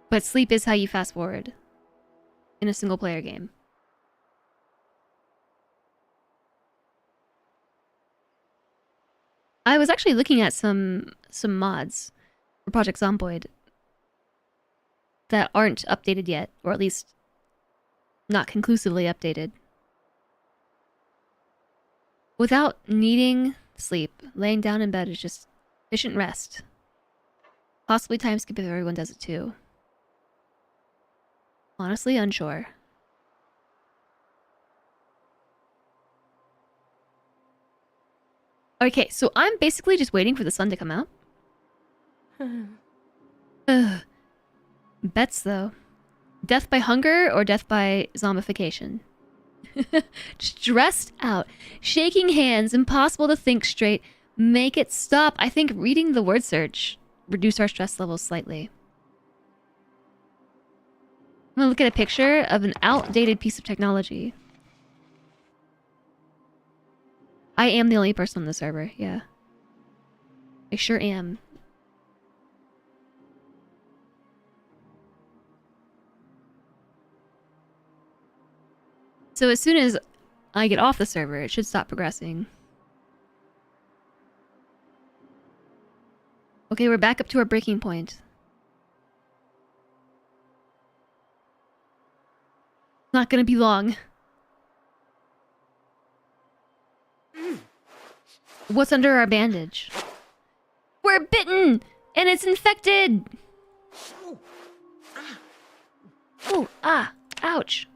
A: But sleep is how you fast forward in a single player game. I was actually looking at some mods for Project Zomboid that aren't updated yet, or at least not conclusively updated. Without needing sleep, laying down in bed is just efficient rest. Possibly time skip if everyone does it too. Honestly, unsure. Okay, so I'm basically just waiting for the sun to come out. Ugh. Bets, though. Death by hunger or death by zombification? Stressed out. Shaking hands. Impossible to think straight. Make it stop. I think reading the word search reduced our stress levels slightly. I'm gonna look at a picture of an outdated piece of technology. I am the only person on the server, yeah. I sure am. So as soon as I get off the server, it should stop progressing. Okay, we're back up to our breaking point. Not gonna be long. What's under our bandage? We're bitten! And it's infected! Oh, ah, ouch.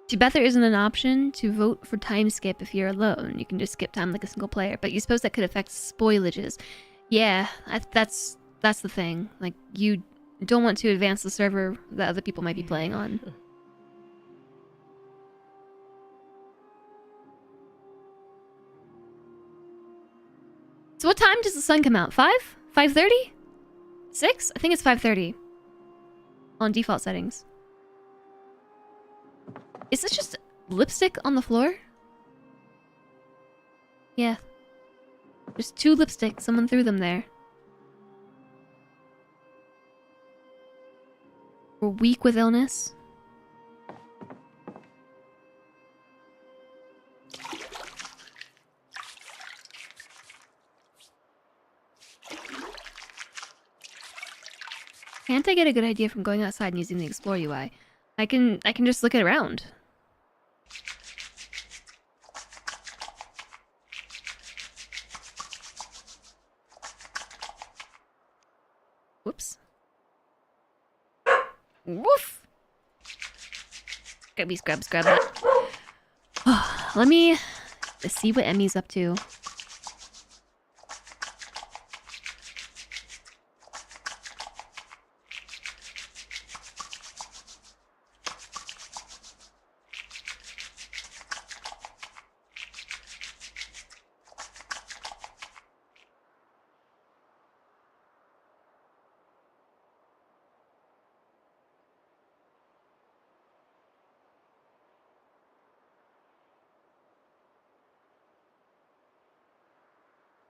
A: Too bad there isn't an option to vote for time skip if you're alone. You can just skip time like a single player, but you suppose that could affect spoilages. Yeah, that's the thing. Like, you don't want to advance the server that other people might be playing on. So what time does the sun come out? 5? 5:30? 6? I think it's 5:30. On default settings. Is this just lipstick on the floor? Yeah. There's 2 lipsticks. Someone threw them there. We're weak with illness. Can't I get a good idea from going outside and using the Explore UI? I can just look it around. Whoops. Woof! Grabby scrub that. Let me see what Emmy's up to.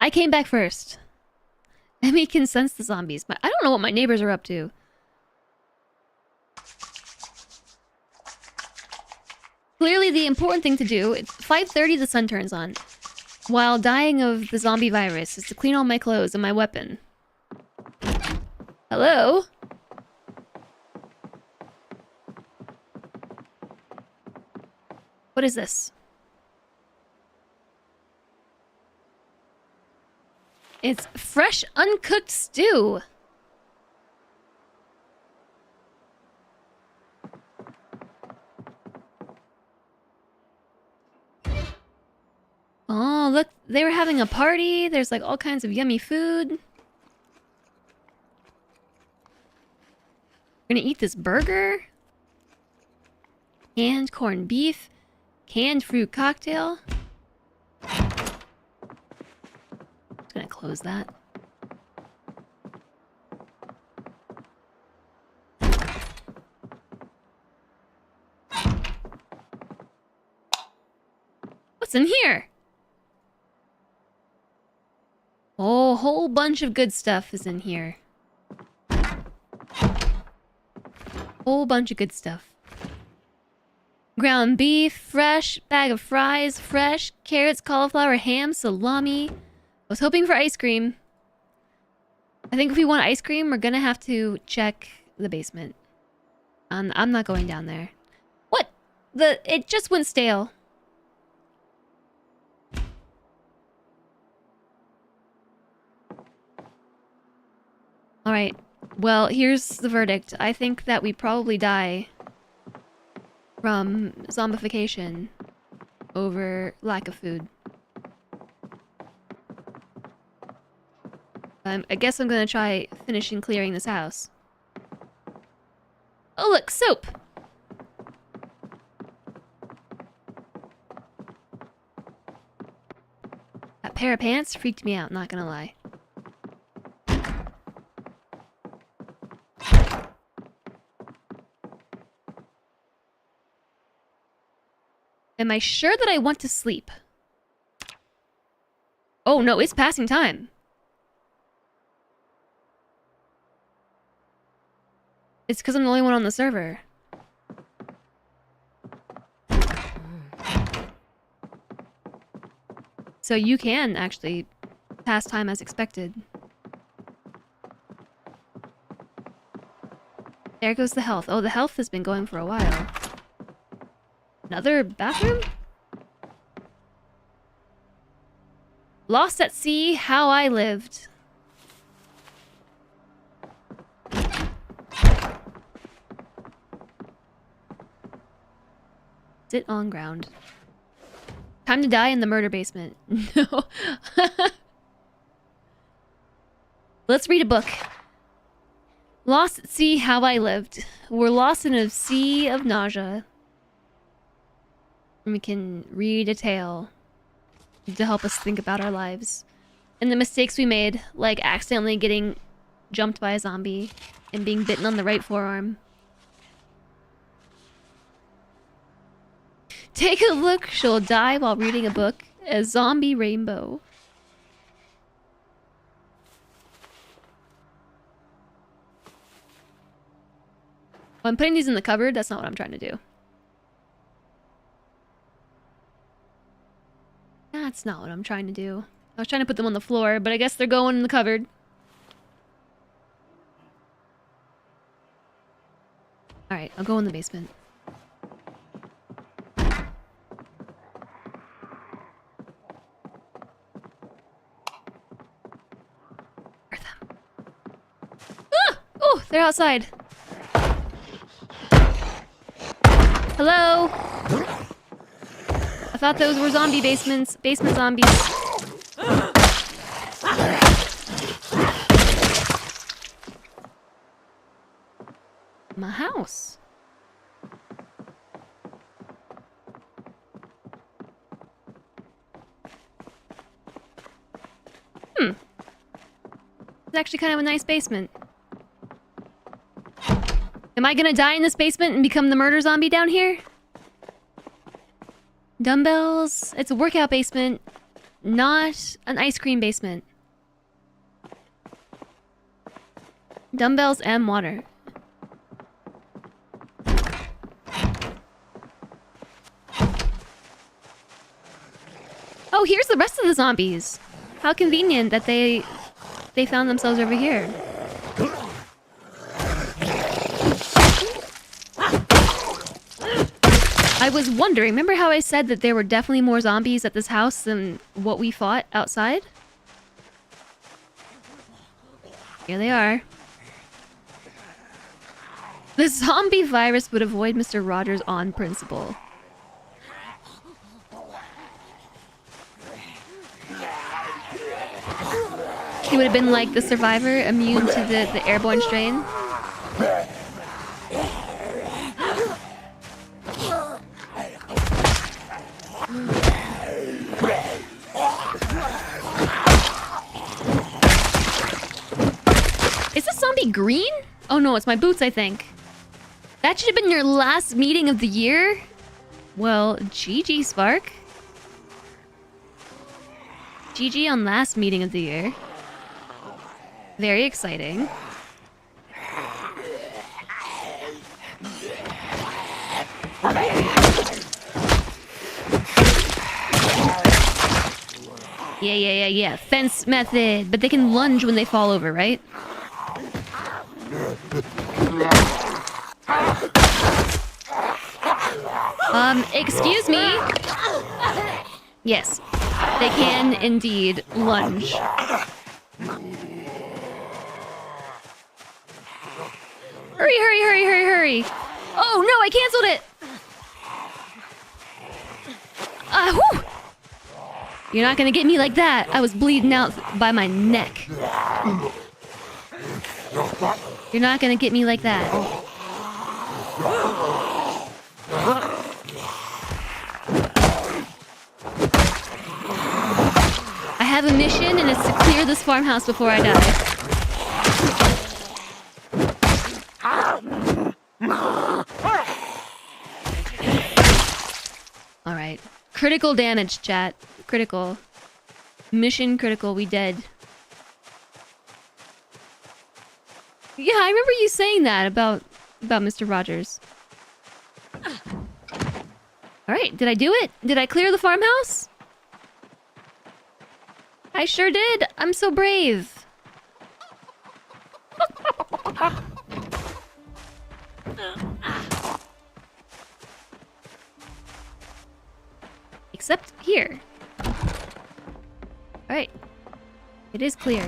A: I came back first. Emmy can sense the zombies. I don't know what my neighbors are up to. Clearly the important thing to do, it's 5:30 the sun turns on, while dying of the zombie virus, is to clean all my clothes and my weapon. Hello? What is this? It's fresh, uncooked stew. Oh, look, they were having a party. There's like all kinds of yummy food. We're gonna eat this burger. Canned corned beef. Canned fruit cocktail. Gonna close that. What's in here? Oh, a whole bunch of good stuff is in here. Whole bunch of good stuff. Ground beef, fresh. Bag of fries, fresh. Carrots, cauliflower, ham, salami. I was hoping for ice cream. I think if we want ice cream, we're gonna have to check the basement. I'm not going down there. What? It just went stale. Alright. Well, here's the verdict. I think that we probably die from zombification over lack of food. I guess I'm gonna try finishing clearing this house. Oh look, soap! That pair of pants freaked me out, not gonna lie. Am I sure that I want to sleep? Oh no, it's passing time. It's because I'm the only one on the server. So you can actually pass time as expected. There goes the health. Oh, the health has been going for a while. Another bathroom? Lost at sea, how I lived. Sit on ground. Time to die in the murder basement. No. Let's read a book. Lost at sea, how I lived. We're lost in a sea of nausea. And we can read a tale to help us think about our lives. And the mistakes we made, like accidentally getting jumped by a zombie and being bitten on the right forearm. Take a look. She'll die while reading a book. A zombie rainbow. Oh, I'm putting these in the cupboard. That's not what I'm trying to do. That's not what I'm trying to do. I was trying to put them on the floor, but I guess they're going in the cupboard. Alright, I'll go in the basement. Ah! Oh, they're outside. Hello? I thought those were zombie basements. Basement zombies. My house. It's actually kind of a nice basement. Am I gonna die in this basement and become the murder zombie down here? Dumbbells. It's a workout basement, not an ice cream basement. Dumbbells and water. Oh, here's the rest of the zombies. How convenient that they found themselves over here. I was wondering, remember how I said that there were definitely more zombies at this house than what we fought outside? Here they are. The zombie virus would avoid Mr. Rogers on principle. He would have been like the survivor, immune to the airborne strain. Is this zombie green? Oh no, it's my boots, I think. That should have been your last meeting of the year? Well, GG, Spark. GG on last meeting of the year. Very exciting. Yeah. Fence method. But they can lunge when they fall over, right? Excuse me? Yes. They can indeed lunge. Hurry. Oh no, I canceled it! Whew! You're not gonna get me like that. I was bleeding out by my neck. You're not gonna get me like that. I have a mission and it's to clear this farmhouse before I die. Alright. Critical damage, chat. Critical. Mission critical, we dead. Yeah, I remember you saying that about Mr. Rogers. Alright, did I do it? Did I clear the farmhouse? I sure did! I'm so brave! Except here. Alright. It is clear.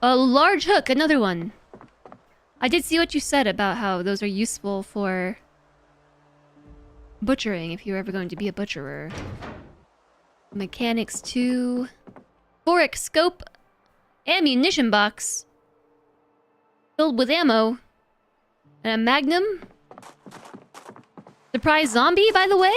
A: A large hook, another one. I did see what you said about how those are useful for butchering if you're ever going to be a butcherer. Mechanics 2. Boric scope. Ammunition box. Filled with ammo. And a magnum. Surprise zombie, by the way?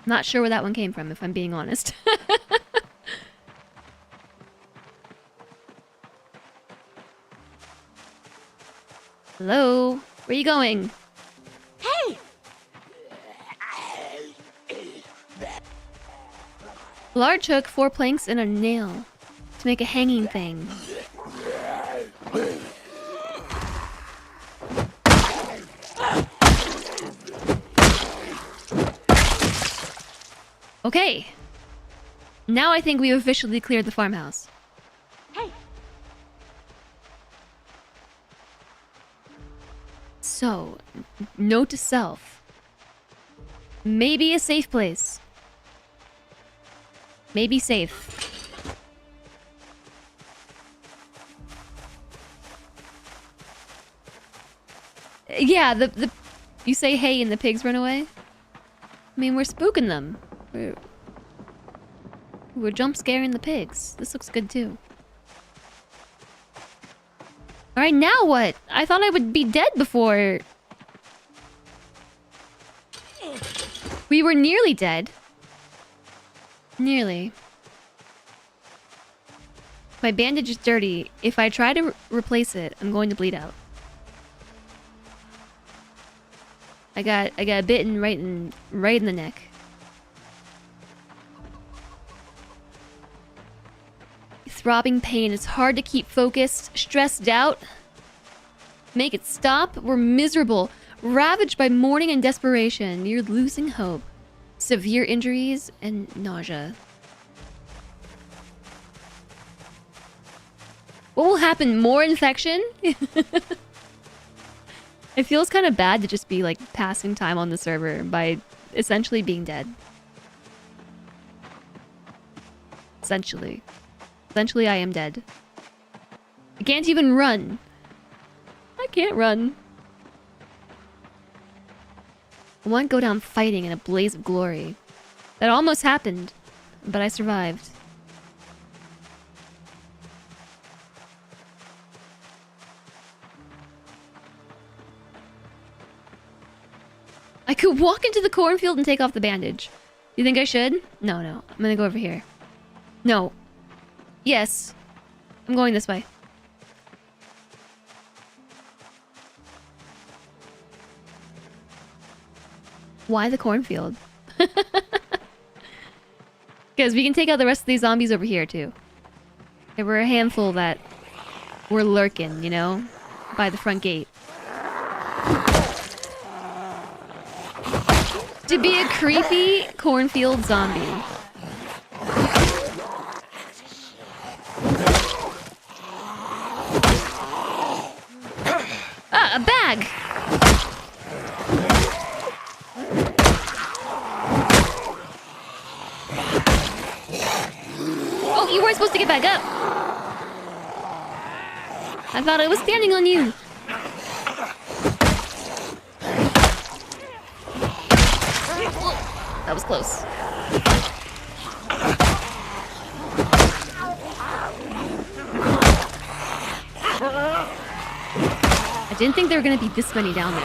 A: Not sure where that one came from, if I'm being honest. Hello? Where are you going?
B: Hey!
A: Large hook, 4 planks, and a nail to make a hanging thing. Okay. Now I think we've officially cleared the farmhouse.
B: Hey!
A: So, note to self. Maybe a safe place. Maybe safe. Yeah, you say hey and the pigs run away? I mean, we're spooking them. We're jump scaring the pigs. This looks good too. Alright, now what? I thought I would be dead before. We were nearly dead. Nearly. My bandage is dirty. If I try to replace it, I'm going to bleed out. I got bitten right in the neck. Throbbing pain. It's hard to keep focused. Stressed out. Make it stop. We're miserable. Ravaged by mourning and desperation. You're losing hope. Severe injuries and nausea. What will happen? More infection? It feels kind of bad to just be like passing time on the server by essentially being dead. Essentially, I am dead. I can't even run. I can't run. I want to go down fighting in a blaze of glory. That almost happened, but I survived. I could walk into the cornfield and take off the bandage. You think I should? No. I'm gonna go over here. No. Yes. I'm going this way. Why the cornfield? Because we can take out the rest of these zombies over here, too. There were a handful that were lurking, you know? By the front gate. To be a creepy cornfield zombie. Ah, a bag! Oh, you weren't supposed to get back up! I thought I was standing on you! That was close. I didn't think there were gonna be this many down there.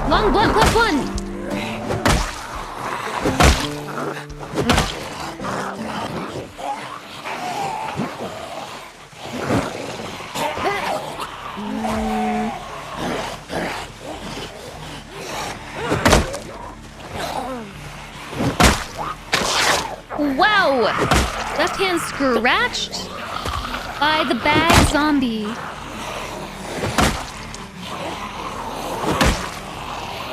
A: Long blunt +1! Wow! Left hand scratched by the bag zombie.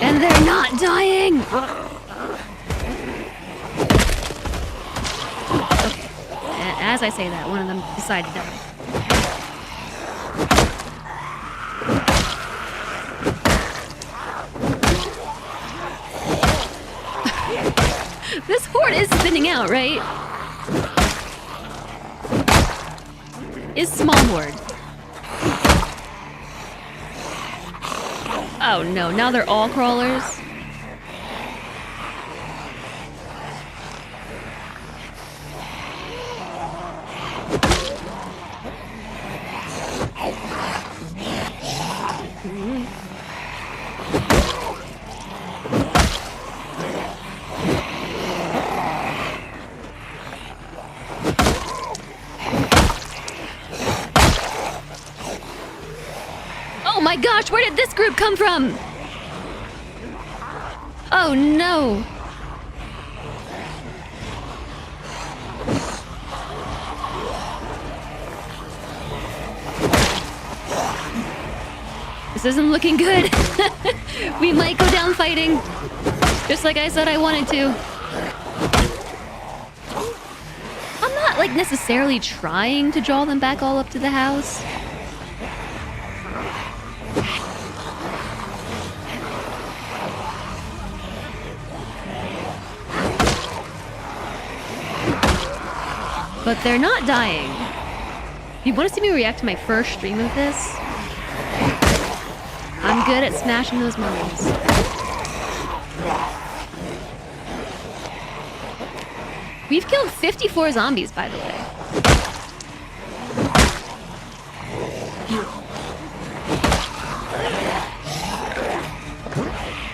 A: And they're not dying! Okay. As I say that, one of them decided to die. This horde is spinning out, right? Is small horde. Oh no, now they're all crawlers. Oh my gosh, where did this group come from? Oh no. This isn't looking good. We might go down fighting. Just like I said I wanted to. I'm not like necessarily trying to draw them back all up to the house. But they're not dying. You want to see me react to my first stream of this? I'm good at smashing those mummies. We've killed 54 zombies, by the way.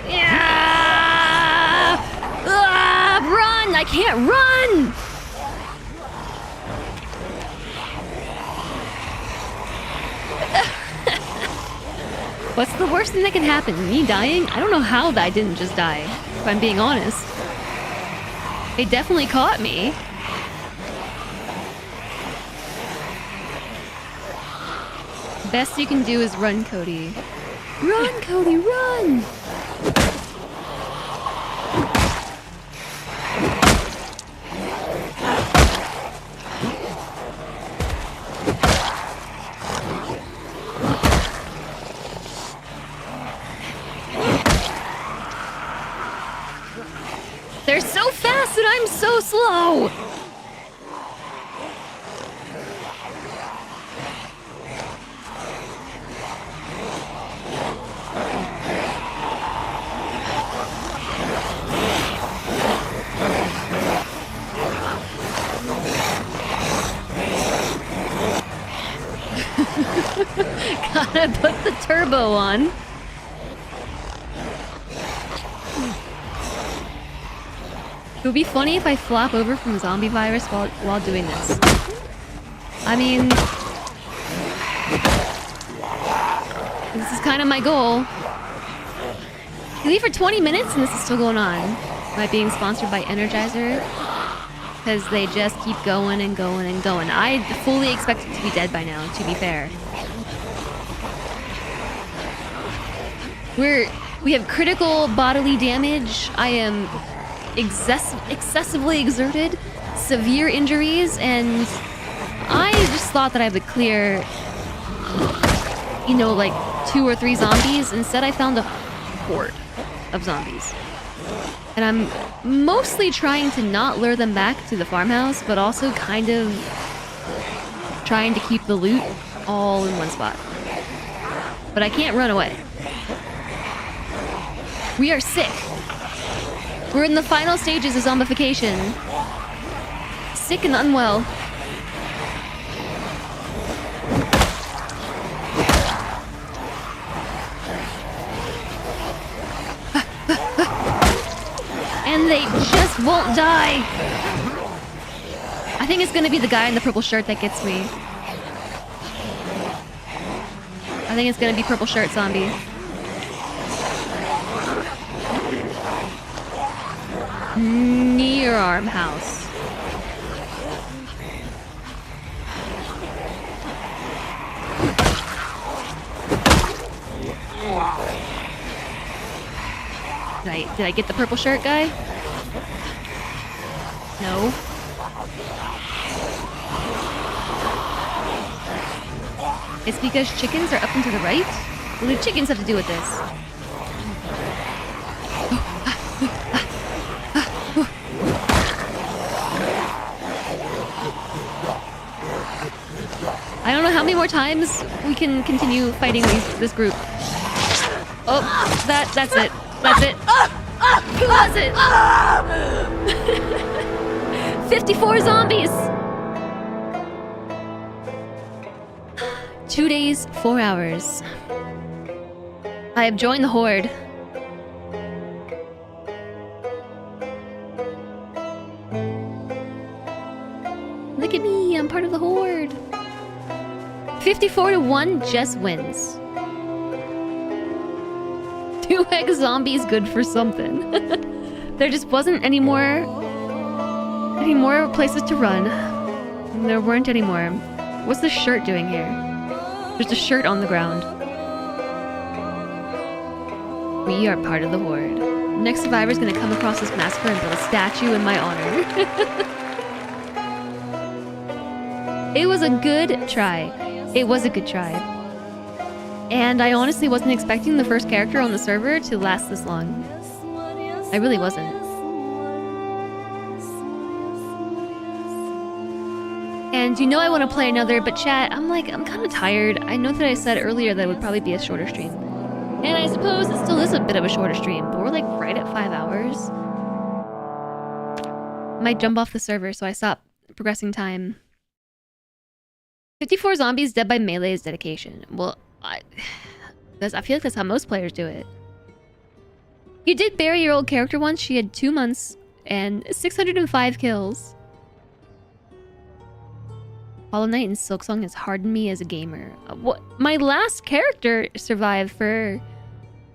A: Yeah! Run! I can't run! What's the worst thing that can happen? Me dying? I don't know how I didn't just die, if I'm being honest. They definitely caught me. Best you can do is run, Cody. Run, Cody, run! They're so fast and I'm so slow! Gotta put the turbo on. It would be funny if I flop over from zombie virus while doing this. I mean, this is kind of my goal. You leave for 20 minutes and this is still going on. Am I being sponsored by Energizer? Because they just keep going and going and going. I fully expect it to be dead by now, to be fair. We have critical bodily damage. I am excessively exerted, severe injuries, and I just thought that I would clear, you know, like 2 or 3 zombies. Instead, I found a horde of zombies. And I'm mostly trying to not lure them back to the farmhouse, but also kind of trying to keep the loot all in one spot. But I can't run away. We are sick. We're in the final stages of zombification. Sick and unwell. And they just won't die. I think it's gonna be the guy in the purple shirt that gets me. I think it's gonna be purple shirt zombie. Near arm house. Did I get the purple shirt guy? No. It's because chickens are up and to the right? What do chickens have to do with this? I don't know how many more times we can continue fighting this group. Oh, that's it. That's it. Who was it? 54 zombies! 2 days, 4 hours. I have joined the horde. Look at me, I'm part of the horde. 54-1, Jess wins. 2x zombies good for something. There just wasn't any more places to run. There weren't any more. What's the shirt doing here? There's a shirt on the ground. We are part of the horde. Next survivor's gonna come across this massacre and build a statue in my honor. It was a good try. It was a good try. And I honestly wasn't expecting the first character on the server to last this long. I really wasn't. And you know I want to play another, but chat, I'm kind of tired. I know that I said earlier that it would probably be a shorter stream. And I suppose it still is a bit of a shorter stream, but we're like right at 5 hours. Might jump off the server, so I stop progressing time. 54 zombies dead by melee is dedication. Well, I feel like that's how most players do it. You did bury your old character once. She had 2 months and 605 kills. Hollow Knight and Silksong has hardened me as a gamer. What? My last character survived for...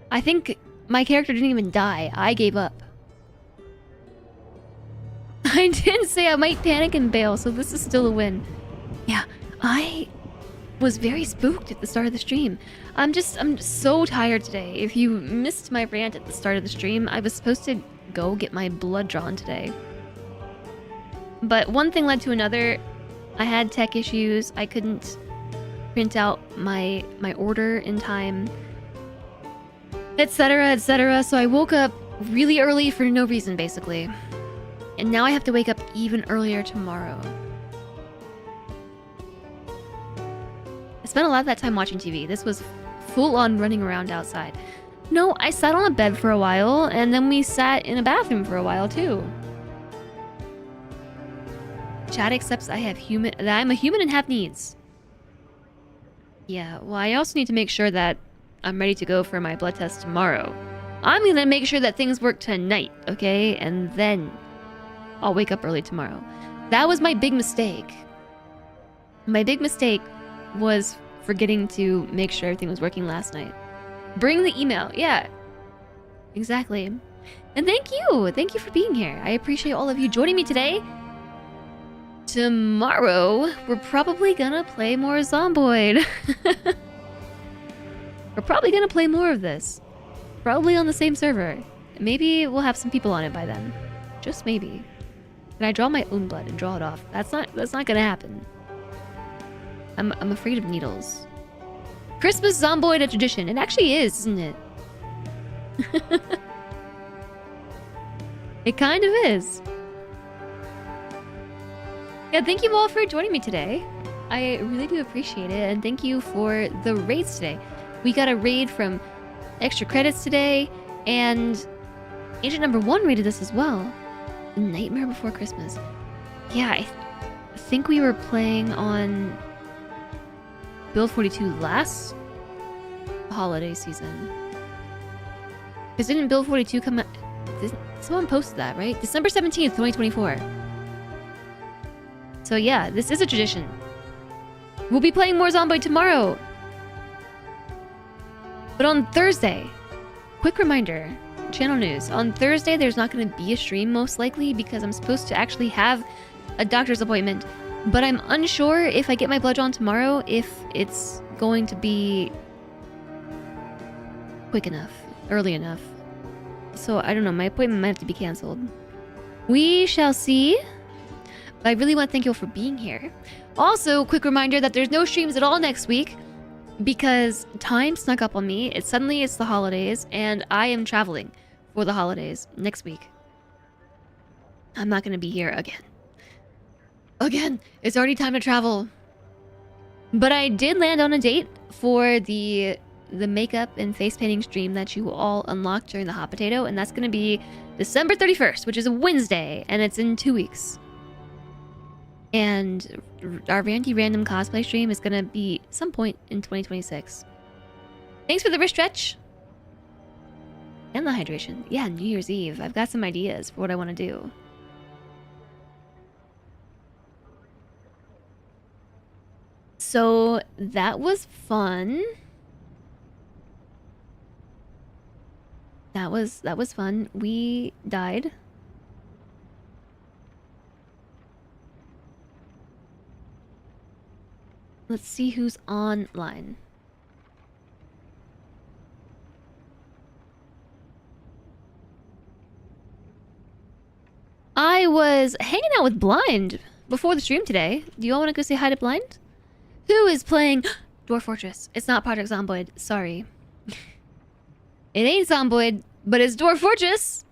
A: I think my character didn't even die. I gave up. I didn't say I might panic and bail, so this is still a win. Yeah, I was very spooked at the start of the stream. I'm so tired today. If you missed my rant at the start of the stream, I was supposed to go get my blood drawn today. But one thing led to another. I had tech issues. I couldn't print out my order in time, etc., etc. So I woke up really early for no reason, basically. And now I have to wake up even earlier tomorrow. I spent a lot of that time watching TV. This was full on running around outside. No, I sat on a bed for a while, and then we sat in a bathroom for a while too. Chat accepts that I'm a human and have needs. Yeah, well, I also need to make sure that I'm ready to go for my blood test tomorrow. I'm gonna make sure that things work tonight, okay? And then I'll wake up early tomorrow. That was my big mistake. My big mistake was forgetting to make sure everything was working last night. Bring the email. Yeah, exactly. And thank you. Thank you for being here. I appreciate all of you joining me today. Tomorrow, we're probably gonna play more Zomboid. We're probably gonna play more of this. Probably on the same server. Maybe we'll have some people on it by then. Just maybe. Can I draw my own blood and draw it off? That's not gonna happen. I'm afraid of needles. Christmas Zomboid a tradition. It actually is, isn't it? It kind of is. Yeah, thank you all for joining me today. I really do appreciate it, and thank you for the raids today. We got a raid from Extra Credits today, and Agent Number 1 raided us as well. The Nightmare Before Christmas. Yeah, I think we were playing on Build 42 last holiday season. Because didn't Build 42 come out? Someone posted that, right? December 17th, 2024. So yeah, this is a tradition. We'll be playing more Zomboid tomorrow. But on Thursday, quick reminder, channel news. On Thursday, there's not going to be a stream most likely because I'm supposed to actually have a doctor's appointment. But I'm unsure if I get my blood drawn tomorrow, if it's going to be quick enough, early enough. So I don't know, my appointment might have to be canceled. We shall see. But I really want to thank you all for being here. Also, quick reminder that there's no streams at all next week because time snuck up on me. It's the holidays, and I am traveling for the holidays next week. I'm not going to be here again. Again, it's already time to travel. But I did land on a date for the makeup and face painting stream that you all unlocked during the Hot Potato, and that's going to be December 31st, which is a Wednesday, and it's in 2 weeks. And our Randy Random cosplay stream is going to be some point in 2026. Thanks for the wrist stretch. And the hydration. Yeah, New Year's Eve. I've got some ideas for what I want to do. So that was fun. That was fun. We died. Let's see who's online. I was hanging out with Blind before the stream today. Do you all want to go say hi to Blind? Who is playing Dwarf Fortress? It's not Project Zomboid. Sorry. It ain't Zomboid, but it's Dwarf Fortress,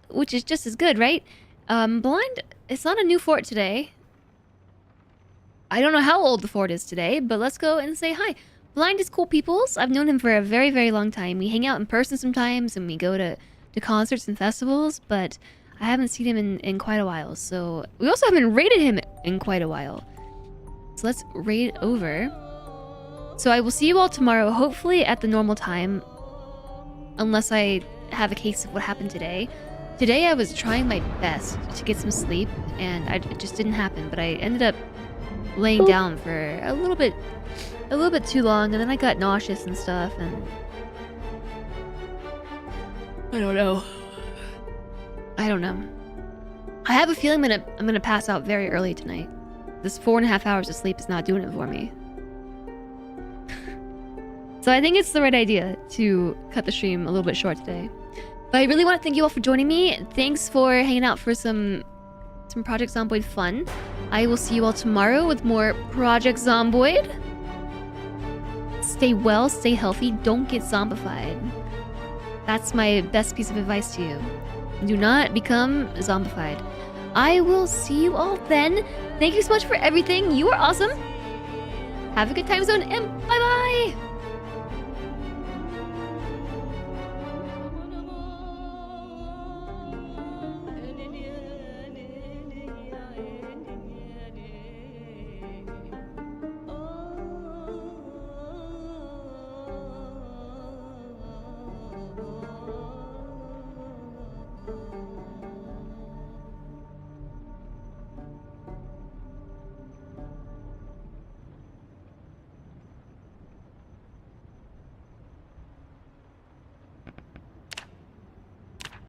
A: which is just as good, right? Blind, it's not a new fort today. I don't know how old the fort is today, but let's go and say hi. Blind is cool peoples. I've known him for a very, very long time. We hang out in person sometimes, and we go to concerts and festivals, but I haven't seen him in quite a while. So we also haven't raided him in quite a while. So let's raid over. So I will see you all tomorrow, hopefully at the normal time, unless I have a case of what happened today. Today I was trying my best to get some sleep, and it just didn't happen. But I ended up laying down for a little bit too long, and then I got nauseous and stuff, and I don't know. I have a feeling I'm gonna pass out very early tonight. This 4.5 hours of sleep is not doing it for me. So I think it's the right idea to cut the stream a little bit short today. But I really want to thank you all for joining me. Thanks for hanging out for some Project Zomboid fun. I will see you all tomorrow with more Project Zomboid. Stay well, stay healthy, don't get zombified. That's my best piece of advice to you. Do not become zombified. I will see you all then. Thank you so much for everything. You are awesome. Have a good time zone, and bye-bye!